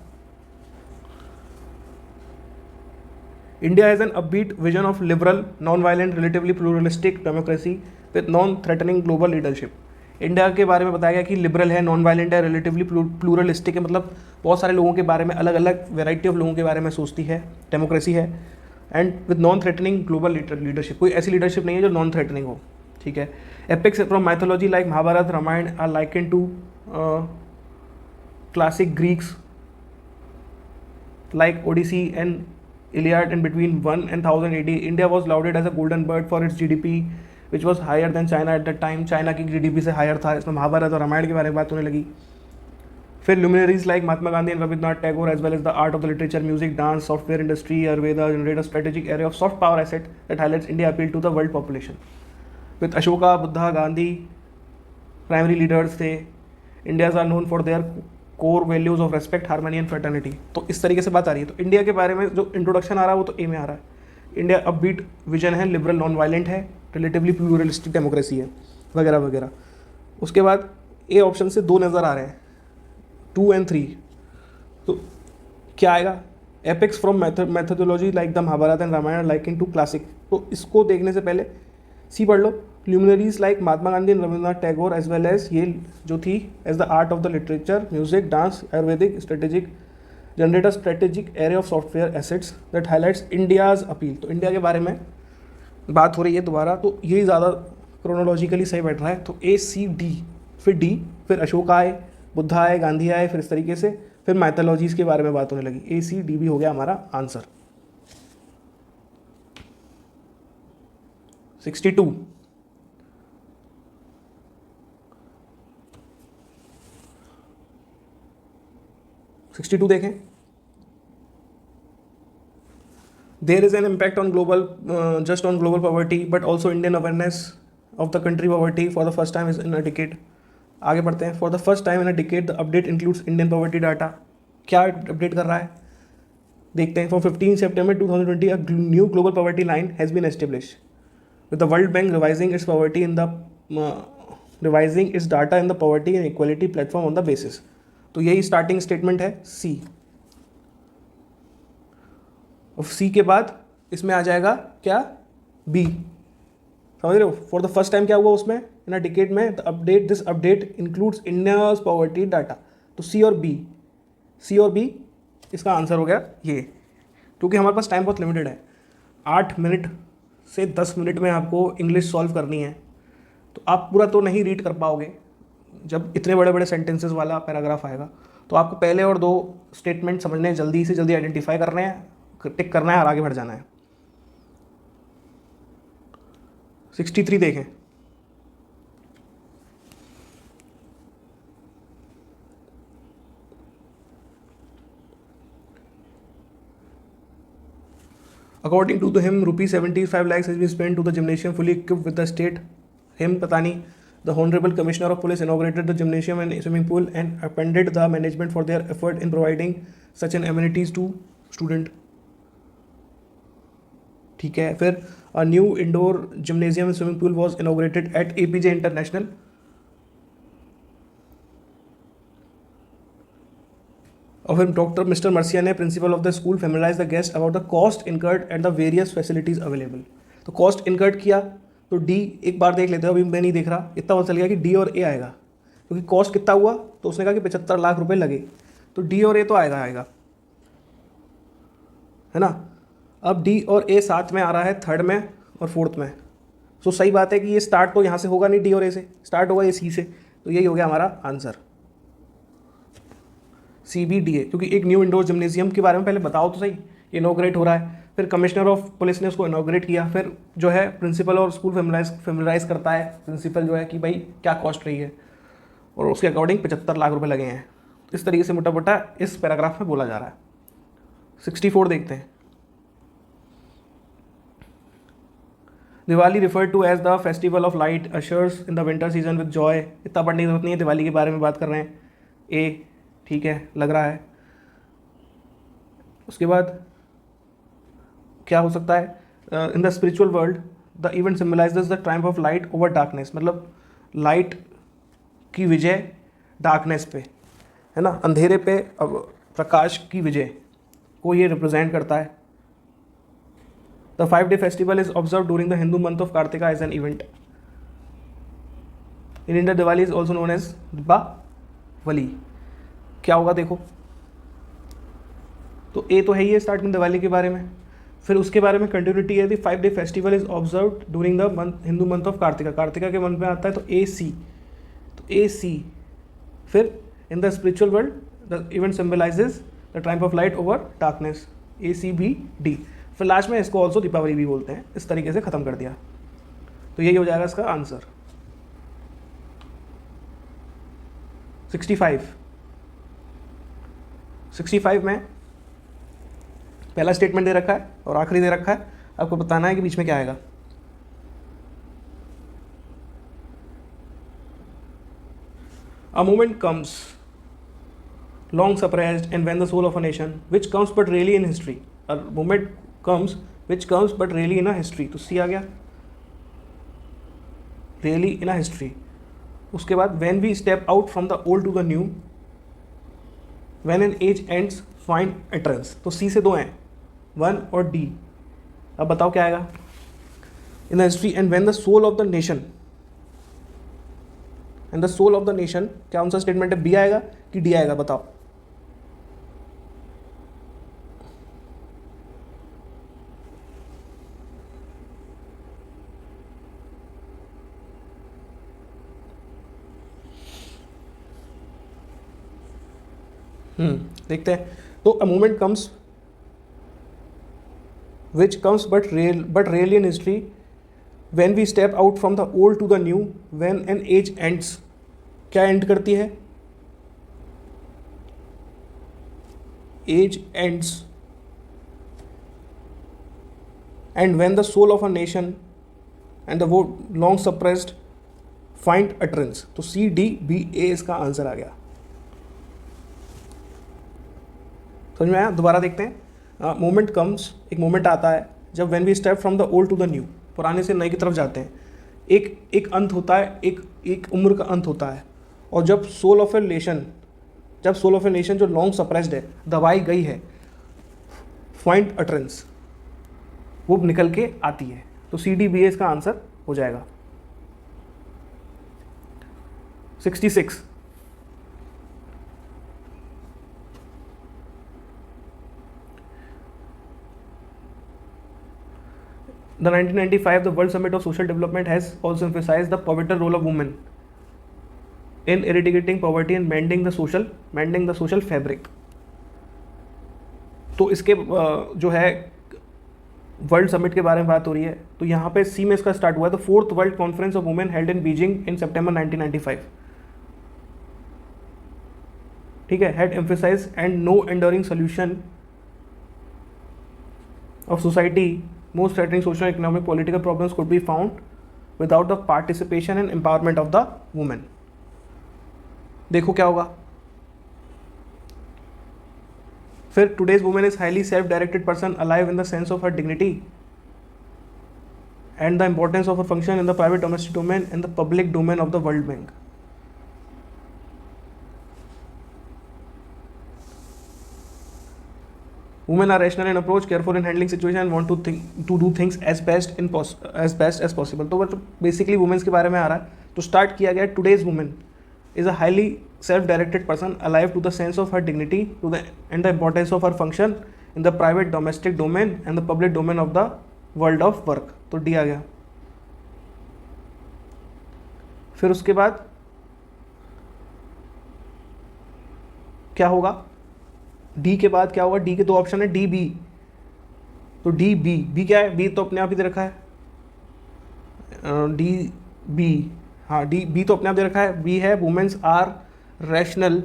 India has an upbeat vision of liberal non violent relatively pluralistic democracy with non threatening global leadership. India के बारे में बताया गया कि लिबरल है, नॉन वायलेंट है, रिलेटिवली प्लूरलिस्टिक है, मतलब बहुत सारे लोगों के बारे में, अलग अलग वेराइटी ऑफ लोगों के बारे में सोचती है, डेमोक्रेसी है, and with non threatening global leadership, कोई ऐसी लीडरशिप नहीं है जो नॉन थ्रेटनिंग हो, ठीक है। Epics from mythology like Mahabharata Ramayana are likened to classic Greeks like Odyssey and Iliad, and between 1 and 1000 AD, India was lauded as a golden bird for its GDP, which was higher than China at that time. China की GDP से higher था. इसमें महाभारत और रामायण के बारे में बात होने लगी. फिर luminaries like Mahatma Gandhi and Rabindranath Tagore, as well as the art of the literature, music, dance, software industry, Ayurveda, generate a strategic area of soft power asset that highlights India appeal to the world population. With Ashoka, Buddha, Gandhi, primary leaders थे. Indians are known for their core values of respect, harmony and fraternity. तो इस तरीके से बात आ रही है. तो India के बारे में जो इंट्रोडक्शन आ रहा है वो तो ए में आ रहा है. इंडिया अपबीट विजन है, लिबरल नॉन वायलेंट है, रिलेटिवली प्लूरलिस्टिक डेमोक्रेसी है, वगैरह वगैरह. उसके बाद ए ऑप्शन से 2 नज़र आ रहे हैं, 2 and 3. तो क्या आएगा? Epics from mythology like the Mahabharat and Ramayan liking to classic. तो इसको देखने से पहले सी पढ़ लो. Luminaries like Mahatma Gandhi and Rabindranath Tagore as well as ये जो थी as the art of the literature, music, dance, ayurvedic, strategic, generate a strategic area of software assets that highlights India's appeal. तो इंडिया के बारे में बात हो रही है दोबारा, तो ये ज़्यादा क्रोनोलॉजिकली सही बैठ रहा है. तो ए सी डी, फिर डी, फिर अशोक आए, बुद्धा आए, गांधी आए, फिर इस तरीके से फिर मैथोलॉजीज़ के बारे में बात होने लगी. ए सी डी भी हो गया हमारा आंसर. 62. देखें. There is an impact on global, just on global poverty, but also Indian awareness of the country poverty for the first time is in a decade. आगे बढ़ते हैं. For the first time in a decade, the update includes Indian poverty data. क्या update कर रहा है देखते हैं. From 15 September 2020, a new global poverty line has been established, with the World Bank revising its data in the poverty and equality platform on the basis. तो यही starting statement है सी. और सी के बाद इसमें आ जाएगा क्या? बी. समझ रहे हो? फॉर द फर्स्ट टाइम क्या हुआ उसमें इन अ डिकेड में, this update includes India's poverty data. तो सी और बी इसका आंसर हो गया ये, क्योंकि हमारे पास टाइम बहुत लिमिटेड है. 8 मिनट से 10 मिनट में आपको इंग्लिश सॉल्व करनी है. तो आप पूरा तो नहीं रीड कर पाओगे जब इतने बड़े बड़े सेंटेंसेस वाला पैराग्राफ आएगा. तो आपको पहले और 2 स्टेटमेंट समझने हैं, जल्दी से जल्दी आइडेंटिफाई करने हैं, टिक करना है और आगे बढ़ जाना है. 63 देखें. According to him, ₹75 lakhs has been spent to the gymnasium fully equipped with the state. Him पता नहीं. The Honorable Commissioner of Police inaugurated the gymnasium and swimming pool and appended the management for their effort in providing such an amenities to student. ठीक है. फिर a new indoor gymnasium and swimming pool was inaugurated at APJ International. और फिर doctor mister Marcia ने principal of the school familiarise the guest about the cost incurred and the various facilities available. तो cost incurred किया तो D एक बार देख लेते हैं, अभी मैं नहीं देख रहा, इतना पता चल गया कि डी और ए आएगा, क्योंकि कॉस्ट कितना हुआ तो उसने कहा कि 75 लाख रुपए लगे, तो डी और ए तो आएगा है ना. अब डी और ए साथ में आ रहा है, थर्ड में और फोर्थ में. सो सही बात है कि ये स्टार्ट तो यहाँ से होगा नहीं, डी और ए से स्टार्ट होगा, ये सी से. तो यही हो गया हमारा आंसर CBDA, क्योंकि एक न्यू इंडोर जिम्नेजियम के बारे में पहले बताओ तो सही. इनोग्रेट हो रहा है, फिर कमिश्नर ऑफ पुलिस ने उसको इनोग्रेट किया, फिर जो है प्रिंसिपल और स्कूल फेमिलाइज करता है प्रिंसिपल जो है कि भाई क्या कॉस्ट रही है, और उसके अकॉर्डिंग 75 लाख रुपए लगे हैं. इस तरीके से मोटा मोटा इस पैराग्राफ में बोला जा रहा है. 64 देखते हैं. Diwali referred to as the festival of light ushers in the winter season with joy. इतना पढ़ने की जरूरत नहीं है, दिवाली के बारे में बात कर रहे हैं. ए ठीक है लग रहा है. उसके बाद क्या हो सकता है? In the spiritual world the event symbolises the triumph of light over darkness. मतलब लाइट की विजय डार्कनेस पे, है ना, अंधेरे पे अब प्रकाश की विजय को ये रिप्रेजेंट करता है. The 5-day festival is observe during the Hindu month of Kartika as an event. In India Diwali is also known as Deepavali. क्या होगा देखो, तो ए तो है ही है स्टार्ट में दिवाली के बारे में, फिर उसके बारे में कंटिन्यूटी है. 5-day festival is observe during the month Hindu month of Kartika. Kartika के मंथ में आता है, तो ए सी. तो ए सी. फिर इन the spiritual world the event symbolises the triumph of light over darkness, ACBD। फिर लास्ट में इसको ऑल्सो दीपावली भी बोलते हैं। इस तरीके से ख़त्म कर दिया। तो यही हो जाएगा इसका आंसर। 65 में पहला स्टेटमेंट दे रखा है और आखिरी दे रखा है, आपको बताना है कि बीच में क्या आएगा। A moment comes long suppressed and when the soul of a nation which comes but rarely in history, a moment comes which comes but rarely in a history, तो C आ गया, rarely in a history। उसके बाद when we step out from the old to the new, when an age ends find utterance, तो C से दो हैं, 1 और D। अब बताओ क्या आएगा। in the history and when the soul of the nation, and the soul of the nation, क्या उनका स्टेटमेंट है, बी आएगा कि डी आएगा, बताओ। देखते हैं। तो a moment comes which comes but really in history, when we step out from the old to the new, when an age ends, क्या एंड करती है, age ends, and when the soul of a nation and the word long suppressed find utterance, तो C D B A इसका answer आ गया। समझ में आया। दोबारा देखते हैं। मोमेंट कम्स, एक मोमेंट आता है जब when we step from the old to the new, पुराने से नए की तरफ जाते हैं। एक अंत होता है, एक उम्र का अंत होता है। और जब सोल ऑफ ए नेशन जो लॉन्ग सप्रेस्ड है, दबाई गई है, फाइंड अटरेंस, वो निकल के आती है। तो CDBA इसका आंसर हो जाएगा। 66 The 1995 the World Summit of Social Development has also emphasized the pivotal role of women in eradicating poverty and mending the social fabric। तो इसके जो है वर्ल्ड समिट के बारे में बात हो रही है। तो यहाँ पे सी में इसका स्टार्ट हुआ है, the 4th world conference of women held in Beijing in September 1995। ठीक है, had emphasise and no enduring solution of society most threatening social, economic, political problems could be found without the participation and empowerment of the women। देखो क्या होगा फिर। today's woman is highly self-directed person alive in the sense of her dignity and the importance of her function in the private domestic domain and the public domain of the World Bank। Women are rational in approach, careful in handling situation and want to do things as best as possible। तो मतलब basically women's के बारे में आ रहा है। तो start किया गया, today's women is a highly self directed person alive to the sense of her dignity and the importance of her function in the private domestic domain and the public domain of the world of work. तो D आ गया। फिर उसके बाद क्या होगा, D के बाद क्या होगा, डी के दो ऑप्शन है, डी बी। तो डी बी, बी क्या है, बी तो अपने आप ही दे रखा है, डी बी, हाँ डी बी तो अपने आप दे रखा है। बी है women's are rational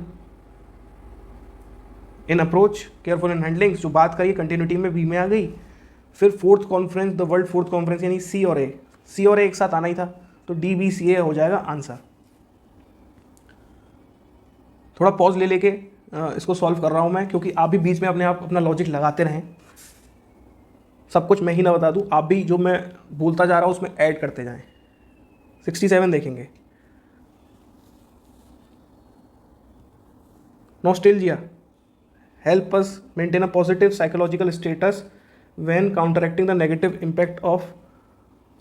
in approach, careful in handlings, जो बात करी कंटिन्यूटी में बी में आ गई। फिर 4th conference, the world 4th conference, यानी सी और ए एक साथ आना ही था। तो डी बी सी ए हो जाएगा आंसर। थोड़ा पॉज ले लेके इसको सॉल्व कर रहा हूँ मैं, क्योंकि आप भी बीच में अपना लॉजिक लगाते रहें। सब कुछ मैं ही ना बता दूँ, आप भी जो मैं बोलता जा रहा हूँ उसमें ऐड करते जाएं। 67 देखेंगे। Nostalgia help us maintain a positive psychological status when counteracting the negative impact of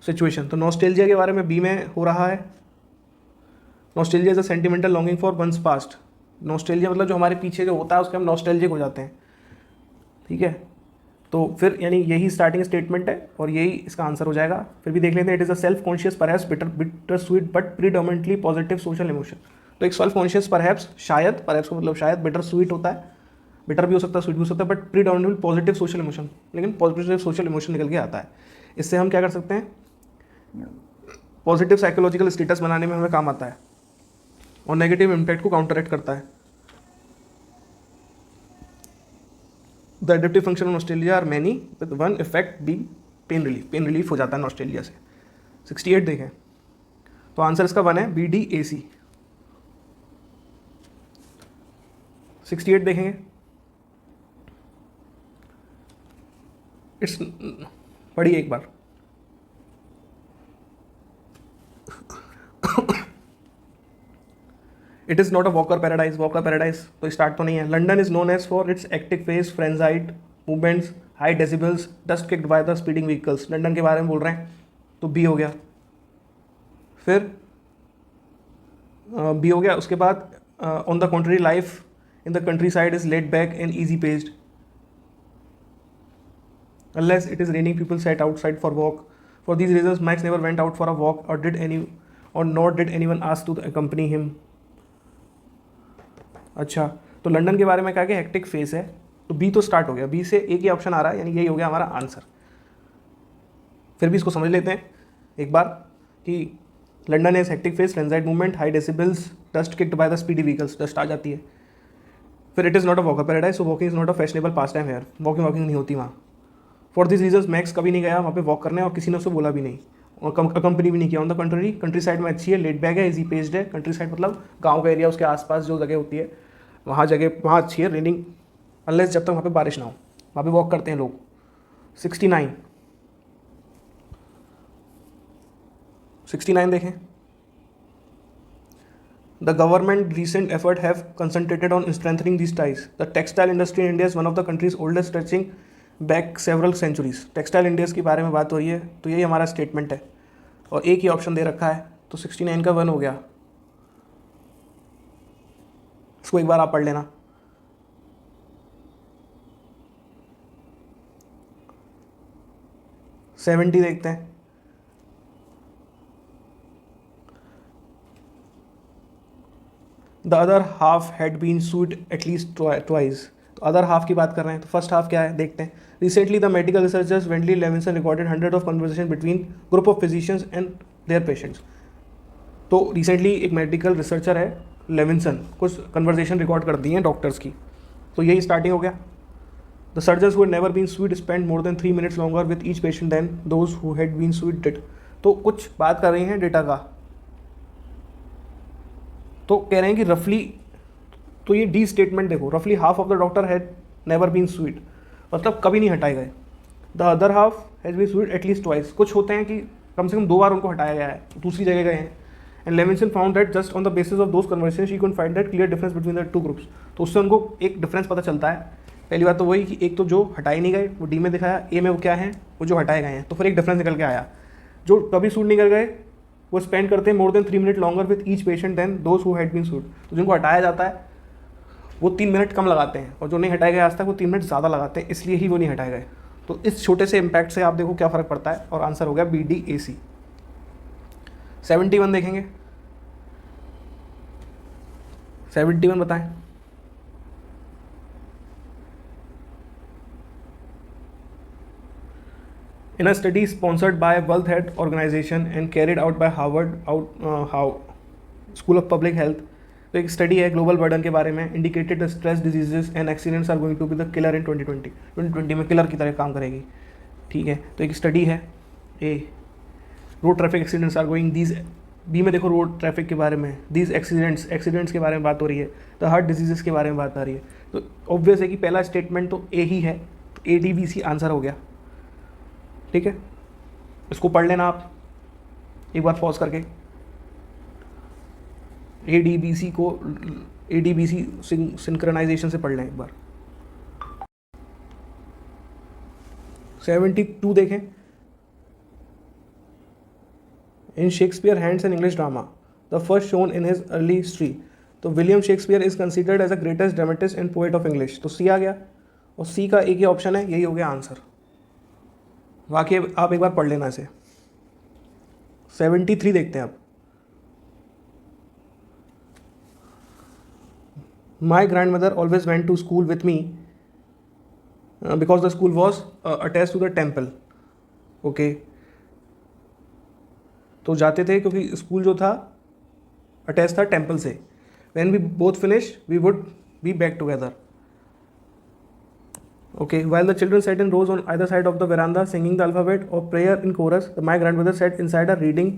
situation. तो नॉस्टैल्जिया के बारे में बी में हो रहा है। Nostalgia is a sentimental longing for once past. Nostalgia मतलब जो हमारे पीछे जो होता है उसके हम नॉस्टैल्जिक हो जाते हैं। ठीक है, तो फिर यानी यही स्टार्टिंग स्टेटमेंट है और यही इसका आंसर हो जाएगा। फिर भी देख लेते हैं, it is a self conscious perhaps bitter sweet but predominantly positive social emotion. तो एक सेल्फ कॉन्शियस परहैप्स, शायद, परहैप्स का मतलब शायद, बिटर स्वीट होता है बिटर भी हो सकता है, स्वीट भी हो सकता है, but predominantly positive social emotion, लेकिन पॉजिटिव सोशल इमोशन निकल के आता है। इससे हम क्या कर सकते हैं, पॉजिटिव साइकोलॉजिकल स्टेटस बनाने में हमें काम आता है और नेगेटिव इम्पैक्ट को काउंटरएक्ट करता है। The adaptive function on Australia are many with one effect B pain relief हो जाता है ऑस्ट्रेलिया से। 68 देखें तो आंसर इसका 1 है, BDAC। 68 देखेंगे, इट्स पढ़िए एक बार। It is not a walker paradise, walker paradise तो स्टार्ट तो नहीं है। London is known as for its active face, frenzied movements, high decibels, dust kicked by the speeding vehicles. London के बारे में बोल रहे हैं तो बी हो गया। फिर बी हो गया। उसके बाद on the country life in the countryside is laid back and easy paced, unless it is raining people set outside for walk. For these reasons Max never went out for a walk nor did anyone ask to accompany him. अच्छा, तो London के बारे में कहा कि hectic face है, तो B तो स्टार्ट हो गया, बी से एक ही ऑप्शन आ रहा है, यानी यही हो गया हमारा आंसर। फिर भी इसको समझ लेते हैं एक बार कि London is hectic face, frenzied movement, high decibels, dust kicked by the speedy vehicles, dust आ जाती है। फिर it is not a walker paradise, so walking is not a fashionable pastime here, walking नहीं होती वहाँ। For this reason max कभी नहीं गया वहाँ पे वॉक करने और किसी ने उसको बोला भी नहीं और कंपनी भी नहीं किया। On the country, country side में अच्छी है, लेट बैक है, इजी पेस्ड है। कंट्री साइड मतलब गांव का एरिया, उसके आसपास जो जगह होती है वहाँ अच्छी है। रेनिंग अनलेस जब तक वहाँ पे बारिश ना हो, वहाँ पे वॉक करते हैं लोग। 69 देखें। The government recent effort have concentrated on strengthening these ties. The textile industry in India is one of the country's oldest, stretching back several centuries. Textile industries के बारे में बात हो रही है, तो यही हमारा स्टेटमेंट है और एक ही ऑप्शन दे रखा है, तो 69 का 1 हो गया। इसको एक बार आप पढ़ लेना। सेवेंटी देखते हैं। The other half had been sued at least twice, तो अदर हाफ की बात कर रहे हैं, तो फर्स्ट हाफ क्या है देखते हैं। Recently the medical researchers Wendy Levinson recorded 100 of conversation between group of physicians and their patients. तो रिसेंटली एक मेडिकल रिसर्चर है लेविंसन, कुछ कन्वर्सेशन रिकॉर्ड कर दी हैं डॉक्टर्स की, तो यही स्टार्टिंग हो गया। The surgeons who had never been sued spend more than 3 minutes longer with each patient than those who had been sued did. तो कुछ बात कर रही हैं डेटा का, तो कह रहे हैं कि रफली, तो ये डी स्टेटमेंट देखो, रफली half of the doctor had never been sued, मतलब कभी नहीं हटाए गए। The other half has been sued at least twice, कुछ होते हैं कि कम से कम 2 बार उनको हटाया गया है, दूसरी जगह गए हैं। And Levinson found that just on the basis of those conversation she could find that clear difference between the 2 groups. तो उससे उनको एक डिफरेंस पता चलता है। पहली बात तो वही कि एक तो जो हटाए नहीं गए वो डी में दिखाया, ए में वो क्या है, वो जो हटाए गए हैं, तो फिर एक डिफरेंस निकल के आया। जो कभी सूट नहीं कर गए वो स्पेंड करते हैं more than 3 minutes longer with each patient than those who had been sued. तो जिनको हटाया जाता है वो 3 मिनट कम लगाते हैं, और जो नहीं हटाए गए आज तक वो 3 मिनट ज़्यादा लगाते हैं, इसलिए ही वो नहीं हटाए गए। तो इस छोटे से इम्पैक्ट से आप देखो क्या फ़र्क पड़ता है, और आंसर हो गया BDAC। 71 देखेंगे। 71 बताएं। In a study sponsored by World Health Organization and carried out by Harvard School of Public Health, तो एक स्टडी है ग्लोबल बर्डन के बारे में, indicated the stress diseases and accidents are going to be the killer in 2020 में killer की तरह काम करेगी। ठीक है, तो एक स्टडी है। A road traffic accidents are going these, B में देखो रोड ट्रैफिक के बारे में, दीज एक्सीडेंट्स के बारे में बात हो रही है, द हार्ट डिजीजेस के बारे में बात आ रही है। तो ऑब्वियस है कि पहला स्टेटमेंट तो ए ही है, तो ADBC आंसर हो गया। ठीक है, इसको पढ़ लेना आप एक बार पॉज करके। ADBC सिंक्रोनाइजेशन से पढ़ लें एक बार। 72 देखें। In Shakespeare hands an English drama the first shown in his early history, तो William Shakespeare is considered as a greatest dramatist and poet of English, तो सी आ गया, और सी का एक ही ऑप्शन है, यही हो गया आंसर। बाकी आप एक बार पढ़ लेना इसे। 73 देखते हैं आप। My grand mother always went to school with me because the school was attach to the temple. Okay, तो जाते थे क्योंकि स्कूल जो था अटैच था टेम्पल से। When we both finish we would be back together. Okay, while the children sat in rows on either side of the veranda singing the alphabet or prayer in chorus, my grandmother sat inside her reading।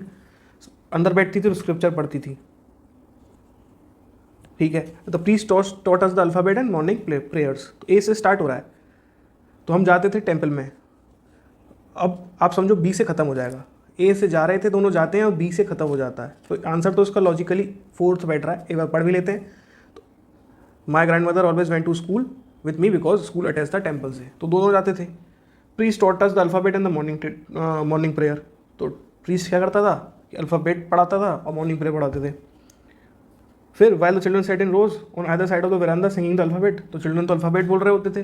अंदर बैठती थी और scripture पढ़ती थी। ठीक है, तो please taught us the alphabet and morning prayers. तो ए से स्टार्ट हो रहा है, तो हम जाते थे टेम्पल में। अब आप समझो बी से ख़त्म हो जाएगा। ए से जा रहे थे, दोनों जाते हैं और बी से ख़त्म हो जाता है, तो आंसर तो इसका लॉजिकली फोर्थ बैठ रहा है। एक बार पढ़ भी लेते हैं। तो my grand mother always went to school with me because school attach था टेम्पल से, तो दोनों जाते थे। Priest taught us the alphabet and the morning prayer. तो प्रीस्ट क्या करता था कि अल्फ़ाबेट पढ़ाता था और मॉर्निंग प्रेयर पढ़ाते थे। फिर while the children sat in rows on either side of the veranda singing the alphabet, तो चिल्ड्रन तो अल्फ़ाबेट बोल रहे होते थे,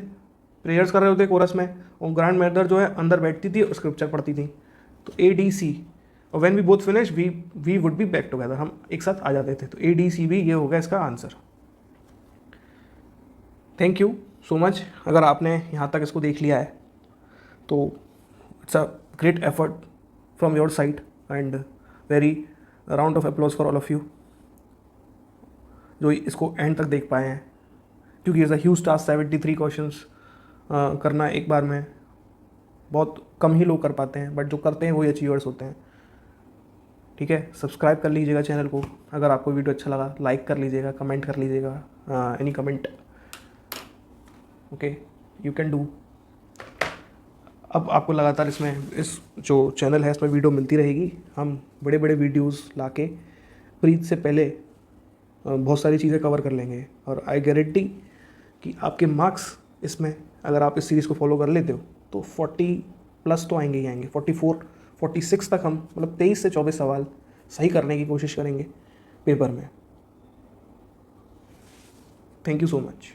प्रेयर्स कर रहे होते कोरस में, और ग्रैंड मदर जो है अंदर बैठती थी और स्क्रिप्चर पढ़ती थी। तो ADC, और when we both finish we would be back together, हम एक साथ आ जाते थे। तो ADC भी ये होगा इसका answer. Thank you so much. अगर आपने यहाँ तक इसको देख लिया है तो it's a great effort from your side and very round of applause for all of you जो इसको एंड तक देख पाए हैं, क्योंकि is a huge task. 73 questions करना एक बार में बहुत कम ही लोग कर पाते हैं, बट जो करते हैं वही अचीवर्स होते हैं। ठीक है, सब्सक्राइब कर लीजिएगा चैनल को। अगर आपको वीडियो अच्छा लगा लाइक कर लीजिएगा, कमेंट कर लीजिएगा, any comment okay you can do. अब आपको लगातार इसमें इस जो चैनल है इसमें वीडियो मिलती रहेगी। हम बड़े बड़े वीडियोस लाके प्रीत से पहले बहुत सारी चीज़ें कवर कर लेंगे, और आई गारंटी कि आपके मार्क्स इसमें, अगर आप इस सीरीज़ को फॉलो कर लेते हो तो 40+ तो आएंगे ही आएंगे। 44 46 तक हम मतलब 23 से 24 सवाल सही करने की कोशिश करेंगे पेपर में। Thank you so much.